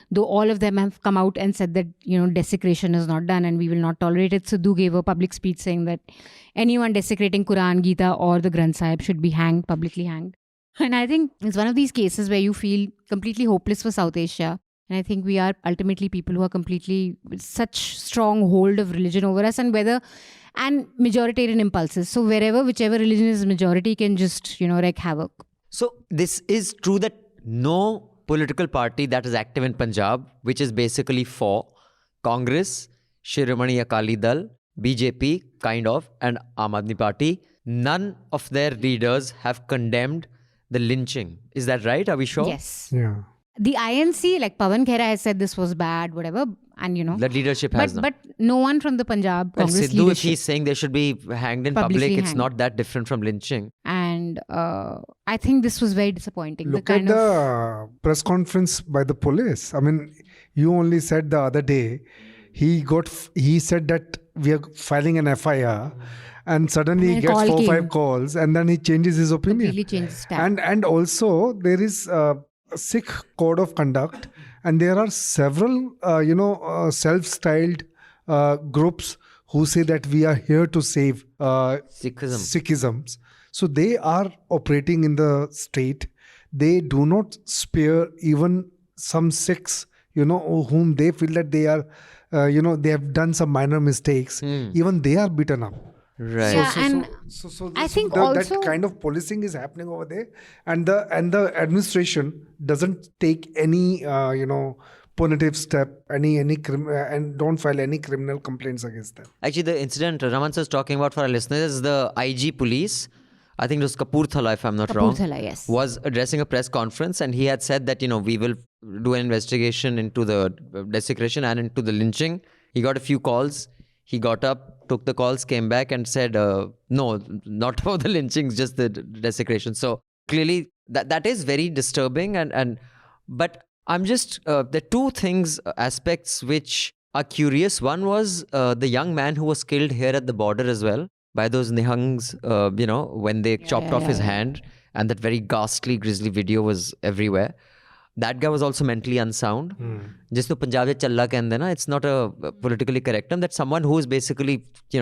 though all of them have come out and said that, desecration is not done and we will not tolerate it. Sidhu gave a public speech saying that anyone desecrating Quran, Gita or the Granth Sahib should be hanged, publicly hanged. And I think it's one of these cases where you feel completely hopeless for South Asia. And I think we are ultimately people who are completely with such strong hold of religion over us and majoritarian impulses. So whichever religion is majority can just, wreak havoc.
So this is true that no political party that is active in Punjab, which is basically for Congress, Shiromani Akali Dal, BJP, kind of, and Aam Aadmi Party, none of their leaders have condemned the lynching. Is that right? Are we sure?
Yes.
Yeah.
The INC, like Pawan Khera has said this was bad, whatever, and
the leadership has not.
But no one from the Punjab
Well,
Congress
Sidhu,
leadership.
if he's saying they should be hanged in public,
Publicly
it's
hanged.
not that different from lynching.
And I think this was very disappointing.
Look at the press conference by the police. I mean, you only said the other day, he said that we are filing an FIR and suddenly he gets 4-5 calls and then he changes his opinion.
Completely changed his stand.
And also there is a Sikh code of conduct and there are several, self-styled groups who say that we are here to save Sikhisms. So they are operating in the state. They do not spare even some Sikhs, whom they feel that they are, they have done some minor mistakes. Even they are beaten up.
Right.
Yeah, I think also
that kind of policing is happening over there, and the administration doesn't take any punitive step, and don't file any criminal complaints against them.
Actually, the incident Raman was talking about for our listeners is the IG police. I think it was Kapurthala, if I'm not wrong.
Kapurthala, yes.
Was addressing a press conference and he had said that, we will do an investigation into the desecration and into the lynching. He got a few calls. He got up, took the calls, came back and said, no, not about the lynchings, just the desecration. So clearly that is very disturbing. But I'm just, there are two aspects which are curious. One was the young man who was killed here at the border as well by those Nihangs, when they chopped off his hand, and that very ghastly, grisly video was everywhere. That guy was also mentally unsound. Jisko Punjab mein challa kehte na, it's not a politically correct term. That's someone who is basically, in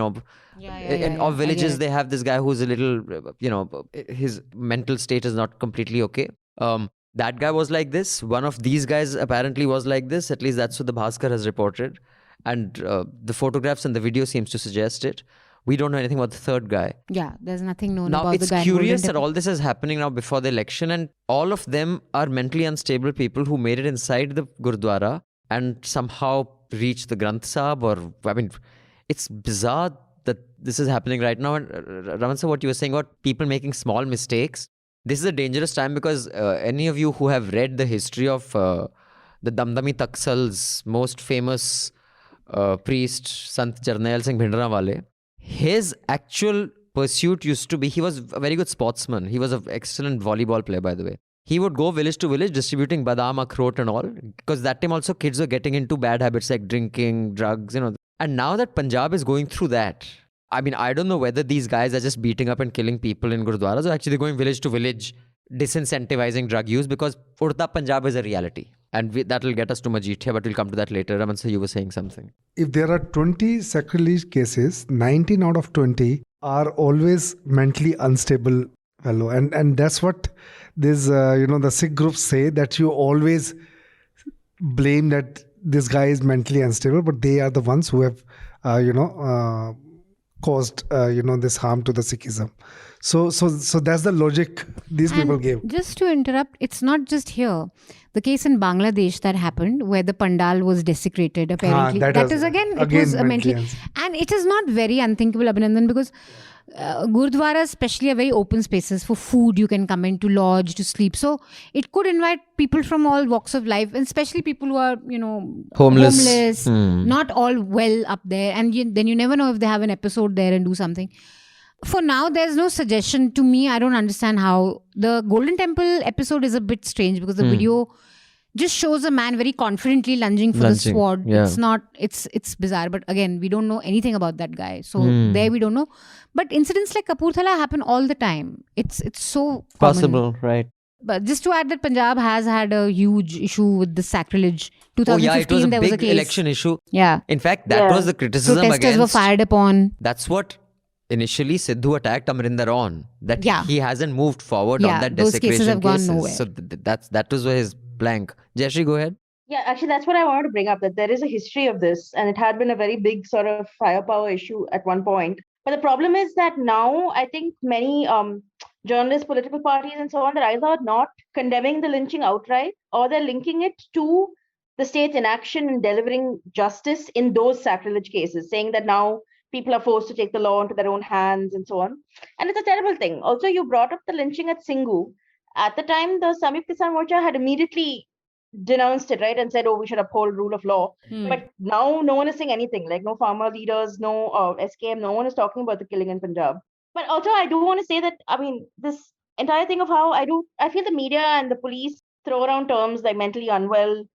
all villages they have this guy who's a little, his mental state is not completely okay. That guy was like this. One of these guys apparently was like this. At least that's what the Bhaskar has reported. And the photographs and the video seems to suggest it. We don't know anything about the third guy.
Yeah, there's nothing known
now,
about the guy.
Now, it's curious that all this is happening now before the election, and all of them are mentally unstable people who made it inside the Gurdwara and somehow reached the Granth Sahib. It's bizarre that this is happening right now. And Raman sir, what you were saying about people making small mistakes, this is a dangerous time because any of you who have read the history of the Damdami Taksal's most famous priest, Sant Jarnail Singh Bhindranwale, his actual pursuit used to be, he was a very good sportsman. He was an excellent volleyball player, by the way. He would go village to village distributing badam, akhrot and all, because that time also kids were getting into bad habits like drinking, drugs, And now that Punjab is going through that, I don't know whether these guys are just beating up and killing people in Gurdwaras or actually going village to village disincentivizing drug use, because Urta Punjab is a reality. And that will get us to Majithia, but we'll come to that later. Raman sir, you were saying something.
If there are 20 sacrilege cases, 19 out of 20 are always mentally unstable fellow. And that's what this, the Sikh groups say, that you always blame that this guy is mentally unstable, but they are the ones who have, caused, this harm to the Sikhism. So that's the logic these people gave.
Just to interrupt, it's not just here. The case in Bangladesh that happened where the pandal was desecrated, apparently. That is again it was a mentally... And it is not very unthinkable, Abhinandan, because Gurdwaras especially are very open spaces for food. You can come in to lodge, to sleep. So it could invite people from all walks of life, and especially people who are, homeless, not all well up there. And then you never know if they have an episode there and do something. For now, there's no suggestion to me. I don't understand how the Golden Temple episode is a bit strange because the video just shows a man very confidently lunging for the sword.
Yeah.
It's not. It's bizarre. But again, we don't know anything about that guy. So there we don't know. But incidents like Kapurthala happen all the time. It's so common.
Possible, right?
But just to add that Punjab has had a huge issue with the sacrilege. 2015,
Oh yeah, it was a
there was a
big
case.
election issue.
Yeah.
In fact, that was the criticism
Protesters were
against.
fired upon.
That's what initially Sidhu attacked Amrinder on. That he hasn't moved forward on that
those
desecration
cases have gone nowhere.
So that was his blank. Jayashree, go ahead.
Yeah, actually, that's what I wanted to bring up, that there is a history of this, and it had been a very big sort of firepower issue at one point. But the problem is that now I think many journalists, political parties, and so on, they're either not condemning the lynching outright, or they're linking it to the state's inaction in delivering justice in those sacrilege cases, saying that now people are forced to take the law into their own hands and so on. And it's a terrible thing. Also, you brought up the lynching at Singhu. At the time, the Samyukt Kisan Morcha had immediately denounced it, right, and said, oh, we should uphold rule of law. But now no one is saying anything, like no farmer leaders, no SKM, no one is talking about the killing in Punjab. But also, I do want to say that, I mean, this entire thing of how I feel the media and the police throw around terms like mentally unwell,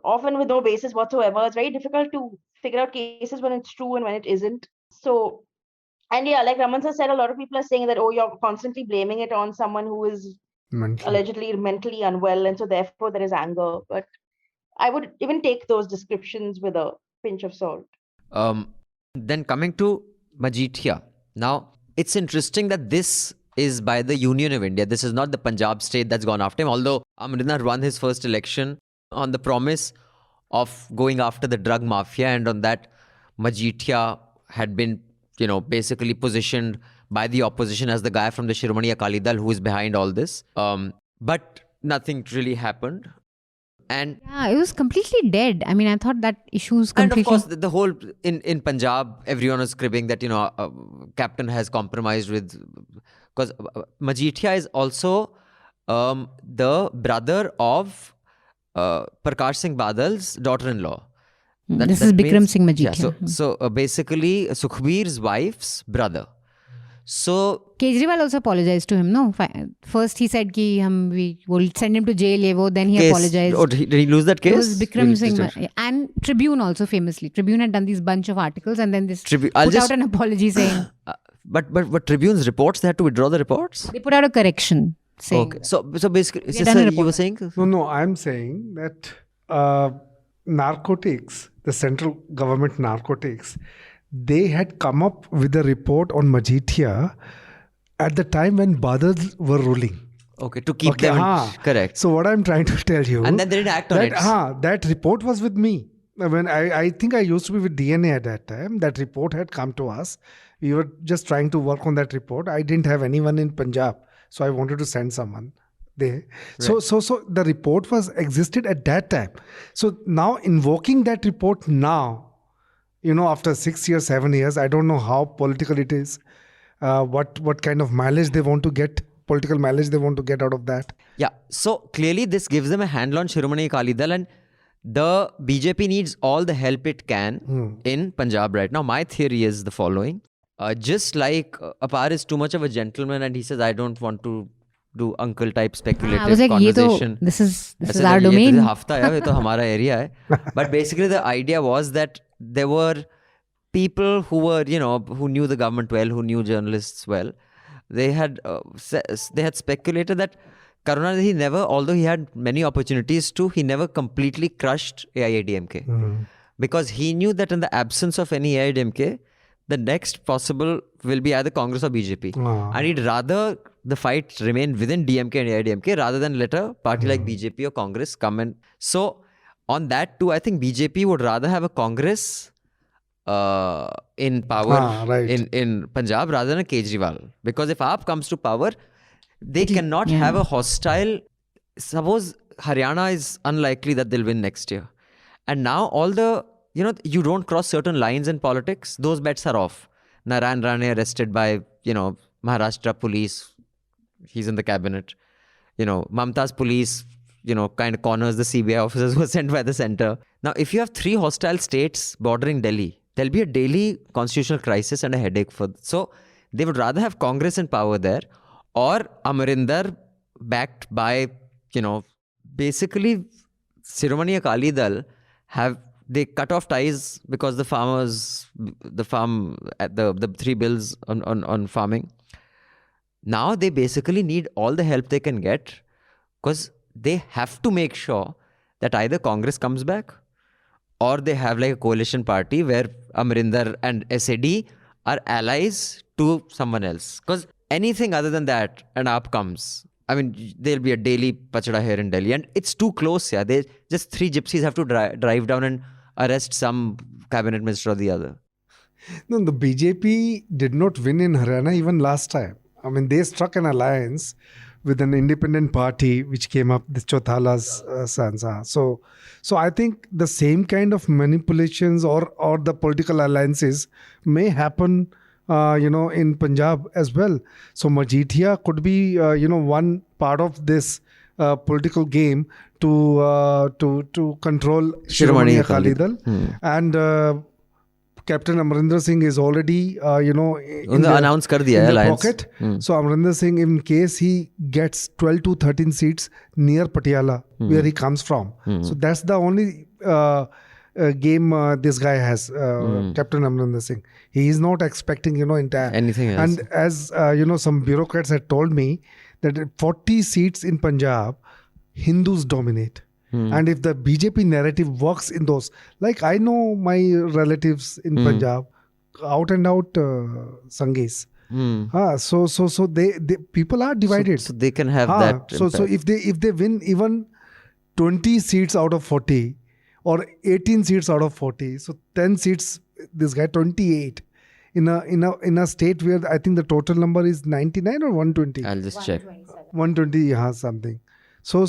often with no basis whatsoever. It's very difficult to figure out cases when it's true and when it isn't. So, and yeah, like Raman sir said, a lot of people are saying that, oh, you're constantly blaming it on someone who is allegedly mentally unwell, and so therefore there is anger. But I would even take those descriptions with a pinch of salt.
Then coming to Majithia. Now, it's interesting that this is by the Union of India. This is not the Punjab state that's gone after him, although Amrinder won his first election on the promise of going after the drug mafia, and on that Majithia had been, basically positioned by the opposition as the guy from the Shiromani Akali Dal who is behind all this. But nothing really happened. And
yeah, it was completely dead. I mean, I thought that issue was completely...
And of course, the whole... In Punjab, everyone was cribbing that, Captain has compromised with... Because Majithia is also the brother of Prakash Singh Badal's daughter-in-law.
This is Bikram Singh Majithia.
Yeah, so basically, Sukhbir's wife's brother. So
Kejriwal also apologized to him, no? First he said we will send him to jail, then he apologized.
Oh, did he lose that case?
It was Bikram Singh. And Tribune also famously. Tribune had done these bunch of articles and then this put out an apology saying...
But Tribune's reports, they had to withdraw the reports?
They put out a correction saying...
Okay, so basically, sir, you were saying?
No, I'm saying that narcotics, the central government narcotics, they had come up with a report on Majithia at the time when Badals were ruling.
Okay, to keep them correct.
So what I'm trying to tell you...
And then they didn't act on it.
That report was with me. When I think I used to be with DNA at that time. That report had come to us. We were just trying to work on that report. I didn't have anyone in Punjab. So I wanted to send someone there. Right. So the report existed at that time. So now invoking that report now, after 6 years, 7 years, I don't know how political it is, what kind of mileage they want to get, political mileage they want to get out of that.
Yeah, so clearly this gives them a handle on Shiromani Akali Dal, and the BJP needs all the help it can in Punjab right now. My theory is the following. Just like Apar is too much of a gentleman and he says, I don't want to do uncle type speculative conversation.
This is our domain.
This is Hafta, yeah, this is our area. But basically the idea was that there were people who were, who knew the government well, who knew journalists well. They had speculated that Karunanidhi never, although he had many opportunities to, he never completely crushed AIADMK. Because he knew that in the absence of any AIADMK, the next possible will be either Congress or BJP. And he'd rather the fight remain within DMK and AIADMK rather than let a party like BJP or Congress come in. So on that too, I think BJP would rather have a Congress in power in Punjab rather than a Kejriwal. Because if AAP comes to power, they cannot have a hostile... Suppose Haryana is unlikely that they'll win next year. And now all the... you don't cross certain lines in politics. Those bets are off. Narayan Rane arrested by, Maharashtra police. He's in the cabinet. Mamta's police, kind of corners the CBI officers who were sent by the center. Now, if you have 3 hostile states bordering Delhi, there'll be a daily constitutional crisis and a headache for... So, They would rather have Congress in power there, or Amarinder backed by, basically Shiromani Akali Dal they cut off ties because the three bills on farming. Now they basically need all the help they can get, because they have to make sure that either Congress comes back, or they have like a coalition party where Amarinder and SAD are allies to someone else. Because anything other than that, and AAP comes, I mean, there'll be a daily pachada here in Delhi, and it's too close. Yeah, they just three gypsies have to drive down and arrest some cabinet minister or the other.
No, the BJP did not win in Haryana even last time. I mean, they struck an alliance with an independent party which came up, this Chautala's Sansa. So I think the same kind of manipulations or the political alliances may happen, in Punjab as well. So Majithia could be, one part of this political game to control Shiromani Akali Dal. And Captain Amarinder Singh is already, in the pocket. So Amarinder Singh, in case he gets 12 to 13 seats near Patiala, where he comes from. So that's the only game this guy has, Captain Amarinder Singh. He is not expecting, entire
anything else.
And as, some bureaucrats had told me that 40 seats in Punjab, Hindus dominate. And if the BJP narrative works in those, like I know my relatives in Punjab, out and out Sanghis. So they people are divided.
So they can have that.
So if they win even 20 seats out of 40 or 18 seats out of 40, so 10 seats, this guy 28 in a state where I think the total number is 99 or 120.
I'll just check.
120, something. So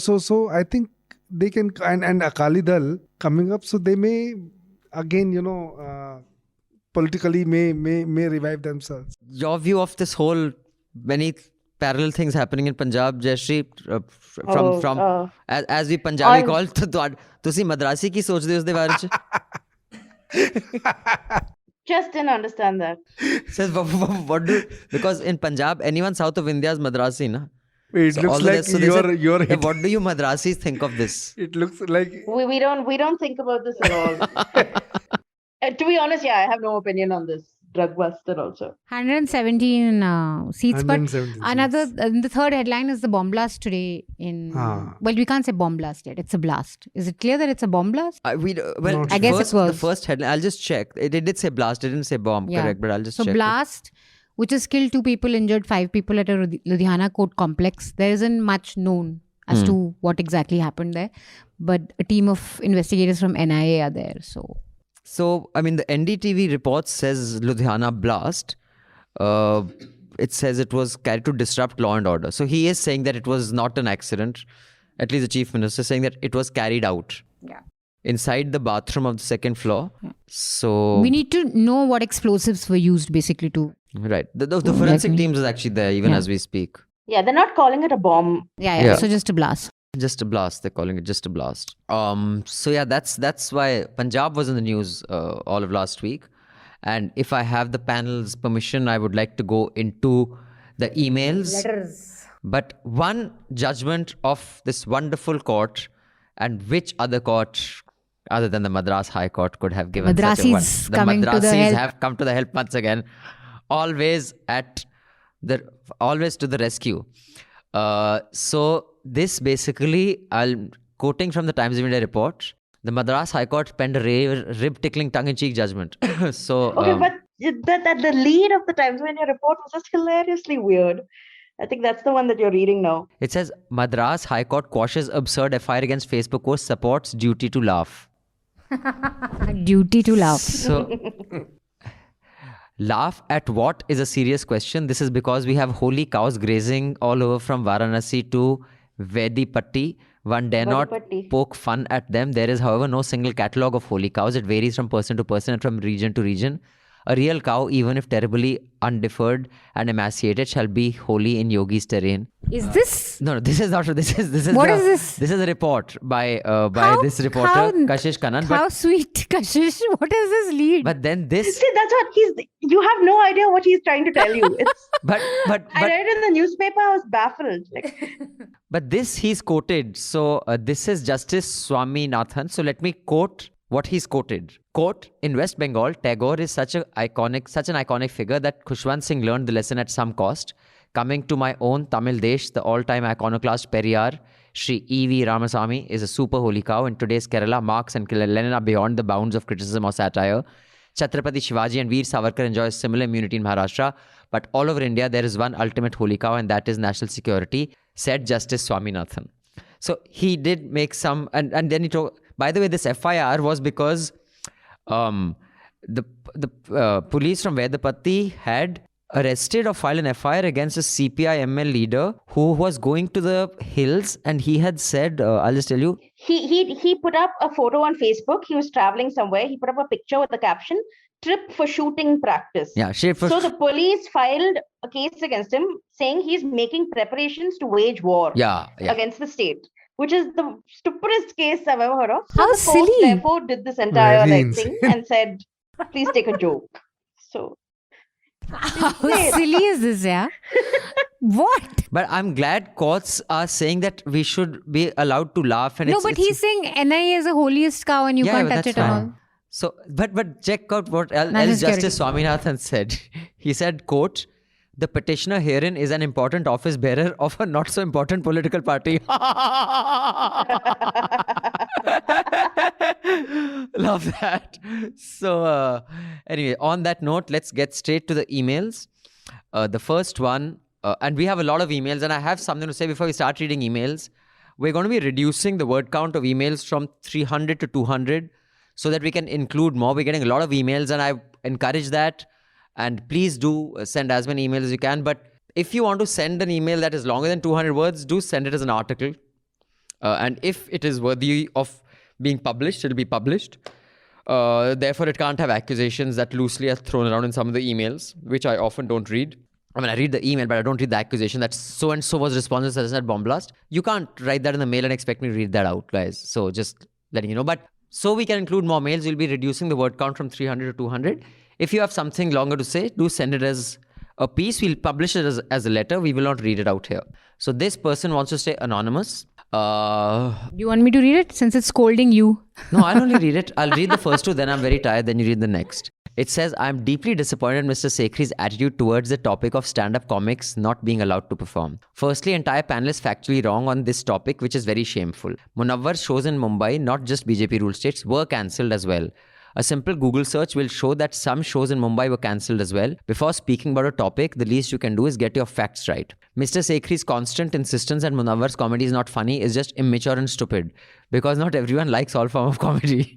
I think they can, and Akali Dal coming up, so they may again, politically may revive themselves.
Your view of this whole many parallel things happening in Punjab, Jayashree, as we Punjabi call, तुसी मद्रासी की सोच दे उसदे बारे च?
Just didn't understand that.
Says because in Punjab anyone south of India is Madrasi, na?
It looks like you're
what do you Madrasis think of this?
It looks like
We don't think about this at all. To be honest, I have no opinion on this drug buster also.
117 seats,
117
but another the third headline is the bomb blast today in. Well, we can't say bomb blast yet. It's a blast. Is it clear that it's a bomb blast?
I
guess it was.
The first headline. I'll just check. It did say blast. It didn't say bomb.
Yeah.
Correct, but I'll just check.
So blast, which has killed 2 people, injured 5 people at a Ludhiana court complex. There isn't much known as to what exactly happened there, but a team of investigators from NIA are there. So
I mean, the NDTV report says Ludhiana blast. It says it was carried to disrupt law and order. So he is saying that it was not an accident. At least the chief minister is saying that it was carried out.
Yeah.
Inside the bathroom of the second floor. Yeah. So
we need to know what explosives were used basically to.
Right. The forensic teams is actually there even as we speak.
Yeah, they're not calling it a bomb.
Yeah. So just a blast.
Just a blast. They're calling it just a blast. So yeah, that's why Punjab was in the news all of last week. And if I have the panel's permission, I would like to go into the emails.
Letters.
But one judgment of this wonderful court, and which other court other than the Madras High Court could have given such a one. The Madrasis have come to the help once again. Always to the rescue. So this basically, I'm quoting from the Times of India report, the Madras High Court penned a rib-tickling tongue-in-cheek judgment. So
but the lead of the Times of India report was just hilariously weird. I think that's the one that you're reading now.
It says, Madras High Court quashes absurd FIR against Facebook post, supports duty to laugh.
Duty to laugh.
So, laugh at what is a serious question. This is because we have holy cows grazing all over from Varanasi to Vedipatti. One dare not poke fun at them. There is, however, no single catalogue of holy cows. It varies from person to person and from region to region. A real cow, even if terribly undeferred and emaciated, shall be holy in yogi's terrain.
Is this?
No, this is not true. This is
What is this?
This is a report by this reporter Kashish Kannan.
How sweet, Kashish. What is this lead?
But then this.
See, that's what you have no idea what he's trying to tell you. It's
But
I read it in the newspaper, I was baffled.
But this he's quoted. So this is Justice Swaminathan. So let me quote what he's quoted. Quote, in West Bengal, Tagore is such an iconic figure that Khushwant Singh learned the lesson at some cost. Coming to my own Tamil Desh, the all-time iconoclast Periyar, Sri E.V. Ramasamy is a super holy cow. In today's Kerala, Marx and Lenin are beyond the bounds of criticism or satire. Chhatrapati Shivaji and Veer Savarkar enjoy similar immunity in Maharashtra. But all over India, there is one ultimate holy cow, and that is national security, said Justice Swaminathan. So he did make some, and then he told, by the way, this FIR was because the police from Vedapatti had arrested or filed an FIR against a CPI ML leader who was going to the hills, and he had said, I'll just tell you.
He put up a photo on Facebook. He was traveling somewhere. He put up a picture with the caption, "Trip for shooting practice."
Yeah,
so the police filed a case against him saying he's making preparations to wage war against the state, which is the stupidest case I've ever heard of. So
How
the court
silly.
therefore did this entire
Very
thing and said, please take a joke. So
How silly is this, yeah? What?
But I'm glad courts are saying that we should be allowed to laugh. And
No, but he's saying NIA is the holiest cow and you can't touch it at all.
So, but check out what else
Security.
Justice Swaminathan said. He said, quote, the petitioner herein is an important office bearer of a not so important political party. Love that. So anyway, on that note, let's get straight to the emails. The first one, and we have a lot of emails, and I have something to say before we start reading emails. We're going to be reducing the word count of emails from 300 to 200 so that we can include more. We're getting a lot of emails, and I encourage that. And please do send as many emails as you can. But if you want to send an email that is longer than 200 words, do send it as an article. And if it is worthy of being published, it'll be published. Therefore, it can't have accusations that loosely are thrown around in some of the emails, which I often don't read. I mean, I read the email, but I don't read the accusation that so-and-so was responsible for that bomb blast. You can't write that in the mail and expect me to read that out, guys. So just letting you know. But so we can include more mails, we'll be reducing the word count from 300 to 200. If you have something longer to say, do send it as a piece. We'll publish it as a letter. We will not read it out here. So this person wants to stay anonymous.
You want me to read it since it's scolding you?
No, I'll only read it. I'll read the first two, then I'm very tired, then you read the next. It says, I'm deeply disappointed in Mr. Sekhri's attitude towards the topic of stand-up comics not being allowed to perform. Firstly, entire panel is factually wrong on this topic, which is very shameful. Munawwar's shows in Mumbai, not just BJP ruled states, were cancelled as well. A simple Google search will show that some shows in Mumbai were cancelled as well. Before speaking about a topic, the least you can do is get your facts right. Mr. Sekhri's constant insistence that Munawwar's comedy is not funny is just immature and stupid. Because not everyone likes all form of comedy.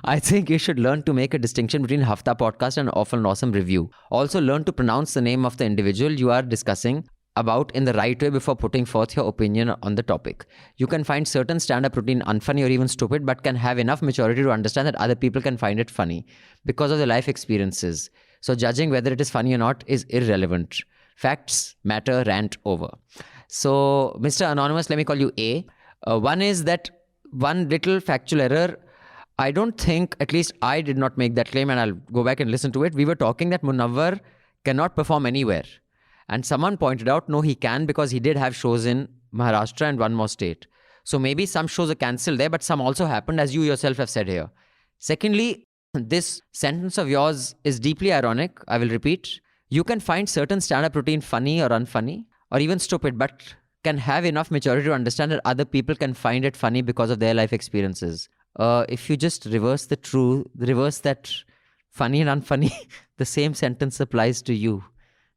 I think you should learn to make a distinction between Hafta podcast and Awful and Awesome Review. Also learn to pronounce the name of the individual you are discussing about in the right way before putting forth your opinion on the topic. You can find certain stand-up routine unfunny or even stupid, but can have enough maturity to understand that other people can find it funny because of their life experiences. So judging whether it is funny or not is irrelevant. Facts matter, rant over. So Mr. Anonymous, let me call you A. One is that one little factual error. I don't think, at least I did not make that claim, and I'll go back and listen to it. We were talking that Munawwar cannot perform anywhere. And someone pointed out, no, he can, because he did have shows in Maharashtra and one more state. So maybe some shows are cancelled there, but some also happened, as you yourself have said here. Secondly, this sentence of yours is deeply ironic. I will repeat. You can find certain stand-up routine funny or unfunny or even stupid, but can have enough maturity to understand that other people can find it funny because of their life experiences. If you just reverse that funny and unfunny, the same sentence applies to you.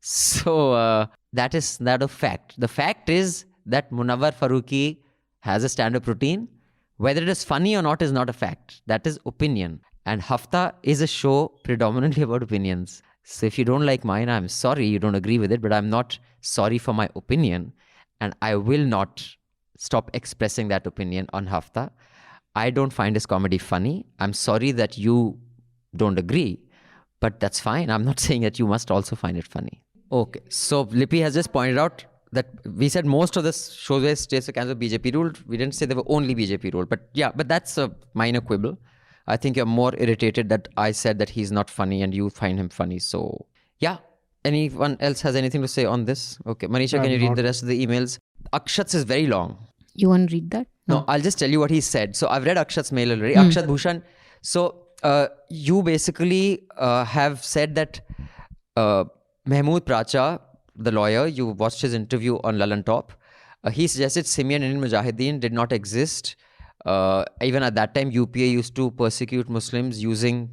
So that is not a fact. The fact is that Munawwar Farooqi has a stand-up routine. Whether it is funny or not is not a fact. That is opinion. And Hafta is a show predominantly about opinions. So if you don't like mine, I'm sorry you don't agree with it, but I'm not sorry for my opinion. And I will not stop expressing that opinion on Hafta. I don't find his comedy funny. I'm sorry that you don't agree. But that's fine. I'm not saying that you must also find it funny. Okay. So Lippy has just pointed out that we said most of the shows where states were cancelled BJP ruled. We didn't say they were only BJP ruled. But yeah, but that's a minor quibble. I think you're more irritated that I said that he's not funny and you find him funny. So yeah. Anyone else has anything to say on this? Okay. Manisha, can you read the rest of the emails? Akshat's is very long.
You want to read that?
No, I'll just tell you what he said. So I've read Akshat's mail already. Akshat Bhushan. So you basically have said that Mahmood Pracha, the lawyer, you watched his interview on Lalan Top. He suggested Simian Indian Mujahideen did not exist. Even at that time, UPA used to persecute Muslims using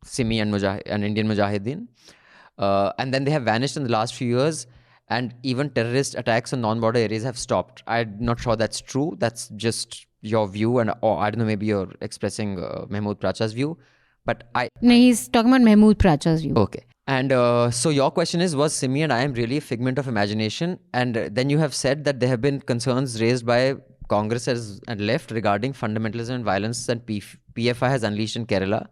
Simi and Indian Mujahideen. And then they have vanished in the last few years. And even terrorist attacks on non-border areas have stopped. I'm not sure that's true. That's just your view. Or I don't know, maybe you're expressing Mahmood Pracha's view. But
No, he's talking about Mahmood Pracha's view.
Okay. And so your question is, was Simi and I am really a figment of imagination? And then you have said that there have been concerns raised by Congress and left regarding fundamentalism and violence that PFI has unleashed in Kerala.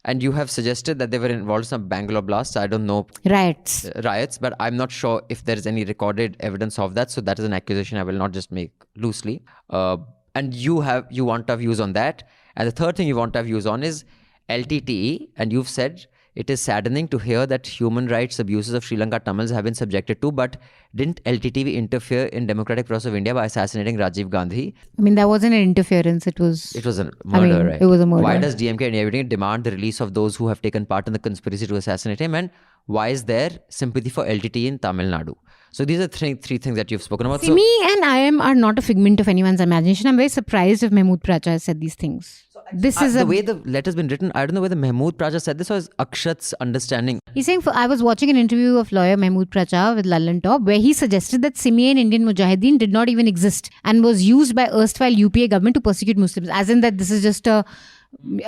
And you have suggested that they were involved in some Bangalore blasts. I don't know. Riots, but I'm not sure if there is any recorded evidence of that. So that is an accusation I will not just make loosely. And you want to have views on that. And the third thing you want to have views on is LTTE. And you've said it is saddening to hear that human rights abuses of Sri Lanka Tamils have been subjected to, but didn't LTTE interfere in democratic process of India by assassinating Rajiv Gandhi?
I mean, that wasn't an interference. It was
a murder, right?
It was a murder.
Why does DMK and everything demand the release of those who have taken part in the conspiracy to assassinate him? And why is there sympathy for LTTE in Tamil Nadu? So these are three things that you've spoken about.
Simi and I are not a figment of anyone's imagination. I'm very surprised if Mahmood Pracha has said these things.
The way the letter's been written, I don't know whether Mahmood Pracha said this or is Akshat's understanding.
He's saying, I was watching an interview of lawyer Mahmood Pracha with Lalan Top, where he suggested that Simi and Indian Mujahideen did not even exist and was used by erstwhile UPA government to persecute Muslims. As in that this is just a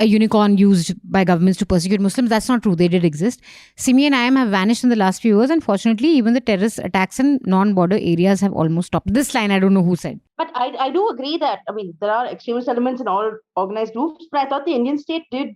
unicorn used by governments to persecute Muslims. That's not true. They did exist. Simi and IM have vanished in the last few years. And fortunately, even the terrorist attacks in non-border areas have almost stopped. This line, I don't know who said.
But I do agree that, there are extremist elements in all organized groups, but I thought the Indian state did,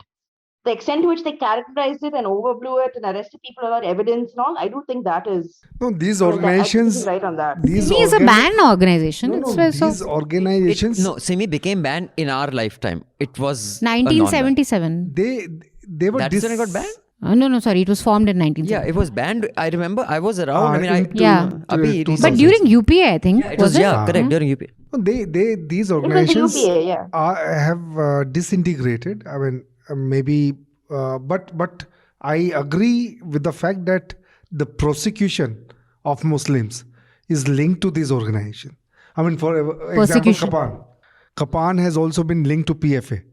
the extent to which they characterized it and overblew it and arrested people without evidence and all, I do think that is...
No, these organizations...
right on that.
Simi is a banned organization.
These organizations...
Simi became banned in our lifetime. It was...
1977.
They were...
That's when it got banned?
No, sorry. It was formed in 1977.
Yeah, it was banned. I remember I was around.
But during UPA, I think.
Yeah, it was correct. During UPA.
These organizations
UPA,
have disintegrated. I mean, maybe... but I agree with the fact that the prosecution of Muslims is linked to these organizations. I mean, for example, Kapan has also been linked to PFA.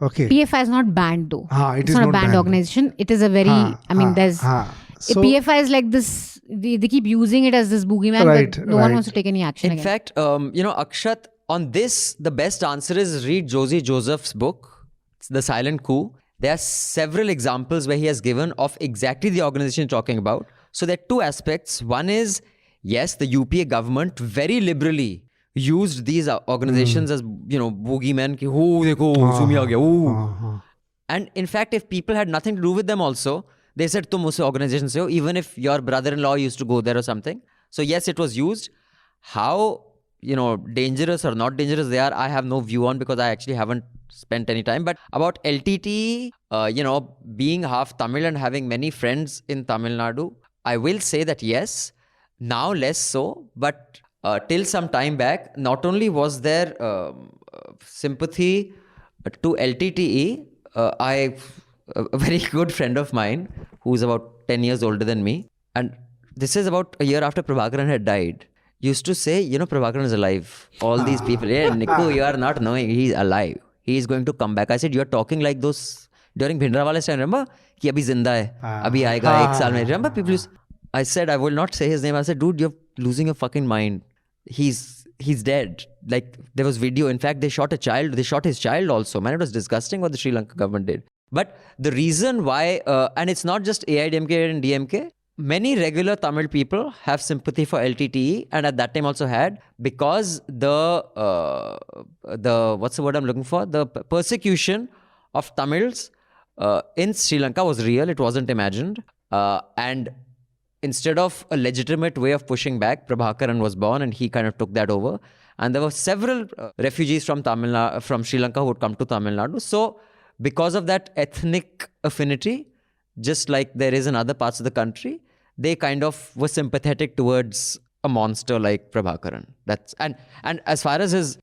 Okay.
PFI is not banned though.
It's
not a banned organization. It is a very, there's...
So,
PFI is like this, they keep using it as this boogeyman, but no one wants to take any action
In fact, Akshat, on this, the best answer is read Josie Joseph's book, The Silent Coup. There are several examples where he has given of exactly the organization you're talking about. So there are two aspects. One is, yes, the UPA government very liberally used these organizations as, boogeymen. And in fact, if people had nothing to do with them also, they said, tum usse organization se ho, even if your brother-in-law used to go there or something. So yes, it was used. How, dangerous or not dangerous they are, I have no view on because I actually haven't spent any time. But about LTT, being half Tamil and having many friends in Tamil Nadu, I will say that yes, now less so, but till some time back, not only was there sympathy to LTTE, a very good friend of mine who's about 10 years older than me, and this is about a year after Prabhakaran had died, used to say, Prabhakaran is alive. All these people, Niku, you are not knowing, he's alive. He is going to come back. I said, you're talking like those during Bhindranwale's time, remember? Ki abhi zinda hai, abhi aayega, ek saal mein. Remember people used, I said, I will not say his name. I said, dude, you're losing your fucking mind. He's dead. Like, there was video. In fact, they shot a child. They shot his child also. Man, it was disgusting what the Sri Lanka government did. But the reason why, and it's not just AIDMK and DMK, many regular Tamil people have sympathy for LTTE, and at that time also had, because the what's the word I'm looking for? The persecution of Tamils in Sri Lanka was real. It wasn't imagined. And instead of a legitimate way of pushing back, Prabhakaran was born and he kind of took that over. And there were several refugees from Sri Lanka who would come to Tamil Nadu. So because of that ethnic affinity, just like there is in other parts of the country, they kind of were sympathetic towards a monster like Prabhakaran. And as far as his,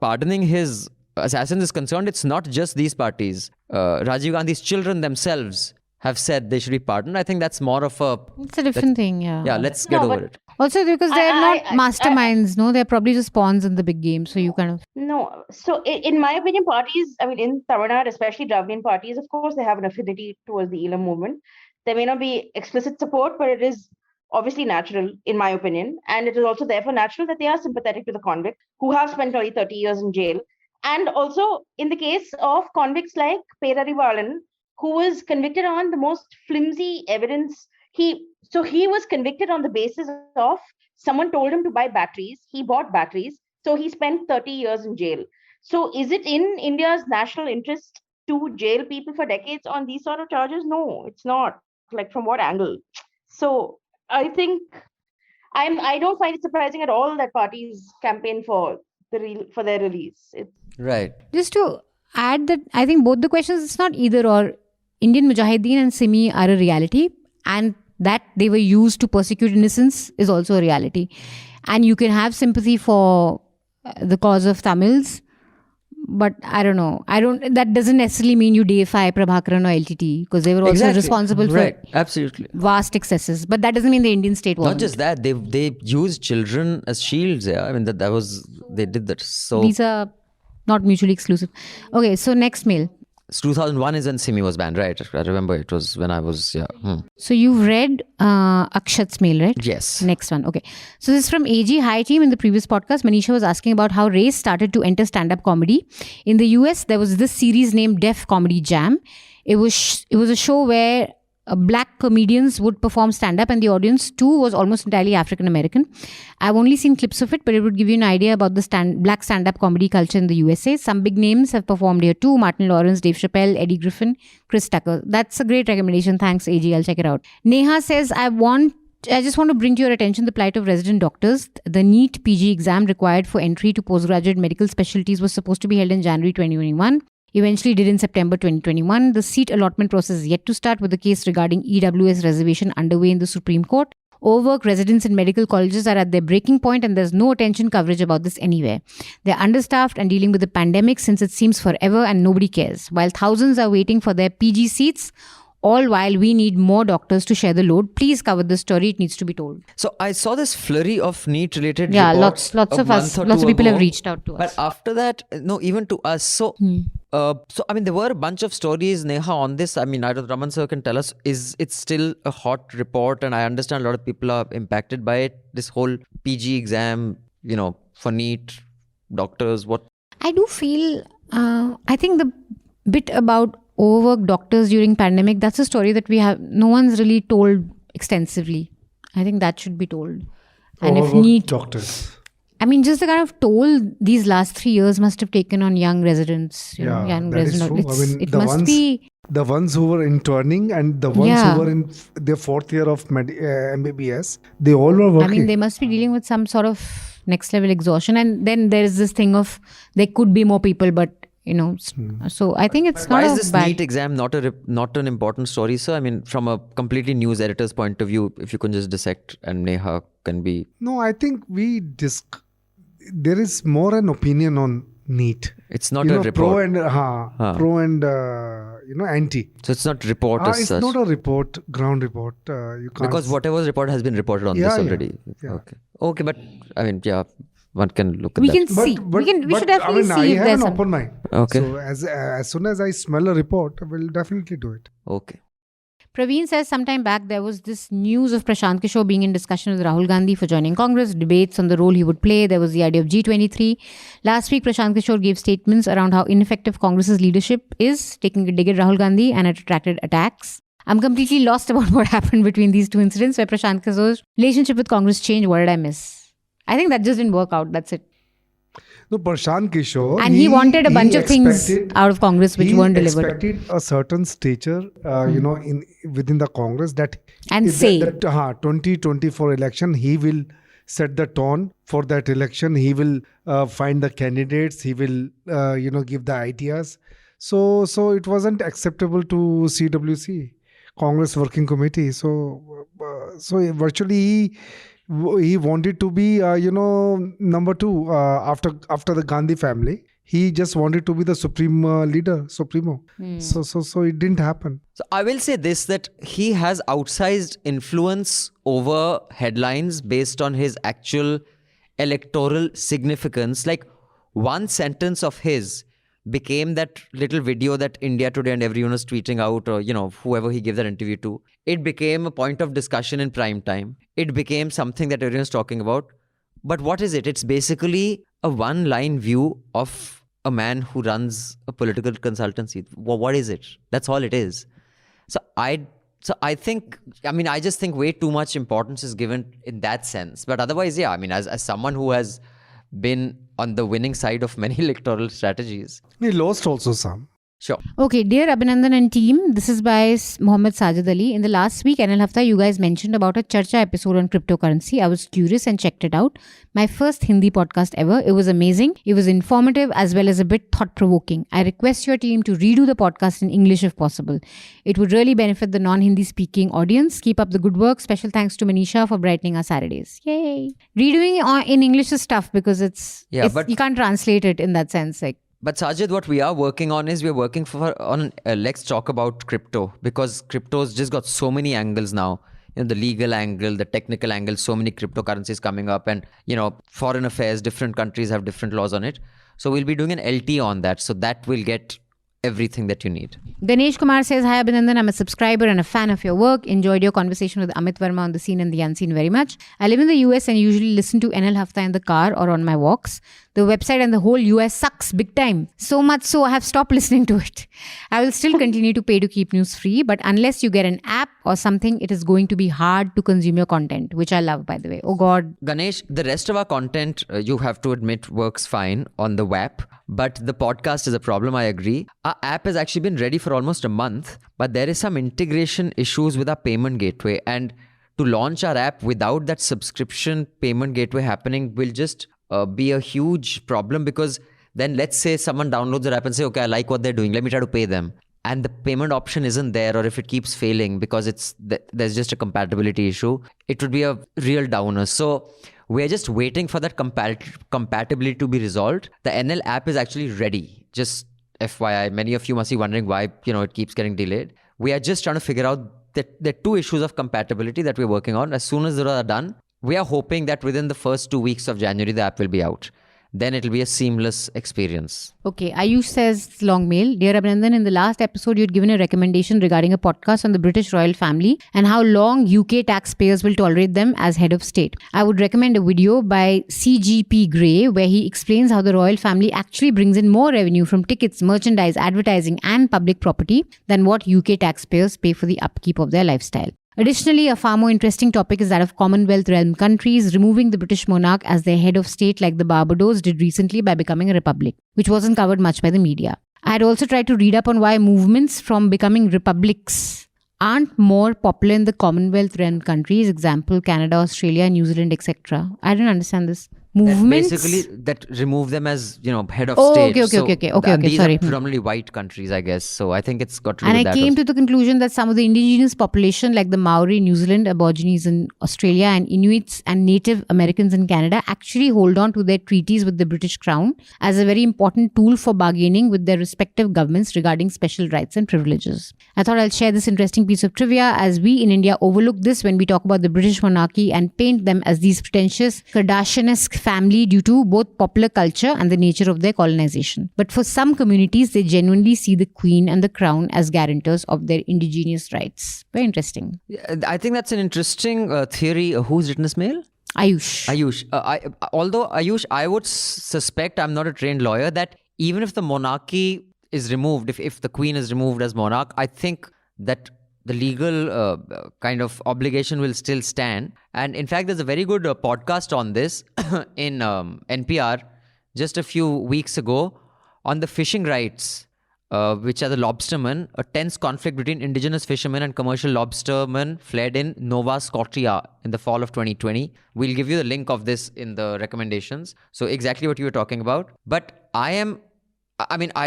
pardoning his assassins is concerned, it's not just these parties. Rajiv Gandhi's children themselves have said they should be pardoned. I think that's more of a...
It's a different thing, yeah.
Yeah, let's get over it.
Also, because they're not masterminds, no? They're probably just pawns in the big game. So you kind of...
No. So in my opinion, parties, in Tamil Nadu, especially Dravidian parties, of course, they have an affinity towards the Elam movement. There may not be explicit support, but it is obviously natural, in my opinion. And it is also therefore natural that they are sympathetic to the convict who have spent nearly 30 years in jail. And also, in the case of convicts like Perarivalan, who was convicted on the most flimsy evidence. He was convicted on the basis of someone told him to buy batteries. He bought batteries. So he spent 30 years in jail. So is it in India's national interest to jail people for decades on these sort of charges? No, it's not. Like, from what angle? So I think I don't find it surprising at all that parties campaign for their release.
Right.
Just to add that, I think both the questions, it's not either or. Indian Mujahideen and Simi are a reality, and that they were used to persecute innocents is also a reality. And you can have sympathy for the cause of Tamils, but I don't know. That doesn't necessarily mean you deify Prabhakaran or LTT, because they were also responsible for
absolutely
vast excesses. But that doesn't mean the Indian state wasn't.
Not just that, they used children as shields. Yeah, they did that. So
these are not mutually exclusive. Okay, so next mail.
2001 is when Simi was banned, right? I remember it was when I was,
So you've read Akshat's mail, right?
Yes.
Next one. Okay. So this is from AG. Hi team. In the previous podcast, Manisha was asking about how race started to enter stand-up comedy. In the US, there was this series named Def Comedy Jam. It was a show where black comedians would perform stand-up, and the audience too was almost entirely African-American. I've only seen clips of it, but it would give you an idea about the black stand-up comedy culture in the USA. Some big names have performed here too: Martin Lawrence, Dave Chappelle, Eddie Griffin, Chris Tucker. That's a great recommendation. Thanks, AG. I'll check it out. Neha says, I just want to bring to your attention the plight of resident doctors. The NEET PG exam required for entry to postgraduate medical specialties was supposed to be held in January 2021. Eventually did in September 2021. The seat allotment process is yet to start, with the case regarding EWS reservation underway in the Supreme Court. Overworked residents in medical colleges are at their breaking point, and there's no attention coverage about this anywhere. They're understaffed and dealing with the pandemic since it seems forever, and nobody cares. While thousands are waiting for their PG seats, all while we need more doctors to share the load. Please cover this story. It needs to be told.
So I saw this flurry of NEET-related
reports. Lots of people have reached out to
But
us.
after that, no, even to us. So, there were a bunch of stories, Neha, on this. Either Raman sir can tell us, is it still a hot report? And I understand a lot of people are impacted by it. This whole PG exam, for NEET, doctors, what?
I do feel, I think the bit about overworked doctors during pandemic, that's a story that no one's really told extensively. I think that should be told. And if NEET
doctors,
just the kind of toll these last 3 years must have taken on young residents.
That is true. The ones who were interning and the ones who were in their fourth year of MBBS, they all were working.
They must be dealing with some sort of next level exhaustion. And then there is this thing of there could be more people, but so I think it's not.
Why is this NEET exam not an important story, sir? From a completely news editor's point of view, if you can just dissect, and Neha can be.
No, I think there is more an opinion on NEET.
It's not a report.
Pro and anti.
So it's not report as
such. It's not a report, ground report. You can't.
Because whatever's report has been reported on this already.
Yeah.
Okay, but one can look at
we
that.
Can see. We should definitely see if
I have
there's
an open mind.
Okay.
So as soon as I smell a report, I will definitely do it.
Okay.
Praveen says sometime back there was this news of Prashant Kishore being in discussion with Rahul Gandhi for joining Congress, debates on the role he would play. There was the idea of G23. Last week, Prashant Kishore gave statements around how ineffective Congress's leadership is, taking a dig at Rahul Gandhi, and it attracted attacks. I'm completely lost about what happened between these two incidents where Prashant Kishore's relationship with Congress changed. What did I miss? I think that just didn't work out. That's it.
No, Prashant Kishore.
And he wanted a bunch of things out of Congress which weren't delivered.
He expected a certain stature, within the Congress that...
And say.
That 2024 election, he will set the tone for that election. He will find the candidates. He will, give the ideas. So it wasn't acceptable to CWC, Congress Working Committee. So virtually he wanted to be, number two after the Gandhi family. He just wanted to be the supremo. So it didn't happen.
So I will say this, that he has outsized influence over headlines based on his actual electoral significance. Like one sentence of his became that little video that India Today and everyone was tweeting out, or, whoever he gave that interview to. It became a point of discussion in prime time. It became something that everyone's talking about. But what is it? It's basically a one-line view of a man who runs a political consultancy. What is it? That's all it is. So I just think way too much importance is given in that sense. But otherwise, yeah, as someone who has been on the winning side of many electoral strategies.
He lost also some.
Sure.
Okay, dear Abhinandan and team, this is by Mohammed Sajid Ali. In the last week, NL Hafta, you guys mentioned about a Charcha episode on cryptocurrency. I was curious and checked it out. My first Hindi podcast ever. It was amazing. It was informative as well as a bit thought-provoking. I request your team to redo the podcast in English if possible. It would really benefit the non-Hindi speaking audience. Keep up the good work. Special thanks to Manisha for brightening our Saturdays. Yay! Redoing in English is tough because but you can't translate it in that sense.
But Sajid, what we are working on is we're working on let's talk about crypto, because crypto's just got so many angles now. The legal angle, the technical angle, so many cryptocurrencies coming up, and foreign affairs, different countries have different laws on it. So we'll be doing an LT on that, so that will get everything that you need.
Ganesh Kumar says, hi Abhinandan, I'm a subscriber and a fan of your work. Enjoyed your conversation with Amit Verma on the seen and the unseen very much. I live in the US and usually listen to NL Hafta in the car or on my walks. The website and the whole US sucks big time. So much so I have stopped listening to it. I will still continue to pay to keep news free, but unless you get an app or something, it is going to be hard to consume your content, which I love, by the way. Oh God.
Ganesh, the rest of our content, you have to admit, works fine on the web. But the podcast is a problem, I agree. Our app has actually been ready for almost a month, but there is some integration issues with our payment gateway. And to launch our app without that subscription payment gateway happening will just be a huge problem, because then let's say someone downloads the app and say, okay, I like what they're doing, let me try to pay them. And the payment option isn't there, or if it keeps failing because there's just a compatibility issue, it would be a real downer. So we're just waiting for that compatibility to be resolved. The NL app is actually ready. Just FYI, many of you must be wondering why it keeps getting delayed. We are just trying to figure out that there are two issues of compatibility that we're working on. As soon as those are done, we are hoping that within the first 2 weeks of January, the app will be out. Then it'll be a seamless experience.
Okay, Ayush says, long mail. Dear Abhinandan, in the last episode, you'd given a recommendation regarding a podcast on the British royal family and how long UK taxpayers will tolerate them as head of state. I would recommend a video by CGP Grey where he explains how the royal family actually brings in more revenue from tickets, merchandise, advertising and public property than what UK taxpayers pay for the upkeep of their lifestyle. Additionally, a far more interesting topic is that of Commonwealth realm countries removing the British monarch as their head of state, like the Barbados did recently by becoming a republic, which wasn't covered much by the media. I had also tried to read up on why movements from becoming republics aren't more popular in the Commonwealth realm countries, example Canada, Australia, New Zealand, etc. I didn't understand this. Movements?
Basically, that remove them as, head of
Okay,
state.
sorry.
These are predominantly white countries, I guess. So I think it's got to do with that.
And I came to the conclusion that some of the indigenous population, like the Maori, New Zealand, Aborigines in Australia, and Inuits and Native Americans in Canada, actually hold on to their treaties with the British Crown as a very important tool for bargaining with their respective governments regarding special rights and privileges. I thought I'll share this interesting piece of trivia, as we in India overlook this when we talk about the British monarchy and paint them as these pretentious, Kardashian-esque family due to both popular culture and the nature of their colonization. But for some communities, they genuinely see the Queen and the Crown as guarantors of their indigenous rights. Very interesting.
I think that's an interesting theory. Who's written this mail?
Ayush.
Although Ayush, I would suspect, I'm not a trained lawyer, that even if the monarchy is removed, if the Queen is removed as monarch, I think that the legal kind of obligation will still stand. And in fact, there's a very good podcast on this in NPR just a few weeks ago on the fishing rights, which are the lobstermen. A tense conflict between indigenous fishermen and commercial lobstermen flared in Nova Scotia in the fall of 2020. We'll give you the link of this in the recommendations. So exactly what you were talking about. But I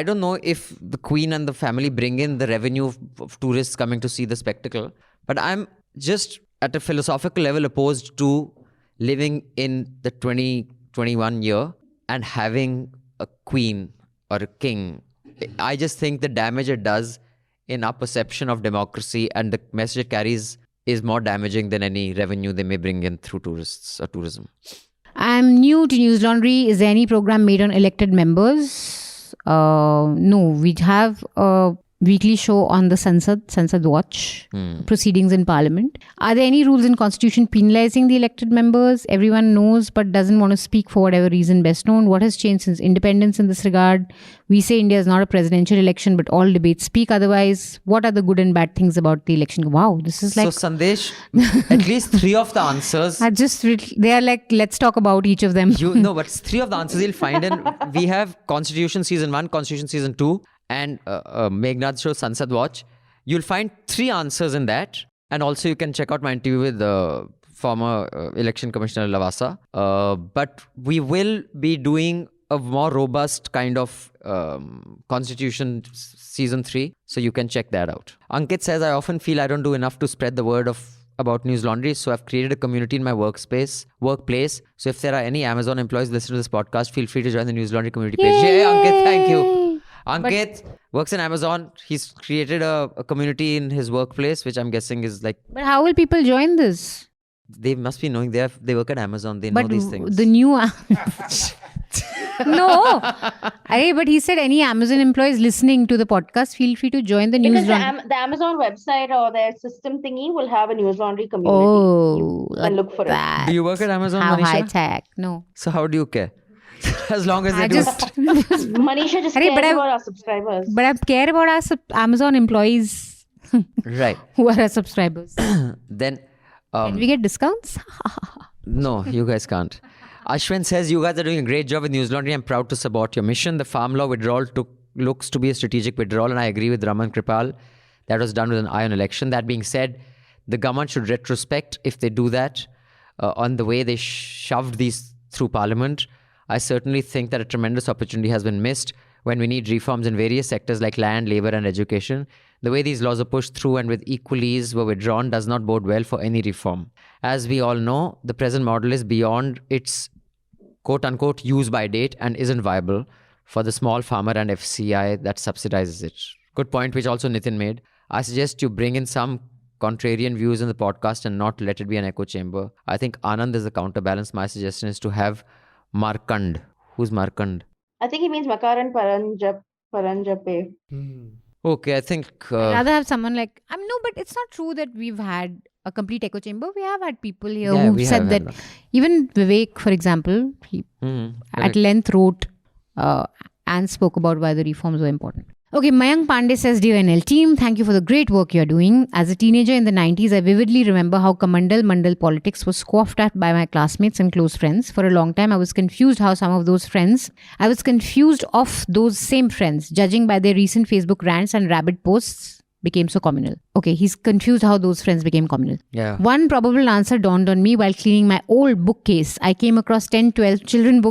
don't know if the Queen and the family bring in the revenue of tourists coming to see the spectacle, but I'm just at a philosophical level opposed to living in the 2021 year and having a queen or a king. I just think the damage it does in our perception of democracy and the message it carries is more damaging than any revenue they may bring in through tourists or tourism.
I'm new to News Laundry. Is there any program made on elected members? No, we have a weekly show on the Sansad Watch, proceedings in Parliament. Are there any rules in Constitution penalizing the elected members? Everyone knows but doesn't want to speak for whatever reason best known. What has changed since independence in this regard? We say India is not a presidential election, but all debates speak otherwise. What are the good and bad things about the election? Wow, this is like...
So Sandesh, at least 3 of the answers...
they are like, let's talk about each of them.
But 3 of the answers you'll find in... We have Constitution Season 1, Constitution Season 2, and Meghnad's show Sansad Watch. You'll find 3 answers in that. And also you can check out my interview with the former election commissioner Lavasa. But we will be doing a more robust kind of Constitution Season 3. So you can check that out. Ankit says, I often feel I don't do enough to spread the word about News Laundry. So I've created a community in my workplace. So if there are any Amazon employees listening to this podcast, feel free to join the News Laundry community page. Yay, Ankit, thank you. Ankit works in Amazon. He's created a community in his workplace, which I'm guessing is like...
But how will people join this?
They must be knowing they work at Amazon. They know these things.
The new... No. But he said any Amazon employees listening to the podcast, feel free to join the News Laundry.
The Amazon website or their system thingy will have a News Laundry community.
Oh,
you can look for it.
Do you work at Amazon,
How
Manisha?
high tech? No.
So how do you care? As long as they do.
Manisha just cares about our subscribers.
But I care about our Amazon employees.
Right.
Who are our subscribers.
Then...
Can we get discounts?
No, you guys can't. Ashwin says, you guys are doing a great job with News Laundry. I'm proud to support your mission. The farm law withdrawal looks to be a strategic withdrawal, and I agree with Raman Kirpal. That was done with an eye on election. That being said, the government should retrospect if they do that on the way they shoved these through Parliament. I certainly think that a tremendous opportunity has been missed when we need reforms in various sectors like land, labour and education. The way these laws are pushed through and with equal ease were withdrawn does not bode well for any reform. As we all know, the present model is beyond its quote-unquote use-by date and isn't viable for the small farmer and FCI that subsidizes it. Good point, which also Nitin made. I suggest you bring in some contrarian views in the podcast and not let it be an echo chamber. I think Anand is the counterbalance. My suggestion is to have Markand. Who's Markand?
I think he means Makaran Paranjape.
Okay, I think...
I'd rather have someone like... no, but it's not true that we've had a complete echo chamber. We have had people here who said that... Even Vivek, for example, he at length wrote and spoke about why the reforms were important. Okay, Mayank Pande says, Dear NL team, thank you for the great work you're doing. As a teenager in the 90s, I vividly remember how Mandal politics was scoffed at by my classmates and close friends. For a long time, I was confused of those same friends, judging by their recent Facebook rants and rabid posts, became so communal. Okay, he's confused how those friends became communal.
Yeah.
One probable answer dawned on me while cleaning my old bookcase. I came across 10-12 children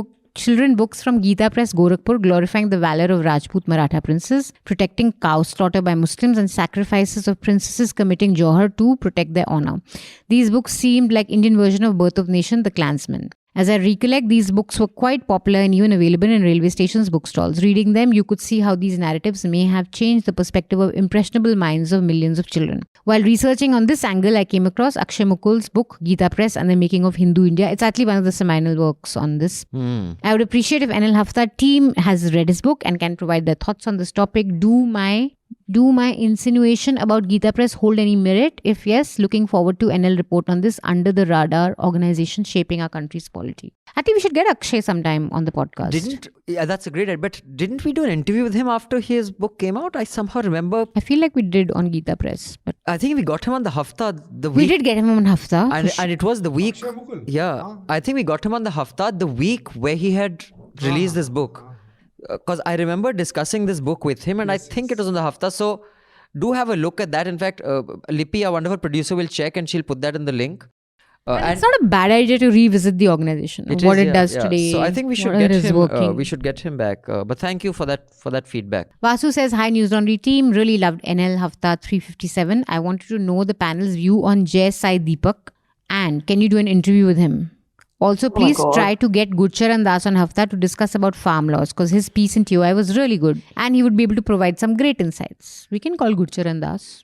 books from Gita Press, Gorakhpur, glorifying the valor of Rajput Maratha princes, protecting cow slaughter by Muslims and sacrifices of princesses committing Johar to protect their honor. These books seemed like Indian version of Birth of Nation, The Clansman. As I recollect, these books were quite popular and even available in railway stations' bookstalls. Reading them, you could see how these narratives may have changed the perspective of impressionable minds of millions of children. While researching on this angle, I came across Akshay Mukul's book, Gita Press and the Making of Hindu India. It's actually one of the seminal works on this. I would appreciate if NL Hafta team has read his book and can provide their thoughts on this topic. Do my insinuation about Gita Press hold any merit? If yes, looking forward to NL report on this under the radar organization shaping our country's polity. I think we should get Akshay sometime on the podcast.
That's a great idea. But didn't we do an interview with him after his book came out? I somehow remember.
I feel like we did on Gita Press. But
I think we got him on the Hafta the week.
We did get him on Hafta.
And it was the week. Yeah. I think we got him on the Hafta the week where he had release this book. Because I remember discussing this book with him, and I think it was on the Hafta. So do have a look at that. In fact, Lippy, our wonderful producer, will check and she'll put that in the link.
And it's not a bad idea to revisit the organization, what it does today.
So I think we should get him. We should get him back. But thank you for that feedback.
Vasu says, "Hi News Laundry team, really loved NL Hafta 357. I wanted to know the panel's view on Jayashree Deepak, and can you do an interview with him? Also, please try to get Gurcharan Das on Hafta to discuss about farm laws, because his piece in TOI was really good, and he would be able to provide some great insights. We can call Gurcharan Das."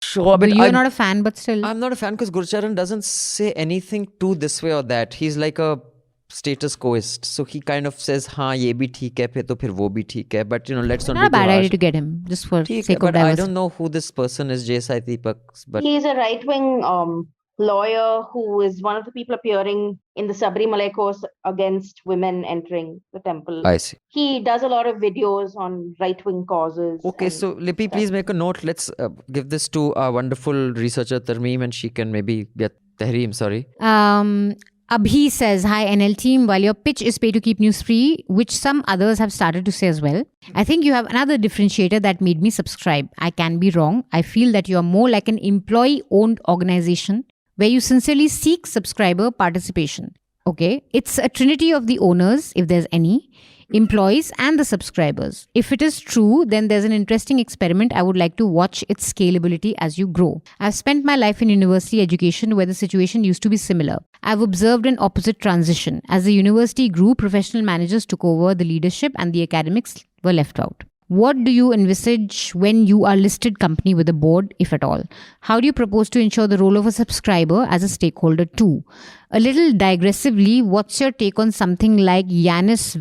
Sure, but
you're not a fan, but still.
I'm not a fan because Gurcharan doesn't say anything to this way or that. He's like a status quoist. So he kind of says, हाँ ये भी ठीक है, फिर तो फिर वो भी ठीक है. But let's not be too harsh.
Not a bad idea to get him, just for sake of diversity.
But I don't know who this person is, Jayashree Deepak. But
he's a right-wing lawyer who is one of the people appearing in the Sabrimala course against women entering the temple.
I see.
He does a lot of videos on right-wing causes.
Okay, so Lippy, please make a note. Let's give this to our wonderful researcher Tarmeem, and she can maybe get Tahreem, sorry.
Abhi says, "Hi NL team, while your pitch is pay to keep news free, which some others have started to say as well, I think you have another differentiator that made me subscribe. I can be wrong. I feel that you are more like an employee-owned organization where you sincerely seek subscriber participation. Okay, it's a trinity of the owners, if there's any, employees and the subscribers. If it is true, then there's an interesting experiment I would like to watch its scalability as you grow. I've spent my life in university education where the situation used to be similar. I've observed an opposite transition. As the university grew, professional managers took over the leadership and the academics were left out. What do you envisage when you are listed company with a board, if at all? How do you propose to ensure the role of a subscriber as a stakeholder too? A little digressively, what's your take on something like Yanis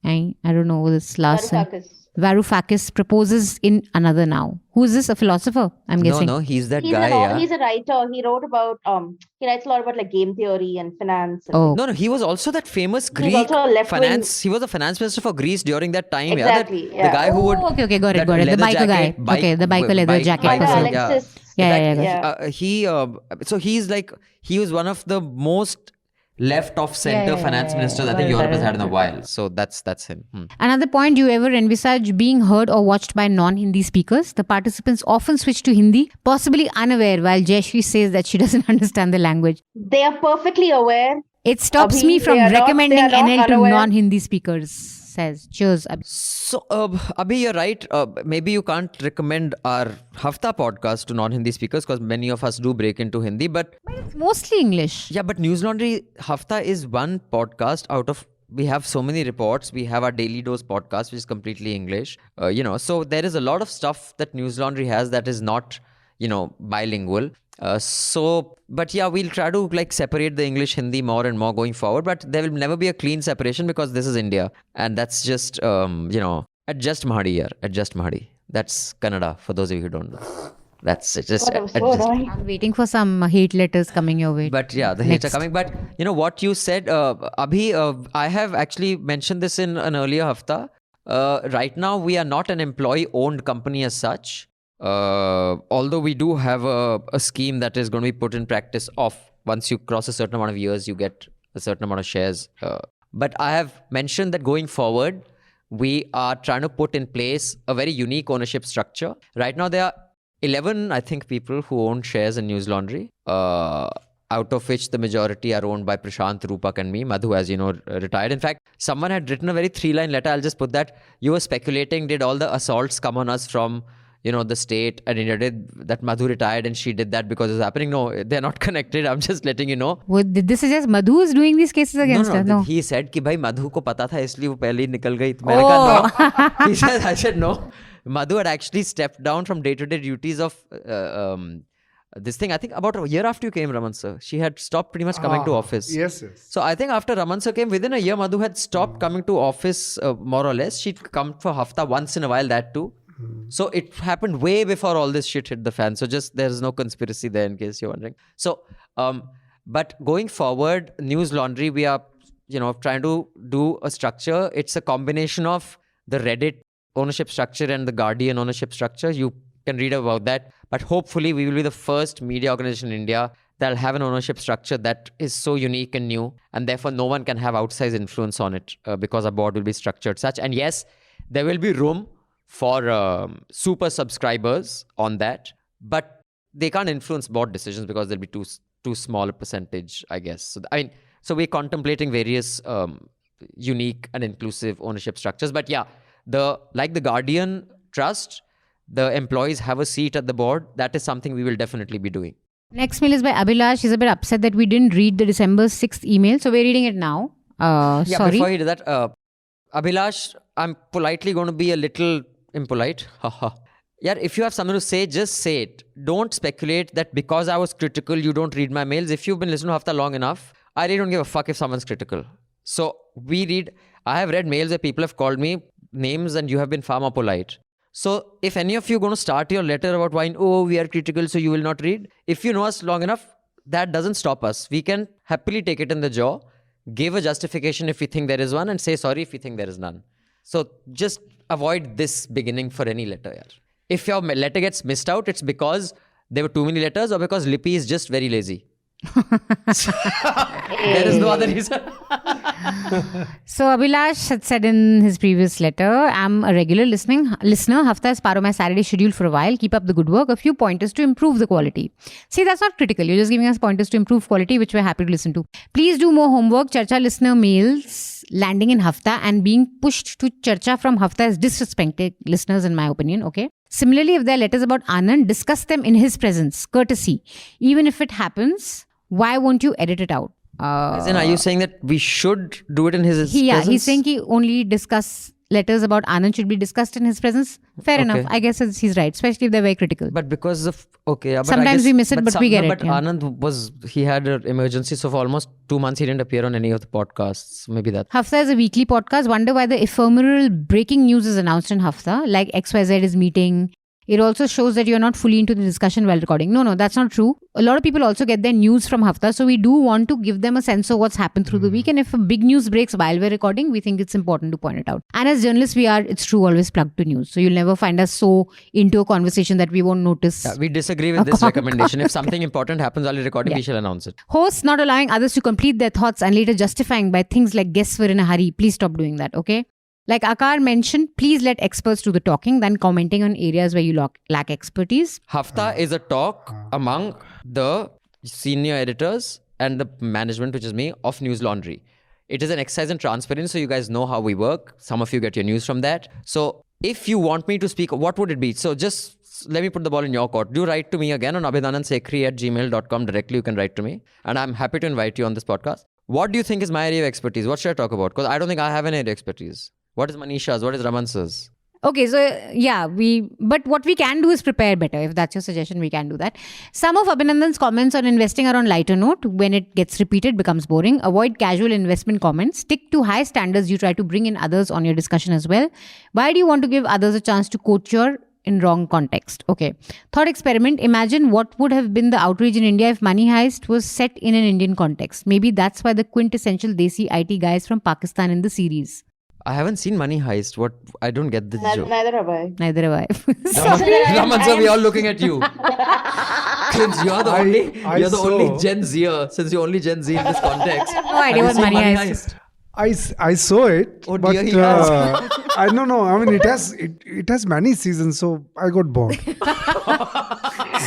I don't know this last Varoufakis proposes in Another Now? Who is this? A philosopher? I'm guessing.
No, he's that guy.
He's a writer. He wrote about he writes a lot about like game theory and finance.
No, he was also that famous Greek finance. He was a finance minister for Greece during that time.
Exactly.
The guy who would
okay, got it. The biker guy. The biker leather jacket person.
So he was one of the most left of center finance ministers I think Europe has had in a while. So that's him.
Another point, do you ever envisage being heard or watched by non-Hindi speakers? The participants often switch to Hindi, possibly unaware, while Jayashree says that she doesn't understand the language.
They are perfectly aware.
It stops me from recommending NL to non-Hindi speakers. Says. Cheers, Abhi.
So, Abhi, you're right. Maybe you can't recommend our Hafta podcast to non-Hindi speakers because many of us do break into Hindi, but
it's mostly English.
Yeah, but News Laundry Hafta is one podcast out of. We have so many reports. We have our Daily Dose podcast, which is completely English. So there is a lot of stuff that News Laundry has that is not, bilingual. But yeah, we'll try to separate the English Hindi more and more going forward, but there will never be a clean separation because this is India and that's just adjust Mahadi here, adjust Mahadi. That's Kannada for those of you who don't know. That's it. Just
I'm waiting for some hate letters coming your way.
But yeah, the hate are coming. But what you said, Abhi, I have actually mentioned this in an earlier Hafta. Right now, we are not an employee-owned company as such. Although we do have a scheme that is going to be put in practice once you cross a certain amount of years, you get a certain amount of shares. But I have mentioned that going forward, we are trying to put in place a very unique ownership structure. Right now, there are 11, I think, people who own shares in News Laundry, out of which the majority are owned by Prashant, Rupak and me. Madhu, as you know, retired. In fact, someone had written a very 3-line letter. I'll just put that. You were speculating, did all the assaults come on us from the state and India, did that Madhu retired and she did that because it's happening? No, they're not connected. I'm just letting you know.
Did this suggest Madhu is doing these cases against us? No.
He said कि भाई Madhu को पता था इसलिए वो पहले ही निकल गई. मैंने कहा no. He said, I said no. Madhu had actually stepped down from day-to-day duties of this thing. I think about a year after you came, Raman sir, she had stopped pretty much coming to office.
Yes.
So I think after Raman sir came, within a year, Madhu had stopped coming to office more or less. She'd come for Hafta once in a while, that too. So it happened way before all this shit hit the fan. So just there's no conspiracy there in case you're wondering. So, but going forward, News Laundry, we are, trying to do a structure. It's a combination of the Reddit ownership structure and the Guardian ownership structure. You can read about that. But hopefully we will be the first media organization in India that'll have an ownership structure that is so unique and new, and therefore no one can have outsized influence on it because our board will be structured such. And yes, there will be room for super subscribers on that, but they can't influence board decisions because there'll be too small a percentage, I guess. So we're contemplating various unique and inclusive ownership structures. But yeah, like the Guardian Trust, the employees have a seat at the board. That is something we will definitely be doing.
Next mail is by Abhilash. He's a bit upset that we didn't read the December 6th email. So we're reading it now. Sorry.
Before you do that, Abhilash, I'm politely going to be a little impolite. Yeah, if you have something to say, just say it. Don't speculate that because I was critical, you don't read my mails. If you've been listening to Hafta long enough, I really don't give a fuck if someone's critical. So I have read mails where people have called me names and you have been far more polite. So if any of you are going to start your letter about why, we are critical, so you will not read. If you know us long enough, that doesn't stop us. We can happily take it in the jaw, give a justification if we think there is one, and say sorry if we think there is none. So just avoid this beginning for any letter. Yaar. If your letter gets missed out, it's because there were too many letters or because Lippy is just very lazy. There is no other reason.
So Abhilash had said in his previous letter, I'm a regular listener. Hafta is part of my Saturday schedule for a while. Keep up the good work. A few pointers to improve the quality. See, that's not critical. You're just giving us pointers to improve quality, which we're happy to listen to. Please do more homework. Charcha listener mails landing in Hafta and being pushed to Charcha from Hafta is disrespecting listeners, in my opinion. Okay. Similarly, if there are letters about Anand, discuss them in his presence. Courtesy. Even if it happens, why won't you edit it out?
As in, are you saying that we should do it in his presence?
Yeah, he's saying he only discuss letters about Anand should be discussed in his presence. Fair enough. I guess he's right, especially if they're very critical.
But because of,
sometimes we miss it, but we get it.
But Anand he had an emergency, so for almost 2 months he didn't appear on any of the podcasts. Maybe that.
Hafta is a weekly podcast. Wonder why the ephemeral breaking news is announced in Hafta, like XYZ is meeting. It also shows that you're not fully into the discussion while recording. No, that's not true. A lot of people also get their news from Hafta. So we do want to give them a sense of what's happened through the week. And if a big news breaks while we're recording, we think it's important to point it out. And as journalists, it's true, always plugged to news. So you'll never find us so into a conversation that we won't notice.
Yeah, we disagree with this recommendation. If something important happens while recording, we shall announce it.
Hosts not allowing others to complete their thoughts and later justifying by things like guests were in a hurry. Please stop doing that, okay? Like Akar mentioned, please let experts do the talking than commenting on areas where you lack expertise.
Hafta is a talk among the senior editors and the management, which is me, of Newslaundry. It is an exercise in transparency, so you guys know how we work. Some of you get your news from that. So if you want me to speak, what would it be? So just let me put the ball in your court. Do write to me again on abhinandansekhri@gmail.com. Directly you can write to me. And I'm happy to invite you on this podcast. What do you think is my area of expertise? What should I talk about? Because I don't think I have an area of expertise. What is Manisha's? What is Raman's?
Okay, so but what we can do is prepare better. If that's your suggestion, we can do that. Some of Abhinandan's comments on investing are on lighter note. When it gets repeated, becomes boring. Avoid casual investment comments. Stick to high standards. You try to bring in others on your discussion as well. Why do you want to give others a chance to quote your in wrong context? Okay. Thought experiment. Imagine what would have been the outrage in India if Money Heist was set in an Indian context. Maybe that's why the quintessential Desi IT guys from Pakistan in the series.
I haven't seen Money Heist. What? I don't get this joke.
Neither have I.
Raman sir, we are all looking at you. Since you're the only Gen Zer. Since you're only Gen Z in this context.
No idea what Money Heist.
I saw it,
but
I don't know. I mean, it has many seasons, so I got bored.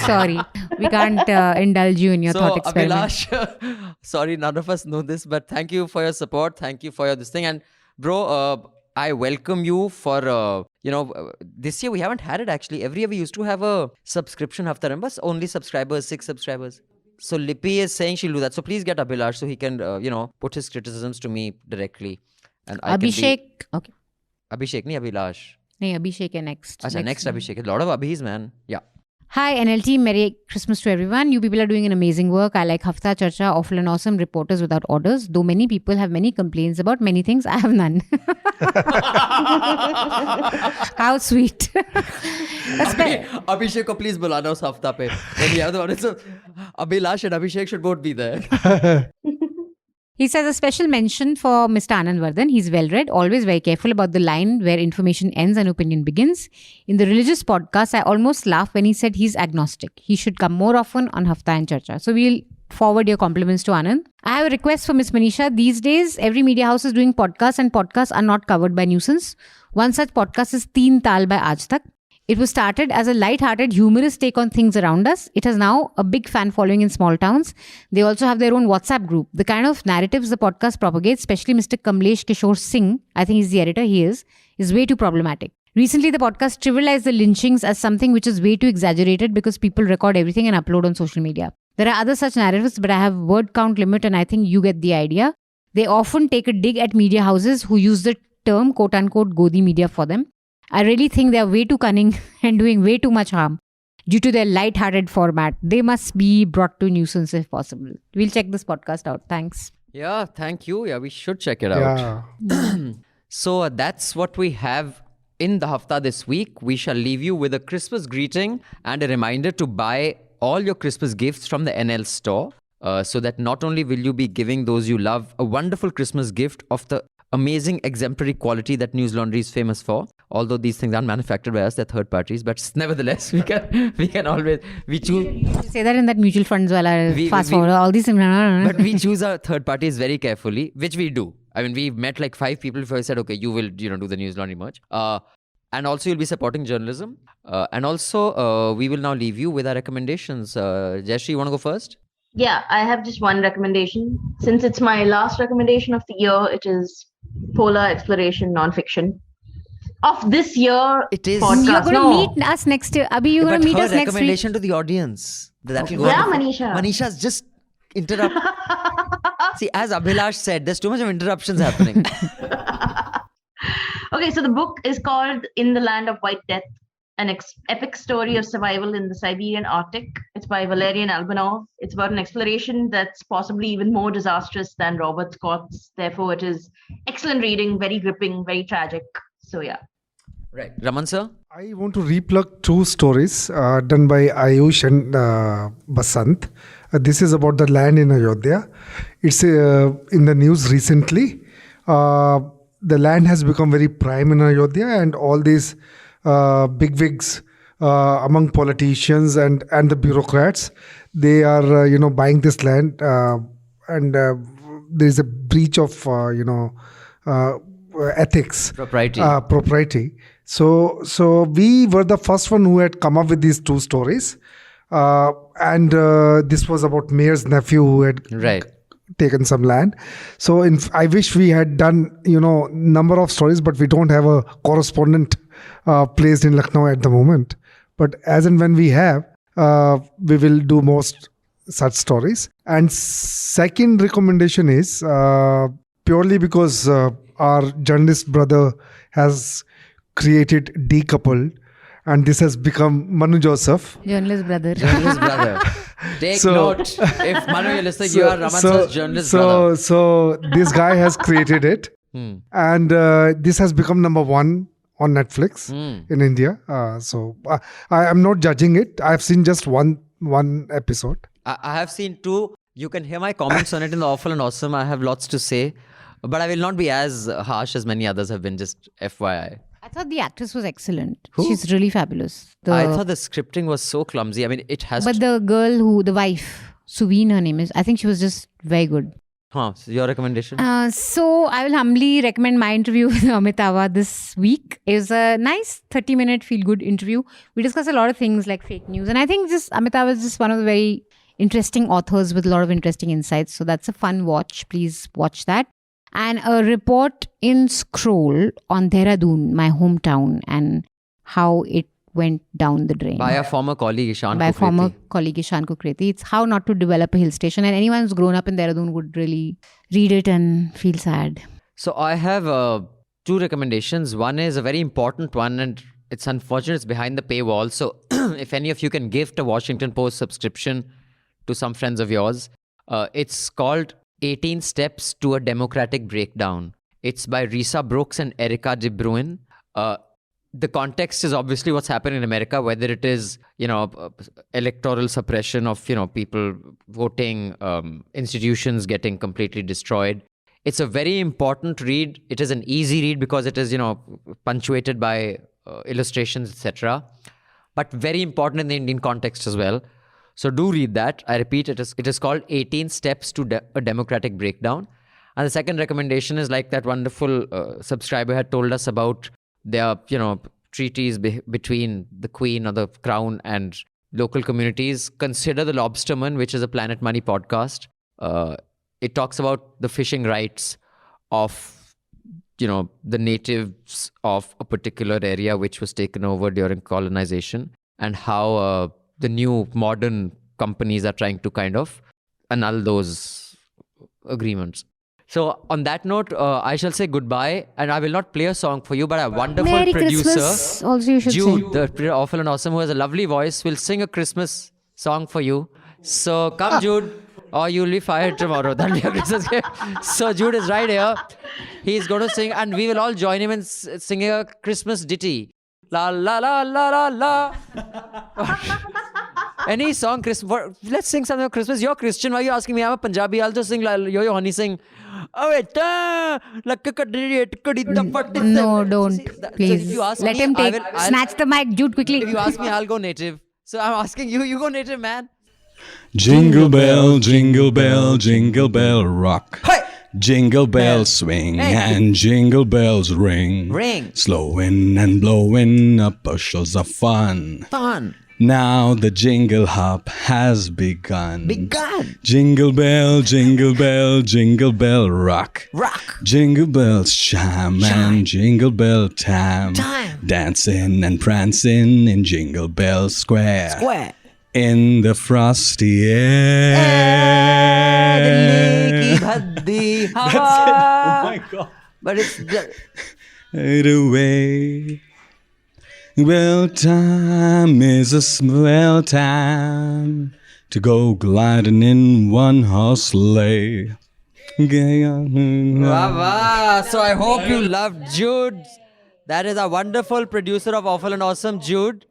Sorry, we can't indulge you in your thought experiment.
Abhilash, sorry, none of us know this, but thank you for your support. Thank you for this thing. And bro, I welcome you for, this year we haven't had it actually. Every year we used to have a subscription Hafta, remember? Only subscribers, 6 subscribers. So Lippy is saying she'll do that. So please get Abhilash so he can, put his criticisms to me directly. And
Abhishek. Okay.
Abhishek, nahi Abhilash.
Nahi, Abhishek is next.
Achha, next Abhishek. A lot of Abhis, man. Yeah.
Hi NLT, Merry Christmas to everyone. You people are doing an amazing work. I like Hafta, Charcha, awful and awesome, reporters without orders. Though many people have many complaints about many things, I have none. How sweet.
Abhishek ko please bulana us Hafta pe. When you have the one, so Abhilash and Abhishek should both be there.
He says a special mention for Mr. Anand Vardhan. He's well-read, always very careful about the line where information ends and opinion begins. In the religious podcast, I almost laughed when he said he's agnostic. He should come more often on Hafta and Charcha. So we'll forward your compliments to Anand. I have a request for Miss Manisha. These days, every media house is doing podcasts and podcasts are not covered by nuisance. One such podcast is Teen Tal by Aaj Tak. It was started as a light-hearted, humorous take on things around us. It has now a big fan following in small towns. They also have their own WhatsApp group. The kind of narratives the podcast propagates, especially Mr. Kamlesh Kishore Singh, I think he's the editor, he is way too problematic. Recently, the podcast trivialized the lynchings as something which is way too exaggerated because people record everything and upload on social media. There are other such narratives, but I have word count limit and I think you get the idea. They often take a dig at media houses who use the term quote-unquote Godi media for them. I really think they are way too cunning and doing way too much harm due to their light-hearted format. They must be brought to nuisance if possible. We'll check this podcast out. Thanks.
Yeah, thank you. Yeah, we should check it out.
Yeah.
So that's what we have in the Hafta this week. We shall leave you with a Christmas greeting and a reminder to buy all your Christmas gifts from the NL store so that not only will you be giving those you love a wonderful Christmas gift of the amazing exemplary quality that News Laundry is famous for. Although these things aren't manufactured by us, they're third parties, but nevertheless, we can always, we choose.
You say that in that mutual funds wala fast forward, all these things.
But we choose our third parties very carefully, which we do. I mean, we met like 5 people before I said, okay, you will, do the News Laundry merch. And also you'll be supporting journalism. And also we will now leave you with our recommendations. Jayashree, you want to go first?
Yeah, I have just one recommendation. Since it's my last recommendation of the year, it is polar exploration nonfiction. Of this year,
it is.
Podcast.
You're going to meet us next year. Abhi, you're going to meet us next week.
recommendation to the audience. That will go
Yeah,
on
Manisha.
Manisha's just interrupt. See, as Abhilash said, there's too much of interruptions happening.
Okay, so the book is called In the Land of White Death, an epic story of survival in the Siberian Arctic. It's by Valerian Albanov. It's about an exploration that's possibly even more disastrous than Robert Scott's. Therefore, it is excellent reading, very gripping, very tragic. So, yeah.
Right. Raman sir?
I want to replug 2 stories done by Ayush and Basant. This is about the land in Ayodhya. It's in the news recently. The land has become very prime in Ayodhya, and all these bigwigs among politicians and the bureaucrats, they are buying this land, and there is a breach of ethics, propriety. So we were the first one who had come up with these 2 stories, and this was about mayor's nephew who had taken some land. So I wish we had done number of stories, but we don't have a correspondent placed in Lucknow at the moment. But as and when we have, we will do most such stories. And second recommendation is purely because our journalist brother has created Decoupled, and this has become Manu Joseph.
Journalist brother.
Take note. If Manu, you're listening, you are Raman sir's journalist brother.
So this guy has created it. And this has become number 1 on Netflix in India. So I am not judging it. I have seen just one episode.
I have seen 2. You can hear my comments on it in the Awful and Awesome. I have lots to say. But I will not be as harsh as many others have been, just FYI.
I thought the actress was excellent.
Who?
She's really fabulous.
I thought the scripting was so clumsy. I mean, it has
But the girl the wife, Suveen her name is, I think she was just very good.
So your recommendation?
So I will humbly recommend my interview with Amitava this week. It was a nice 30-minute feel-good interview. We discussed a lot of things like fake news. And I think Amitava is just one of the very interesting authors with a lot of interesting insights. So that's a fun watch. Please watch that. And a report in Scroll on Dehradun, my hometown, and how it went down the drain.
By a former colleague, Ishan
Kukreti. It's how not to develop a hill station. And anyone who's grown up in Dehradun would really read it and feel sad.
So I have 2 recommendations. One is a very important one, and it's unfortunate it's behind the paywall. So if any of you can gift a Washington Post subscription to some friends of yours, it's called 18 Steps to a Democratic Breakdown. It's by Risa Brooks and Erica De Bruin. The context is obviously what's happened in America, whether it is, electoral suppression of, people voting, institutions getting completely destroyed. It's a very important read. It is an easy read because it is, punctuated by illustrations, etc. But very important in the Indian context as well. So do read that. I repeat, it is called 18 Steps to a Democratic Breakdown. And the second recommendation is like that wonderful subscriber had told us about their, treaties between the Queen or the Crown and local communities. Consider The Lobsterman, which is a Planet Money podcast. It talks about the fishing rights of the natives of a particular area which was taken over during colonization, and how the new modern companies are trying to kind of annul those agreements. So on that note, I shall say goodbye, and I will not play a song for you, but a wonderful
Merry
producer,
Christmas, also you should
Jude,
say.
the awful and awesome, who has a lovely voice, will sing a Christmas song for you. So come, Jude. Or you'll be fired tomorrow. That'll be a Christmas gift. So Jude is right here. He's going to sing, and we will all join him in singing a Christmas ditty. La la la la la la. Any song, Christmas. Let's sing something about Christmas. You're Christian. Why are you asking me? I'm a Punjabi. I'll just sing. Yo honey, sing.
No, don't. Please.
So if you ask
Let
me,
him take.
I'll
Snatch the mic, Jude, quickly.
If you ask me, I'll go native. So I'm asking you. You go native, man.
Jingle bell, jingle bell, jingle bell rock.
Hey!
Jingle bells swing and jingle bells ring.
Ring.
Slowing and blowing up bushels of fun.
Fun.
Now the jingle hop has begun.
Jingle bell,
jingle bell rock.
rock.
Jingle bells chime and jingle bell time. Dancing and prancing in Jingle Bell Square.
Square.
In the frosty air.
That's it.
Oh my God.
But it's
Fade away. Well, time is a swell time to go gliding in one horse sleigh.
Wow. So I hope you loved Jude. That is a wonderful producer of Awful and Awesome, Jude,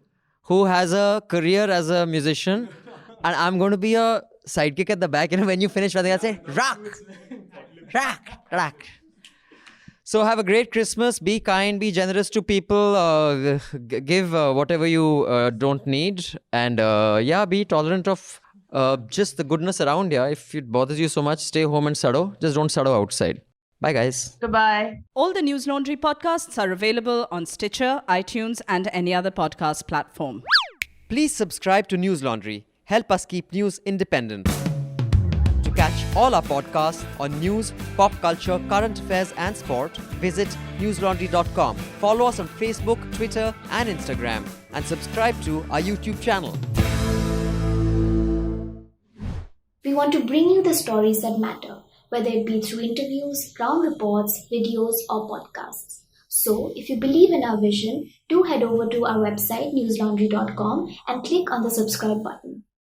who has a career as a musician. And I'm going to be a sidekick at the back. When you finish, I'll say, rock, rock, rock. So have a great Christmas. Be kind, be generous to people. Give whatever you don't need. And be tolerant of just the goodness around. If it bothers you so much, stay home and sado. Just don't sado outside. Bye, guys.
Goodbye.
All the News Laundry podcasts are available on Stitcher, iTunes, and any other podcast platform.
Please subscribe to News Laundry. Help us keep news independent. To catch all our podcasts on news, pop culture, current affairs, and sport, visit newslaundry.com. Follow us on Facebook, Twitter, and Instagram, and subscribe to our YouTube channel.
We want to bring you the stories that matter, whether it be through interviews, round reports, videos, or podcasts. So, if you believe in our vision, do head over to our website newslaundry.com and click on the subscribe button.